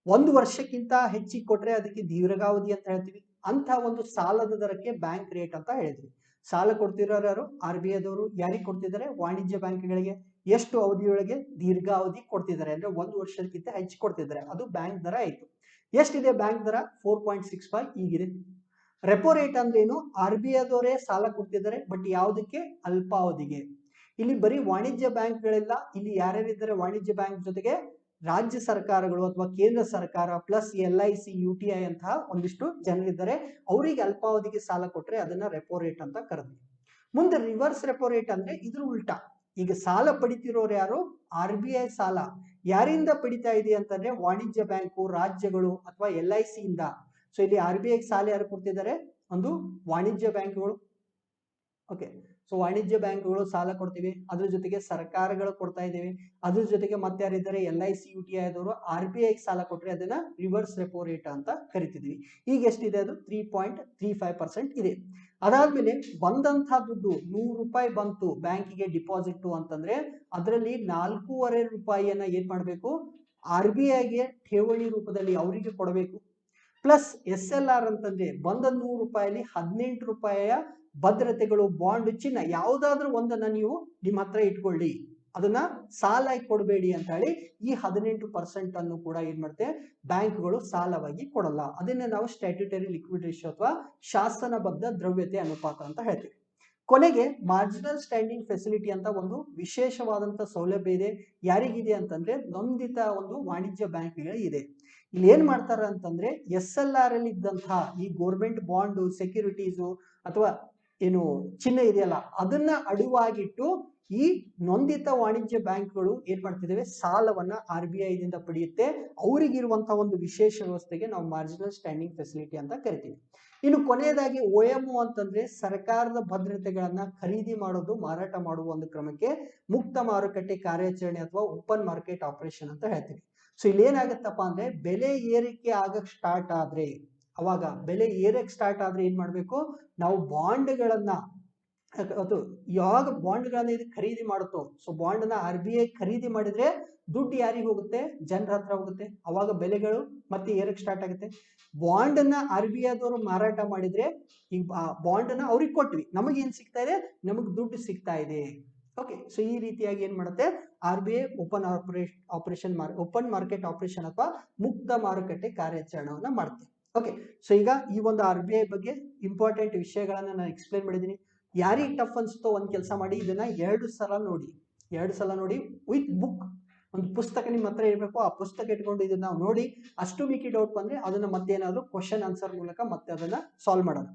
1 ವರ್ಷಕ್ಕಿಂತ ಹೆಚ್ಚಿಗೆ ಕೊಟ್ರೆ ಅದಕ್ಕೆ ದೀರ್ಘಾವಧಿ ಅಂತ ಹೇಳ್ತೀವಿ. ಅಂತ ಒಂದು ಸಾಲದ ದರಕ್ಕೆ ಬ್ಯಾಂಕ್ ರೇಟ್ ಅಂತ ಹೇಳಿದ್ವಿ. ಸಾಲ ಕೊಡ್ತಿರೋರು ಯಾರು, RBI ದವರು. ಯಾರಿಗೆ ಕೊಡ್ತಿದ್ದಾರೆ, ವಾಣಿಜ್ಯ ಬ್ಯಾಂಕ್ಗಳಿಗೆ. ಎಷ್ಟು ಅವಧಿಯೊಳಗೆ, ದೀರ್ಘಾವಧಿ ಕೊಡ್ತಿದ್ದಾರೆ, ಅಂದ್ರೆ 1 ವರ್ಷಕ್ಕಿಂತ ಹೆಚ್ಚು ಕೊಡ್ತಿದ್ದಾರೆ, ಅದು ಬ್ಯಾಂಕ್ ದರ ಆಯ್ತು. ಎಷ್ಟಿದೆ ಬ್ಯಾಂಕ್ ದರ, 4.65 ಈಗಿದೆ. ರೆಪೋ ರೇಟ್ ಅಂದ್ರೆ ಏನು, RBI ದವರೇ ಸಾಲ ಕೊಡ್ತಿದ್ದಾರೆ, ಬಟ್ ಯಾವುದಕ್ಕೆ, ಅಲ್ಪಾವಧಿಗೆ. ಇಲ್ಲಿ ಬರೀ ವಾಣಿಜ್ಯ ಬ್ಯಾಂಕ್ಗಳೆಲ್ಲ, ಇಲ್ಲಿ ಯಾರ್ಯಾರಿದ್ದಾರೆ ವಾಣಿಜ್ಯ ಬ್ಯಾಂಕ್ ಜೊತೆಗೆ ರಾಜ್ಯ ಸರ್ಕಾರಗಳು ಅಥವಾ ಕೇಂದ್ರ ಸರ್ಕಾರ ಪ್ಲಸ್ LIC UTI ಅಂತಹ ಒಂದಿಷ್ಟು ಜನರಿದ್ದಾರೆ. ಅವರಿಗೆ ಅಲ್ಪಾವಧಿಗೆ ಸಾಲ ಕೊಟ್ರೆ ಅದನ್ನ ರೆಪೋ ರೇಟ್ ಅಂತ ಕರೆದ್ವಿ. ಮುಂದೆ ರಿವರ್ಸ್ ರೆಪೋ ರೇಟ್ ಅಂದ್ರೆ ಇದ್ರ ಉಲ್ಟಾ. ಈಗ ಸಾಲ ಪಡಿತಿರೋರು ಯಾರು, RBI ಸಾಲ ಯಾರಿಂದ ಪಡಿತಾ ಇದೆ ಅಂತಂದ್ರೆ ವಾಣಿಜ್ಯ ಬ್ಯಾಂಕು, ರಾಜ್ಯಗಳು ಅಥವಾ LIC ಇಂದ. ಸೊ ಇಲ್ಲಿ RBI ಸಾಲ ಯಾರು ಕೊಡ್ತಿದ್ದಾರೆ, ಒಂದು ವಾಣಿಜ್ಯ ಬ್ಯಾಂಕ್ಗಳು. ಓಕೆ, ಸೊ ವಾಣಿಜ್ಯ ಬ್ಯಾಂಕ್ಗಳು ಸಾಲ ಕೊಡ್ತೀವಿ, ಅದ್ರ ಜೊತೆಗೆ ಸರ್ಕಾರಗಳು ಕೊಡ್ತಾ ಇದ್ದೇವೆ. ಅದ್ರ ಜೊತೆಗೆ ಮತ್ತೆ ಯಾರಿದ್ದಾರೆ, LIC UTI ಆದವರು RBI ಸಾಲ ಕೊಟ್ರೆ ಅದನ್ನ ರಿವರ್ಸ್ ರೆಪೋ ರೇಟ್ ಅಂತ ಕರಿತಿದ್ವಿ. ಈಗ ಎಷ್ಟಿದೆ, ಅದು 3.35% ಇದೆ. ಅದಾದ್ಮೇಲೆ ಬಂದಂತ ದುಡ್ಡು 100 ರೂಪಾಯಿ ಬಂತು ಬ್ಯಾಂಕಿಗೆ ಡಿಪಾಸಿಟ್ ಅಂತಂದ್ರೆ ಅದರಲ್ಲಿ 4.5 ರೂಪಾಯಿಯನ್ನ ಏನ್ ಮಾಡ್ಬೇಕು, RBIಗೆ ಠೇವಣಿ ರೂಪದಲ್ಲಿ ಅವರಿಗೆ ಕೊಡಬೇಕು. ಪ್ಲಸ್ SLR ಅಂತಂದ್ರೆ ಬಂದ 100 ರೂಪಾಯಿಲಿ 18 ರೂಪಾಯಿಯ ಭದ್ರತೆಗಳು, ಬಾಂಡ್, ಚಿನ್ನ ಯಾವುದಾದ್ರೂ ಒಂದನ್ನ ನೀವು ನಿಮ್ಮ ಹತ್ರ ಇಟ್ಕೊಳ್ಳಿ, ಅದನ್ನ ಸಾಲ ಕೊಡಬೇಡಿ ಅಂತ ಹೇಳಿ ಈ 18% ಅನ್ನು ಕೂಡ ಏನ್ ಮಾಡುತ್ತೆ, ಬ್ಯಾಂಕ್ಗಳು ಸಾಲವಾಗಿ ಕೊಡಲ್ಲ. ಅದನ್ನೇ ನಾವು ಸ್ಟ್ಯಾಟ್ಯೂಟರಿ ಲಿಕ್ವಿಡ್ ರೇಷಿಯೋ ಅಥವಾ ಶಾಸನಬದ್ಧ ದ್ರವ್ಯತೆ ಅನುಪಾತ ಅಂತ ಹೇಳ್ತೀವಿ. ಕೊನೆಗೆ ಮಾರ್ಜಿನಲ್ ಸ್ಟ್ಯಾಂಡಿಂಗ್ ಫೆಸಿಲಿಟಿ ಅಂತ ಒಂದು ವಿಶೇಷವಾದಂತ ಸೌಲಭ್ಯ ಇದೆ. ಯಾರಿಗಿದೆ ಅಂತಂದ್ರೆ ನೊಂದಿತ ಒಂದು ವಾಣಿಜ್ಯ ಬ್ಯಾಂಕ್ಗಳು ಇದೆ. ಇಲ್ಲಿ ಏನ್ ಮಾಡ್ತಾರ ಅಂತಂದ್ರೆ SLR ಅಲ್ಲಿ ಇದ್ದಂತಹ ಈ ಗೌರ್ಮೆಂಟ್ ಬಾಂಡ್, ಸೆಕ್ಯೂರಿಟೀಸು ಅಥವಾ ಏನು ಚಿನ್ನ ಇದೆಯಲ್ಲ ಅದನ್ನ ಅಡುವಾಗಿಟ್ಟು ಈ ನೊಂದಿತ ವಾಣಿಜ್ಯ ಬ್ಯಾಂಕ್ಗಳು ಏನ್ ಮಾಡ್ತಿದ್ದೇವೆ, ಸಾಲವನ್ನ RBI ದಿಂದ ಪಡೆಯುತ್ತೆ. ಅವರಿಗಿರುವಂತಹ ಒಂದು ವಿಶೇಷ ವ್ಯವಸ್ಥೆಗೆ ನಾವು ಮಾರ್ಜಿನಲ್ ಸ್ಟ್ಯಾಂಡಿಂಗ್ ಫೆಸಿಲಿಟಿ ಅಂತ ಕರಿತೀವಿ. ಇನ್ನು ಕೊನೆಯದಾಗಿ OMO ಅಂತಂದ್ರೆ ಸರ್ಕಾರದ ಭದ್ರತೆಗಳನ್ನ ಖರೀದಿ ಮಾಡೋದು, ಮಾರಾಟ ಮಾಡುವ ಒಂದು ಕ್ರಮಕ್ಕೆ ಮುಕ್ತ ಮಾರುಕಟ್ಟೆ ಕಾರ್ಯಾಚರಣೆ ಅಥವಾ ಓಪನ್ ಮಾರ್ಕೆಟ್ ಆಪರೇಷನ್ ಅಂತ ಹೇಳ್ತೀವಿ. ಸೊ ಇಲ್ಲಿ ಏನಾಗತ್ತಪ್ಪ ಅಂದ್ರೆ ಬೆಲೆ ಏರಿಕೆ ಆಗಕ್ ಸ್ಟಾರ್ಟ್ ಆದ್ರೆ, ಅವಾಗ ಬೆಲೆ ಏರಕ್ ಸ್ಟಾರ್ಟ್ ಆದ್ರೆ ಏನ್ ಮಾಡ್ಬೇಕು, ನಾವು ಬಾಂಡ್ಗಳನ್ನ ಅದು ಯಾವಾಗ ಬಾಂಡ್ಗಳನ್ನ ಇದು ಖರೀದಿ ಮಾಡುತ್ತೋ, ಸೊ ಬಾಂಡ್ ನ RBI ಖರೀದಿ ಮಾಡಿದ್ರೆ ದುಡ್ಡು ಯಾರಿಗೆ ಹೋಗುತ್ತೆ, ಜನರ ಹತ್ರ ಹೋಗುತ್ತೆ. ಅವಾಗ ಬೆಲೆಗಳು ಮತ್ತೆ ಏರಕ್ ಸ್ಟಾರ್ಟ್ ಆಗುತ್ತೆ. ಬಾಂಡ್ ನ RBI ದವರು ಮಾರಾಟ ಮಾಡಿದ್ರೆ ಈ ಬಾಂಡ್ ನ ಅವ್ರಿಗೆ ಕೊಟ್ವಿ, ನಮಗೆ ಏನ್ ಸಿಗ್ತಾ ಇದೆ, ನಮಗ್ ದುಡ್ಡು ಸಿಗ್ತಾ ಇದೆ. ಓಕೆ, ಸೊ ಈ ರೀತಿಯಾಗಿ ಏನ್ ಮಾಡುತ್ತೆ RBI ಓಪನ್ ಮಾರ್ಕೆಟ್ ಆಪರೇಷನ್ ಅಥವಾ ಮುಕ್ತ ಮಾರುಕಟ್ಟೆ ಕಾರ್ಯಾಚರಣೆಯನ್ನ ಮಾಡುತ್ತೆ. ಓಕೆ, ಸೊ ಈಗ ಈ ಒಂದು RBI ಬಗ್ಗೆ ಇಂಪಾರ್ಟೆಂಟ್ ವಿಷಯಗಳನ್ನ ನಾನು ಎಕ್ಸ್ಪ್ಲೇನ್ ಮಾಡಿದ್ದೀನಿ. ಯಾರಿಗೆ ಟಫ್ ಅನ್ಸುತ್ತೋ ಒಂದ್ ಕೆಲಸ ಮಾಡಿ, ಇದನ್ನ 2 ಸಲ ನೋಡಿ ವಿತ್ ಬುಕ್. ಒಂದು ಪುಸ್ತಕ ನಿಮ್ಮ ಹತ್ರ ಇರಬೇಕು, ಆ ಪುಸ್ತಕ ಇಟ್ಕೊಂಡು ಇದನ್ನ ನಾವು ನೋಡಿ, ಅಷ್ಟು ಮಿಕ್ಕಿ ಡೌಟ್ ಬಂದ್ರೆ ಅದನ್ನ ಮತ್ತೆ ಏನಾದ್ರು ಕ್ವಶನ್ ಆನ್ಸರ್ ಮೂಲಕ ಮತ್ತೆ ಅದನ್ನ ಸಾಲ್ವ್ ಮಾಡೋಣ.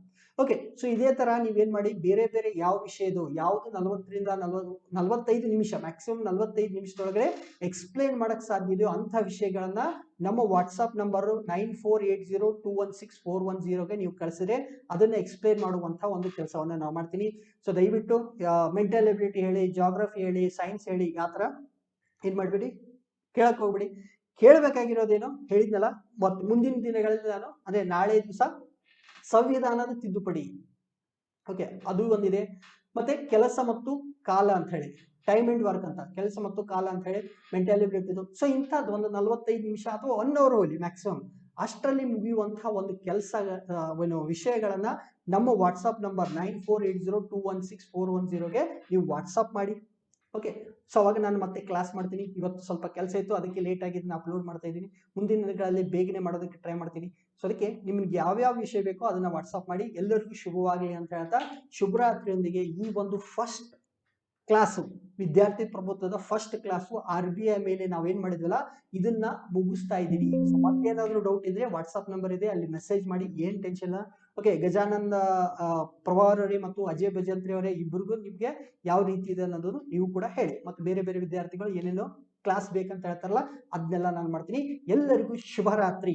ಓಕೆ, ಸೊ ಇದೇ ತರ ನೀವೇನ್ ಮಾಡಿ, ಬೇರೆ ಬೇರೆ ಯಾವ ವಿಷಯದು ಯಾವ್ದು 40ರಿಂದ 45 ನಿಮಿಷ, ಮ್ಯಾಕ್ಸಿಮಮ್ 45 ನಿಮಿಷದೊಳಗಡೆ ಎಕ್ಸ್ಪ್ಲೇನ್ ಮಾಡಕ್ ಸಾಧ್ಯ ಇದೆಯೋ ಅಂತ ವಿಷಯಗಳನ್ನ ನಮ್ಮ ವಾಟ್ಸ್ಆಪ್ ನಂಬರ್ 9480216410ಗೆ ನೀವು ಕಳಿಸಿದ್ರೆ ಅದನ್ನ ಎಕ್ಸ್ಪ್ಲೇನ್ ಮಾಡುವಂತ ಒಂದು ಕೆಲಸವನ್ನ ನಾವು ಮಾಡ್ತೀನಿ. ಸೊ ದಯವಿಟ್ಟು ಮೆಂಟಲ್ ಎಬಿಲಿಟಿ ಹೇಳಿ, ಜಾಗ್ರಫಿ ಹೇಳಿ, ಸೈನ್ಸ್ ಹೇಳಿ, ಆ ತರ ಏನ್ ಮಾಡ್ಬೇಡಿ, ಕೇಳಕ್ ಹೋಗ್ಬಿಡಿ. ಕೇಳಬೇಕಾಗಿರೋದೇನು ಹೇಳಿದ್ನಲ್ಲ, ಮತ್ತೆ ಮುಂದಿನ ದಿನಗಳಲ್ಲಿ ನಾನು ಅದೇ ನಾಳೆ ದಿವಸ ಸಂವಿಧಾನದ ತಿದ್ದುಪಡಿ, ಓಕೆ, ಅದು ಒಂದಿದೆ. ಮತ್ತೆ ಕೆಲಸ ಮತ್ತು ಕಾಲ ಅಂತ ಹೇಳಿ, ಟೈಮ್ ಅಂಡ್ ವರ್ಕ್ ಅಂತ, ಕೆಲಸ ಮತ್ತು ಕಾಲ ಅಂತ ಹೇಳಿ ಮೆಂಟಲ್ ಎಬಿಲಿಟಿ. ಸೊ ಇಂಥದ್ದು ಒಂದು 45 ನಿಮಿಷ ಅಥವಾ 1 ಅವರ್ ಹೋಗ್ಲಿ ಮ್ಯಾಕ್ಸಿಮಮ್, ಅಷ್ಟರಲ್ಲಿ ಮುಗಿಯುವಂತಹ ಒಂದು ಕೆಲಸ ವಿಷಯಗಳನ್ನ ನಮ್ಮ ವಾಟ್ಸ್ಆಪ್ ನಂಬರ್ 9480216410ಗೆ ನೀವು ವಾಟ್ಸ್ಆಪ್ ಮಾಡಿ. ಓಕೆ, ಸೊ ಅವಾಗ ನಾನು ಮತ್ತೆ ಕ್ಲಾಸ್ ಮಾಡ್ತೀನಿ. ಇವತ್ತು ಸ್ವಲ್ಪ ಕೆಲಸ ಇತ್ತು, ಅದಕ್ಕೆ ಲೇಟ್ ಆಗಿ ಇದನ್ನ ಅಪ್ಲೋಡ್ ಮಾಡ್ತಾ ಇದ್ದೀನಿ. ಮುಂದಿನ ದಿನಗಳಲ್ಲಿ ಬೇಗನೆ ಮಾಡೋದಕ್ಕೆ ಟ್ರೈ ಮಾಡ್ತೀನಿ. ಸೊ ಅದಕ್ಕೆ ನಿಮ್ಗೆ ಯಾವ್ಯಾವ ವಿಷಯ ಬೇಕೋ ಅದನ್ನ ವಾಟ್ಸ್ಆಪ್ ಮಾಡಿ. ಎಲ್ಲರಿಗೂ ಶುಭವಾಗಲಿ ಅಂತ ಹೇಳ್ತಾ, ಶುಭರಾತ್ರಿಯೊಂದಿಗೆ ಈ ಒಂದು ಫಸ್ಟ್ ಕ್ಲಾಸು, ವಿದ್ಯಾರ್ಥಿ ಪ್ರಭುತ್ವದ ಫಸ್ಟ್ ಕ್ಲಾಸು RBI ಮೇಲೆ ನಾವೇನ್ ಮಾಡಿದ್ವಲ್ಲ ಇದನ್ನ ಮುಗಿಸ್ತಾ ಇದ್ದೀವಿ. ಸೊ ಮತ್ತೇನಾದ್ರೂ ಡೌಟ್ ಇದ್ರೆ ವಾಟ್ಸ್ಆಪ್ ನಂಬರ್ ಇದೆ, ಅಲ್ಲಿ ಮೆಸೇಜ್ ಮಾಡಿ, ಏನ್ ಟೆನ್ಷನ್ ಇಲ್ಲ. ಓಕೆ, ಗಜಾನಂದ ಪ್ರಭಾವರವರೇ ಮತ್ತು ಅಜಯ್ ಭಜಂತ್ರಿ ಅವರೇ ಇಬ್ಬರಿಗೂ ನಿಮ್ಗೆ ಯಾವ ರೀತಿ ಇದೆ ಅನ್ನೋದನ್ನು ನೀವು ಕೂಡ ಹೇಳಿ. ಮತ್ತು ಬೇರೆ ಬೇರೆ ವಿದ್ಯಾರ್ಥಿಗಳು ಏನೇನೋ ಕ್ಲಾಸ್ ಬೇಕಂತ ಹೇಳ್ತಾರಲ್ಲ ಅದನ್ನೆಲ್ಲ ನಾನು ಮಾಡ್ತೀನಿ. ಎಲ್ಲರಿಗೂ ಶುಭರಾತ್ರಿ.